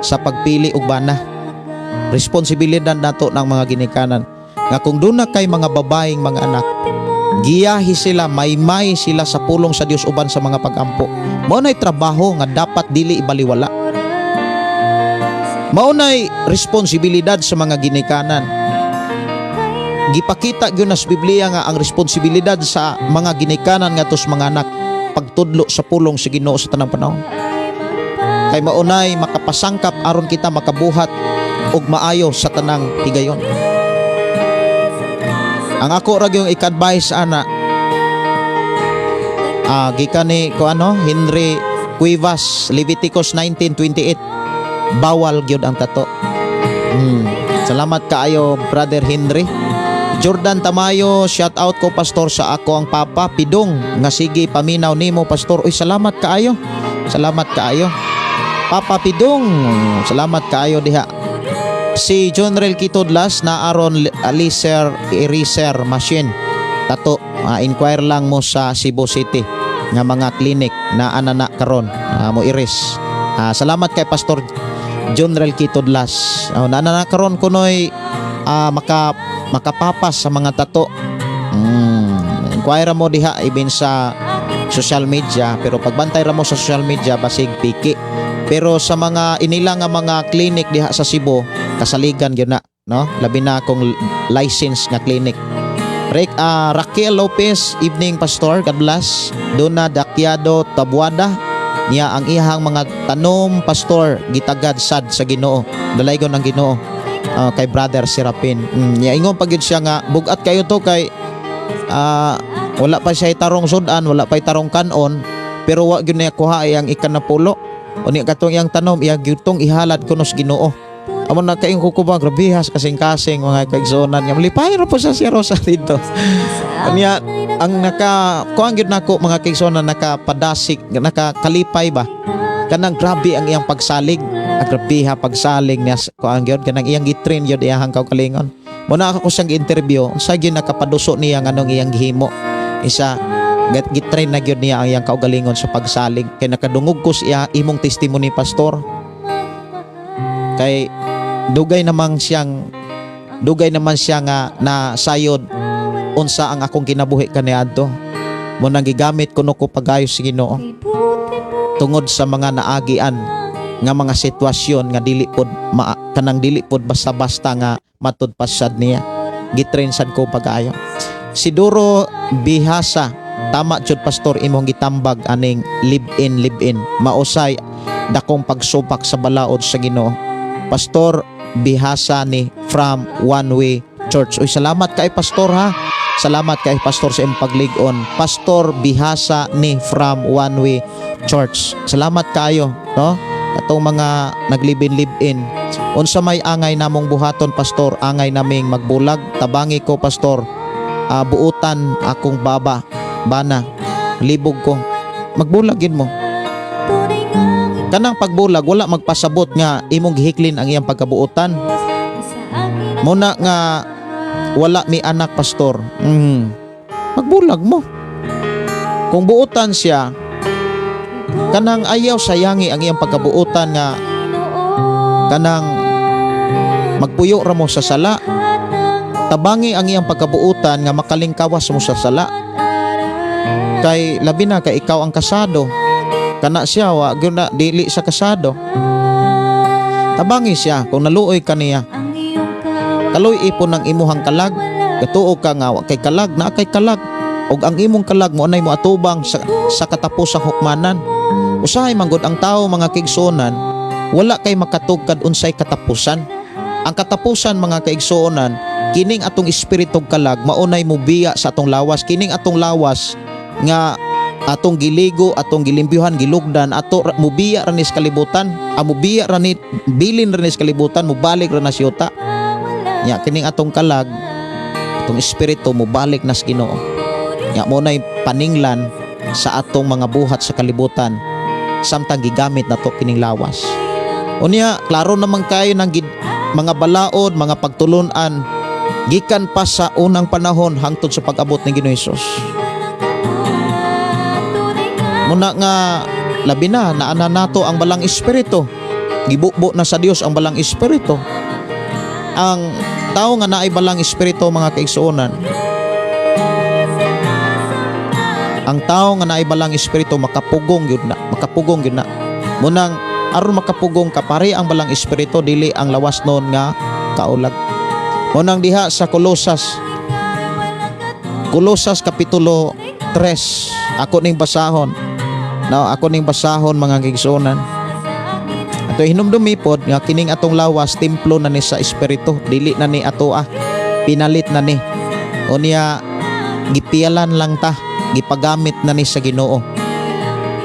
sa pagpili og bana. Responsibilidad nato ng mga ginikanan nga kung doon na kay mga babaeng mga anak, giyahi sila, may sila sa pulong sa Dios uban sa mga pagampo. Mao nay trabaho nga dapat dili ibaliwala. Mao nay responsibilidad sa mga ginikanan. Gipakita gyud nas Biblia nga ang responsibilidad sa mga ginikanan nga tos mga anak pagtudlo sa pulong sa Ginoo sa tanang panahon. Kay maunay makapasangkap aron kita makabuhat og maayo sa tanang higayon. Ang ako ra gyung ik-advise ana gikan ni Henry Cuevas, Leviticus 19:28, bawal gyud ang tato. Salamat kaayo Brother Henry. Jordan Tamayo, shout out ko pastor sa ako ang papa Pidong nga sige paminaw nimo pastor. Uy, salamat kaayo. Salamat kaayo. Papa Pidong, salamat kaayo diha. Si John Rel Kitudlas na aron laser eraser machine tato. Inquire lang mo sa Cebu City nga mga clinic na anana karon mo iris. Salamat kay Pastor John Rel Kitudlas. Naanana karon kunoy makapapas sa mga tato. Inquire mo diha even sa social media, pero pagbantay ra mo sa social media basig piki. Pero sa mga inila nga mga clinic diha sa Cebu, kasaligan gyud na, no? Labi na kung license nga clinic. Raquel Lopez, evening pastor, God bless. Dona Dakyado Tabuada, niya ang ihang mga tanom pastor gitagad sad sa Ginoo. Dalaygon ang Ginoo. Kay Brother Serapin. Niya ingon pag yun siya nga bugat kayo to kay wala pa siya itarong sudan, wala pa itarong kanon, pero wa gyud niya kuha ang ikanapulo. Unya katong iyang tanom iya gyutong ihalad kuno sa Ginoo. Amo na kaing kukuba grabihas kasing-kasing mga kaigsunan nga malipay ra po sa si Rosa dito. Unya ang kuan gyud nako mga kaigsunan nakapadasik, nakakalipay ba. Kanang grabe ang iyang pagsalig, agrabiha pagsalig niya kuan gyud kanang iyang gitrain gyud iyang kaugalingon. Muna ako siyang interview, unsa gyud nakapaduso niya nganong iyang gihimo. Isa gitrain na gyud niya ang iyang kaugalingon sa pagsalig kay nakadungog ko siya imong testimony pastor. Kay dugay naman siya nga na sayod unsa ang akong kinabuhi kaniadto. Mo nang gigamit kuno ko pagayo sa Ginoo tungod sa mga naagian nga mga sitwasyon nga dili pod kanang dili pod basta-basta nga matudpasad niya. Gitrain sad ko pagayo. Si Duro Bihasa, tama jud pastor imong gitambag aning live-in mausay dakong pagsupak sa balaod sa Ginoo. Pastor Bihasa ni from One Way Church. Uy, salamat kay pastor ha. Salamat kay pastor sa imong paglig-on. Pastor Bihasa ni from One Way Church. Salamat kayo, no? Atong mga naglibin-libin. Unsa may angay namong buhaton pastor, angay naming magbulag. Tabangi ko pastor. Buutan akong bana. Libog ko. Magbulagin mo. Kanang pagbulag wala magpasabot nga imong gihiklin ang iyang pagkabuutan. Muna nga wala mi anak pastor. Magbulag mo. Kung buutan siya, kanang ayaw sayangi ang iyang pagkabuutan nga kanang magpuyo ra mo sa sala. Tabangi ang iyang pagkabuutan nga makalingkawas mo sa sala. Kay labi na kay ikaw ang kasado. Kana siya wa gyud na dili sa kasado. Tabangi siya kung naluoy ka niya. Kaloy ipon ng imuhang kalag, gatuo ka nga wa kay kalag na kay kalag. Og ang imong kalag mo anay mo atubang sa katapusang hukmanan. Usahay manggod ang tao mga kaigsuonan, wala kay makatugkad unsay katapusan. Ang katapusan mga kaigsuonan, kining atong espiritu kalag maunay mobiya sa atong lawas. Kining atong lawas nga atong giligo, atong gilimpyuhan, gilugdan, ato mubiya ra ni sa kalibutan, mubiya ra ni bilin ra ni sa kalibutan, mubalik ra na siyota. Nya kining atong kalag, atong espiritu mubalik na sa Ginoo. Nya mo nay paninglan sa atong mga buhat sa kalibutan, samtang gigamit nato kining lawas. Unya klaro naman kayo ng mga balaod, mga pagtulunan gikan pa sa unang panahon hangtod sa pag-abot ni Ginoong Hesus. Muna nga labi na naana nato ang balang espiritu. Gibukbo na sa Dios ang balang espiritu. Ang tao nga naay balang espiritu mga kaigsuonan, ang tao nga naay balang espiritu makapugong yun na. Munang aron makapugong ka pare ang balang espiritu dili ang lawas nun nga kaulag. Munang diha sa Kolosas kapitulo 3 ako ning basahon. Ako ning basahon mga kaigsuonan. Ato hinumdumi pod nga kining atong lawas templo na ni sa espiritu, dili na ni ato pinalit na ni. Unya gipialan lang ta, gipagamit na ni sa Ginoo.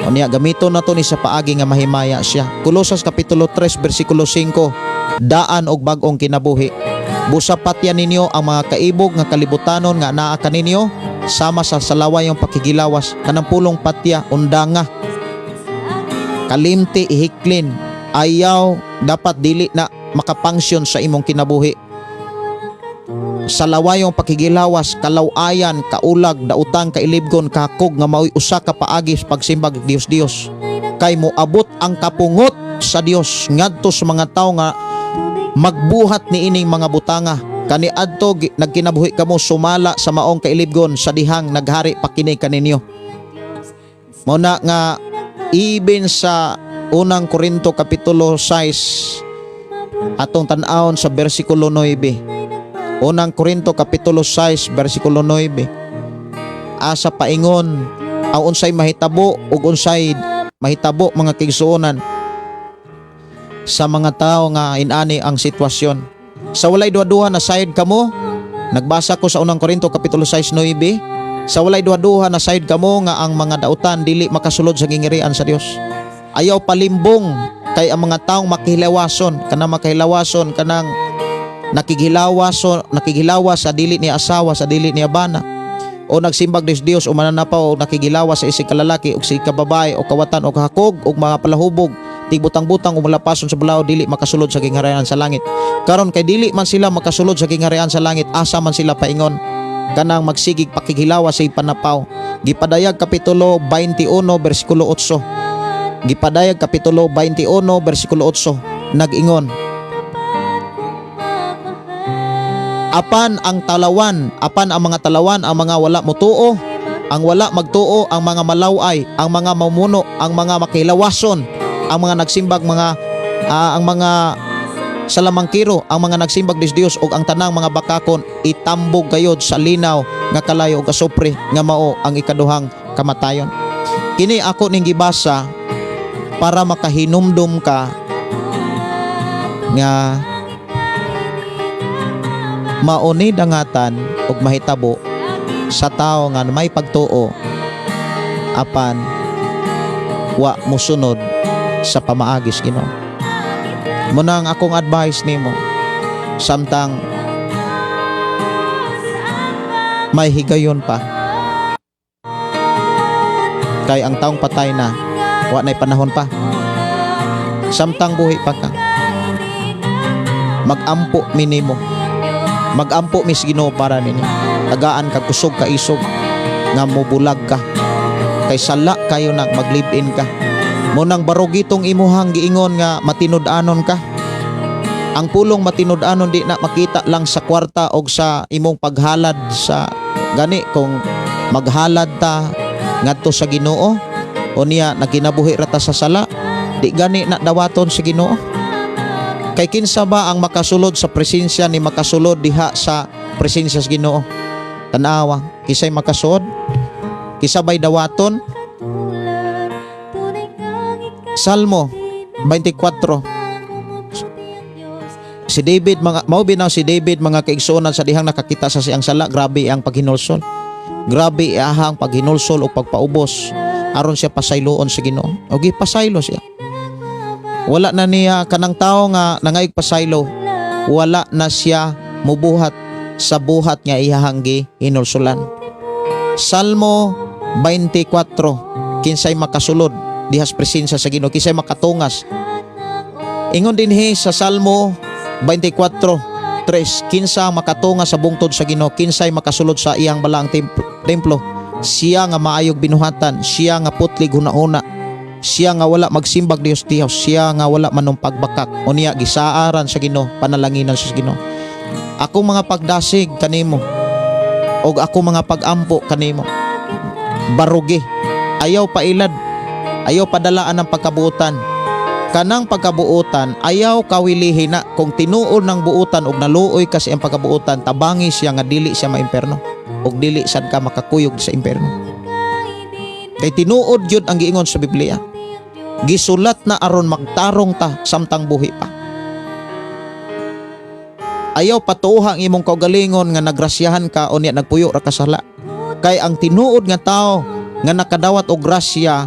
Unya gamito na to ni sa paagi nga mahimaya siya. Kolosas kapitulo 3 bersikulo 5, daan og bag-ong kinabuhi. Busapatyan ninyo ang mga kaibog nga kalibutanon nga naa kaninyo sama sa salawayong pakigilawas kanang pulong patya undanga. Kalimti ihiklin, ayaw dapat dili na makapangsyon sa imong kinabuhi. Salawayong pakigilawas, kalawayan, kaulag, dautang, kailibgon, kakog nga mao'y usa ka paagi sa pagsimbag Dios. Kay mo abot ang kapungot sa Dios ngadto sa mga tao nga magbuhat ni ining mga butanga. Kani adto nagkinabuhi kamo sumala sa maong kailibgon sa dihang naghari pa kini kaninyo. Muna nga ibin sa unang Korinto kapitulo 6 atong tan-awon sa bersikulo 9. Unang Korinto kapitulo 6 bersikulo 9. Asa paingon ang unsay mahitabo ug unsay mahitabo mga kaigsuonan sa mga tao nga inani ang sitwasyon. Sa walay duha-duha na side kamo, nagbasa ko sa unang Korinto kapitulo 6:9. Sa walay duha-duha na side kamo nga ang mga dautan dili makasulod sa gingirian sa Dios. Ayaw palimbong kay ang mga taong makihilawason kanang nakigilawas sa dili ni asawa, sa dili ni abana, o nagsimbag des Dios o mananapaw o nakigilawas sa isig kalalaki o si kababae o kawatan o kahakog o mga palahubog, tigbutang-butang o malapason sa balaod, dili makasulod sa gingharian sa langit. Karon kay dili man sila makasulod sa gingharian sa langit, asa man sila paingon kanang magsigig pakigilawas sa panapaw. Gipadayag kapitulo 21 bersikulo 8. Gipadayag kapitulo 21 bersikulo 8 nag-ingon, apan ang mga talawan, ang mga wala motuo, ang wala magtuo, ang mga malaway, ang mga mamuno, ang mga makilawason, ang mga nagsimbag ang mga salamangkiro, ang mga nagsimbag des Dios ug ang tanang mga bakakon itambog gayod sa linaw nga kalayo ug kasupre nga mao ang ikaduhang kamatayon. Kini ako ning gibasa para makahinumdum ka nga mauni dangatan ug mahitabo sa tao nga may pagtuo apan wa musunod sa pamaagis Ginoo. Muna ang akong advice nimo, samtang may higayon pa, kay ang taong patay na wa na'y panahon pa, samtang buhi pa ka, magampo minimo, magampo mis Ginoo para ninyo. Tagaan ka kusog ka isog nga mobulag ka, kay sala kayo nang maglibin ka. Munang barogitong imuhang giingon nga matinud-anon ka. Ang pulong matinud-anon di na makita lang sa kwarta o sa imong paghalad sa gani. Kung maghalad ta ngadto sa Ginoo o niya nagkinabuhi rata sa sala, di gani na dawaton sa Ginoo. Kay kinsa ba ang makasulod sa presensya ni makasulod diha sa presensya sa Ginoo? Tanawa, kisay makasuod, kisabay dawaton. Salmo 24. Si David, mao binaw si David mga kaigsuonan sa dihang nakakita sa siyang sala, grabe ang paghinulsol. Grabe ahang paghinulsol o pagpaubos aron siya pasayloon sa Ginoo. Og pasaylo siya. Wala na niya kanang tao nga nangayog pasaylo, wala na siya mubuhat sa buhat nga ihahanggi hinulsulan. Salmo 24, kinsay makasulod dihas presensya sa Ginoo, kinsay makatungas. Ingon dinhi sa Salmo 24:3, kinsa makatungas sa bungtod sa Ginoo, kinsay makasulod sa iyang balaang templo. Siya nga maayog binuhatan, siya nga putlig hunahuna, siya nga wala magsimbag Dios, siya nga wala manumpagbakak. Unya gisaaran sa Ginoo, panalanginan sa Ginoo. Ako mga pagdasig kanimo og ako mga pagampo kanimo. Barugi, ayaw pailad, ayaw padalaan ng pagkabuutan. Kanang pagkabuutan ayaw kawilihin na kung tinuod ng buutan og naluoy kasi ang pagkabuutan tabangi siya nga dili siya maimperno og dili sad ka makakuyog sa imperno. Kay tinuod yun ang giingon sa Biblia. Gisulat na aron magtarong ta samtang buhi pa. Ayaw patuha ang imong kaugalingon nga nagrasyahan ka o niya nagpuyo ra kasala. Kay ang tinuod nga tao nga nakadawat og grasya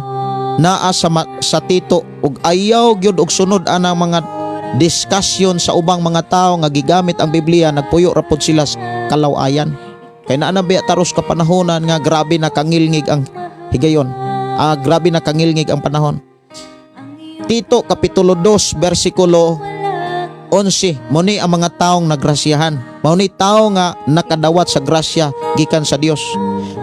naa sa tito ug ayaw gyud og sunod anang mga diskusyon sa ubang mga tao nga gigamit ang Biblia, nagpuyo ra pod sila sa kalawayan. Kay naa na biya taros ka panahonan nga grabe na kangilngig ang higayon. Grabe na kangilngig ang panahon. Tito kapitulo 2 bersikulo 11, muni ang mga taong nagrasyahan. Mauni tao nga nakadawat sa grasya gikan sa Dios.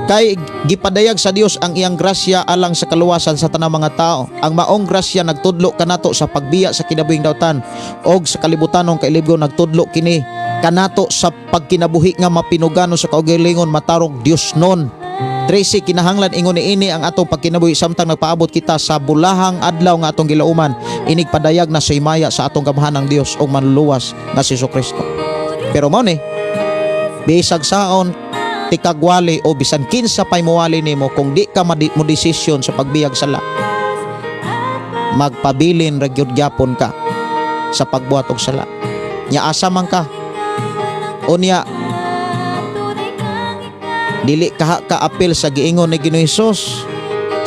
Kay gipadayag sa Dios ang iyang grasya alang sa kaluwasan sa tanang mga tao. Ang maong grasya nagtudlo kanato sa pagbiya sa kinabuhing dawtan og sa kalibutanong kailibgo nagtudlo kini kanato sa pagkinabuhi nga mapinugano sa kaugalingon matarong Dios non. 13, kinahanglan ingon niini ang atong pagkinabuhi samtang nagpaabot kita sa bulahang adlaw nga atong gilauman. Inig padayag na sa himaya sa atong gamahanang Dios o manluluwas nga si Jesucristo. Pero mao ni bisag saon tikagwali o bisan kinsa pay muwali nimo kung di ka mo desisyon sa pagbiyag sala, magpabilin ra gyud gyapon ka sa pagbuhat og sala. Nya asa man ka unya dili ka-apil sa giingon ni Ginoong Hesus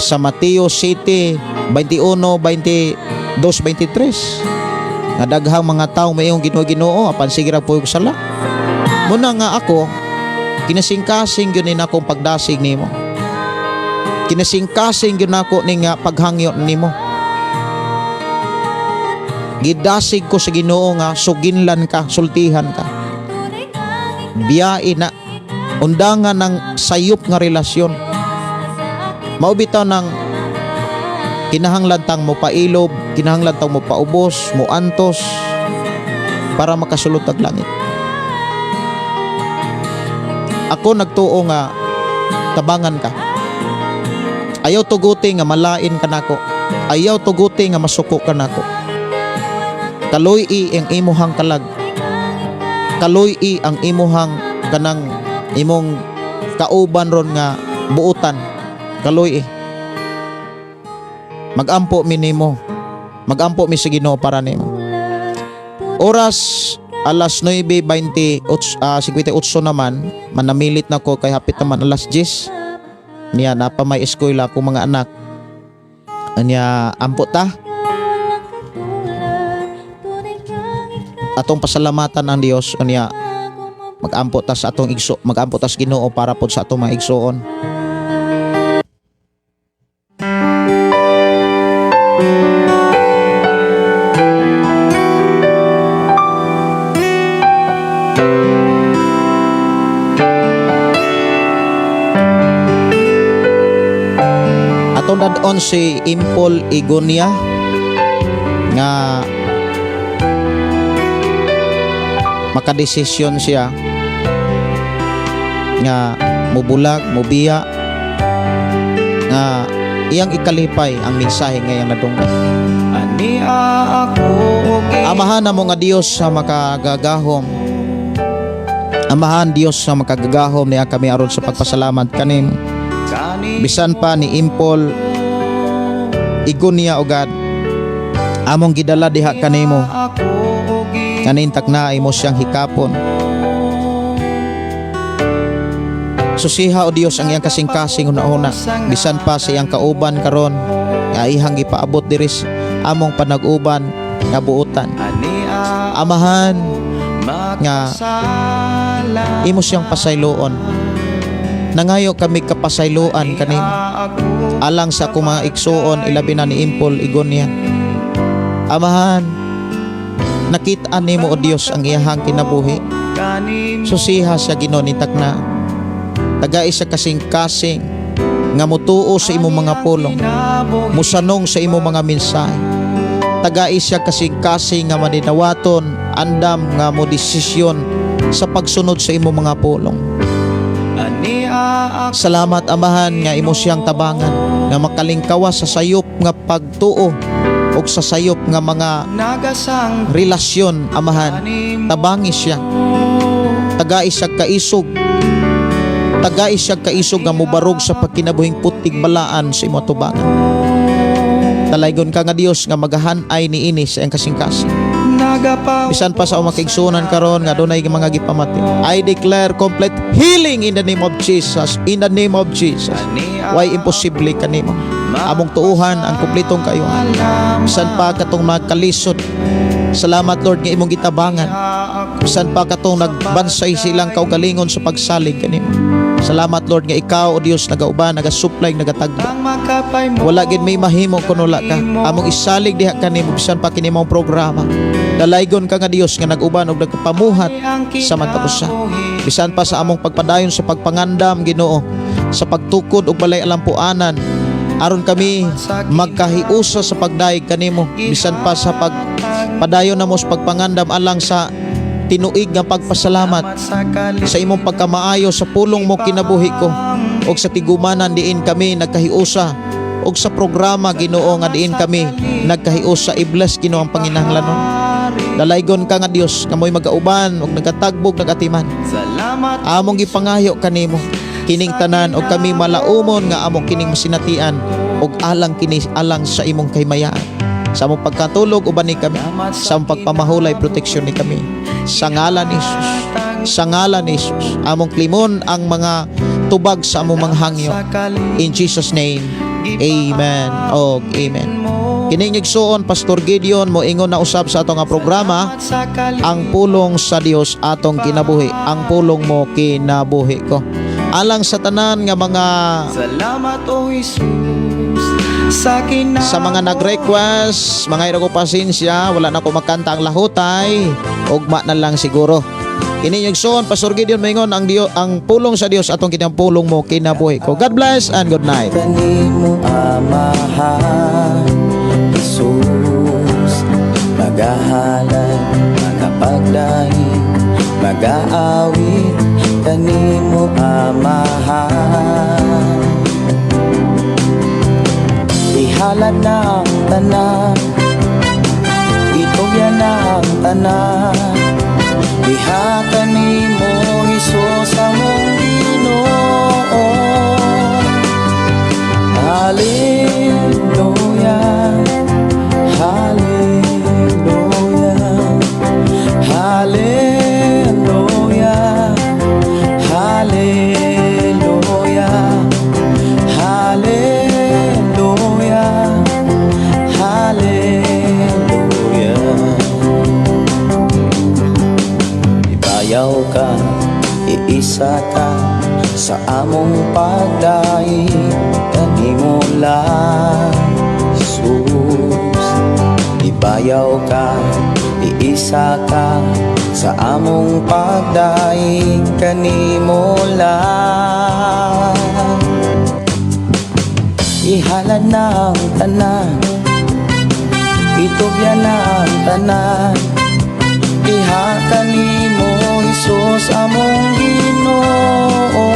sa Mateo 7:21, 22, 23 nga daghang mga tawo mayong Ginoo apan sige ra puyog sala. Muna nga ako kinasingkasing gyud ni akong pagdasig nimo, kinasingkasing gyud nako ning paghangyo nimo. Gidasig ko sa Ginoo nga suginlan ka, sultihan ka, biyain na undangan ng sayop nga relasyon. Maubitaw ng kinahanglan tang mo pailob, kinahanglan tang mo paubos, mo antos para makasulot og langit. Ako nagtuo nga tabangan ka. Ayaw tuguti nga malain ka nako. Ayaw tuguti nga masuko ka nako. Kaluy-i ang imuhang kalag. Kaluy-i ang imuhang kanang imong kauban ron nga buutan. Kaluy magampo mi nimo, magampo mi sa Ginoo para nimo. Oras alas 9:58 naman, manamilit na ko kay hapit naman alas 10 niya na pa may eskwela ko mga anak. Anya ampo ta atong pasalamatan ang Dios anya magampo ta sa atong igso, magampo ta sa Ginoo para pod sa atong mga igsoon. Atong dadon si Impol Igonia nga makadesisyon siya nga mubulag, mubiya nga iyang ikalipay ang mensahe ngayong nadunggan. Amahan na mo nga Dios sa makagagahom. Amahan Dios sa makagagahom niya kami aron sa pagpasalamat kanim. Bisan pa ni Impol Igonia o God, among gidala diha kanimo. Kanintak na imo siyang hikapon. Susiha o Dios ang iyang kasing-kasing una-una, bisan pa sa iyang kauban karon nga ihang gipaabot diri among panag-uban nga buutan. Amahan nga imo siyang pasayloon. Nangayo kami kapasayloan kanimo alang sa akong mga igsoon ilabi na ni Impol Igonia. Amahan, nakitaan nimo o Dios ang iyahang kinabuhi. Susiha sa Ginoo nintak na tagay sa kasing-kasing nga mutuo sa imong mga pulong, musanong sa imong mga mensahe. Tagay siya kasing-kasing nga maninawaton andam nga mo desisyon sa pagsunod sa imo mga pulong. Salamat Amahan nga imo siyang tabangan nga makalingkawa sa sayop nga pagtuo o sa sayop nga mga relasyon. Amahan, tabangi siya, tagais siya kaisog, tagais siya kaisog nga mubarog sa pagkinabuhing putig balaan sa imo tubangan. Talaygon ka nga Dios nga magahanay niini sa iyang kasing-kasing. Bisan pa sa umakigsunan karon nga dunay mga gipamati, I declare complete healing in the name of Jesus. In the name of Jesus. Why imposible kanimo? Among tuuhan ang kumpletong kayuhan. Bisan pa katong nagkalisod. Salamat Lord nga imong gitabangan. Bisan pa katong nagbansay silang kaugalingon sa pagsalig kanimo. Salamat Lord nga ikaw o Dios nagauban, nagasupply, nagatagbo. Wala gid may mahimo kun wala ka. Among isalig diha kanimo bisan pa kini mong programa. Dalaygon ka nga Dios nga nag-uban og nagpamuhat sa matapusa. Bisan pa sa among pagpadayon sa pagpangandam Ginoo, sa pagtukod og balay alampuanan, aron kami magkahiusa sa pagdaig kanimo. Bisan pa sa pagpadayon namo sa pagpangandam alang sa tinuig nga pagpasalamat sa imong pagkamaayo sa pulong mo kinabuhi ko, og sa tigumanan diin kami nagkahiusa, og sa programa Ginoo nga diin kami nagkahiusa. I-bless Ginoo ang panginahanglanon. Dalaygon ka nga Dios nga mo'y magauban og nagatagbog nagatiman. Among gipangayo kanimo kining tanan og kami malaumon nga among kining masinatian og alang kini alang sa imong kahimayaan. Sa among pagkatulog uban ni kami, sa among pagpamahulay proteksyon ni kami. Sa ngalan ni Jesus. Sa ngalan ni Jesus. Among klimon ang mga tubag sa among mga hangyo. In Jesus name. Amen. Og amen. Kining igsuon Pastor Gideon mo ingon na usab sa atong nga programa, ang pulong sa Dios atong kinabuhi. Ang pulong mo kinabuhi ko. Alang sa tanan nga mga salamat o Jesus sa mga nag-request, mga ira ko pasensya, wala na ko makanta ang lahutay, ugma na lang siguro. Kini igsuon Pastor Gideon maingon ang pulong sa Dios atong kinang pulong mo kinabuhi ko. God bless and good night. Kanimo Amahan Jesus, magahalay, magapagdaing, mag-aawit, kanimo Amahan. Ihalad na ang tanan, itugyan na ang tanan, diha kanimo Jesus among Ginoo. Hallelujah, hallelujah, hallelujah, hallelujah, hallelujah, hallelujah. Ibayaw ka, iisa ka sa among pagdaig, kanimo lang Jesus. Ibayaw ka, iisa ka sa among pagdaig, kanimo lang. Ihalad na ang tanan, itugyan na ang tanan, diha kanimo Jesus among Ginoo.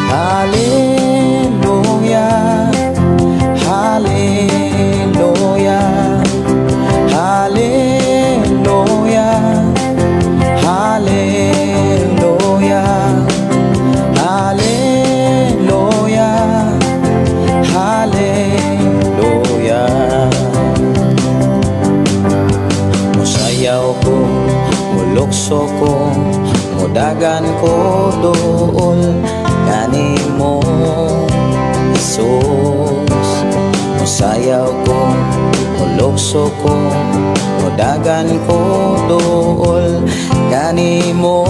Hallelujah, hallelujah, hallelujah, hallelujah, hallelujah, hallelujah. Musayaw ko, mulukso ko, mudagan ko dool kanimo Jesus. Musayaw ko, mulukso ko, mudagan ko dool kanimo.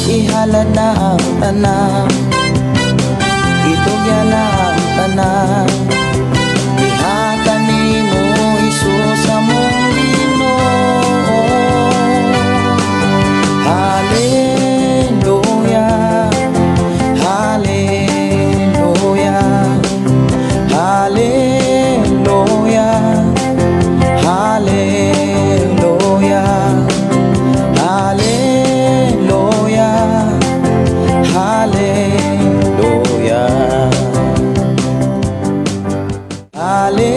Ihalad na ang tanan, itugyan na ang tanan, diha kanimo Jesus among Ginoo. Hallelujah, hallelujah, hallelujah, hallelujah. ilalim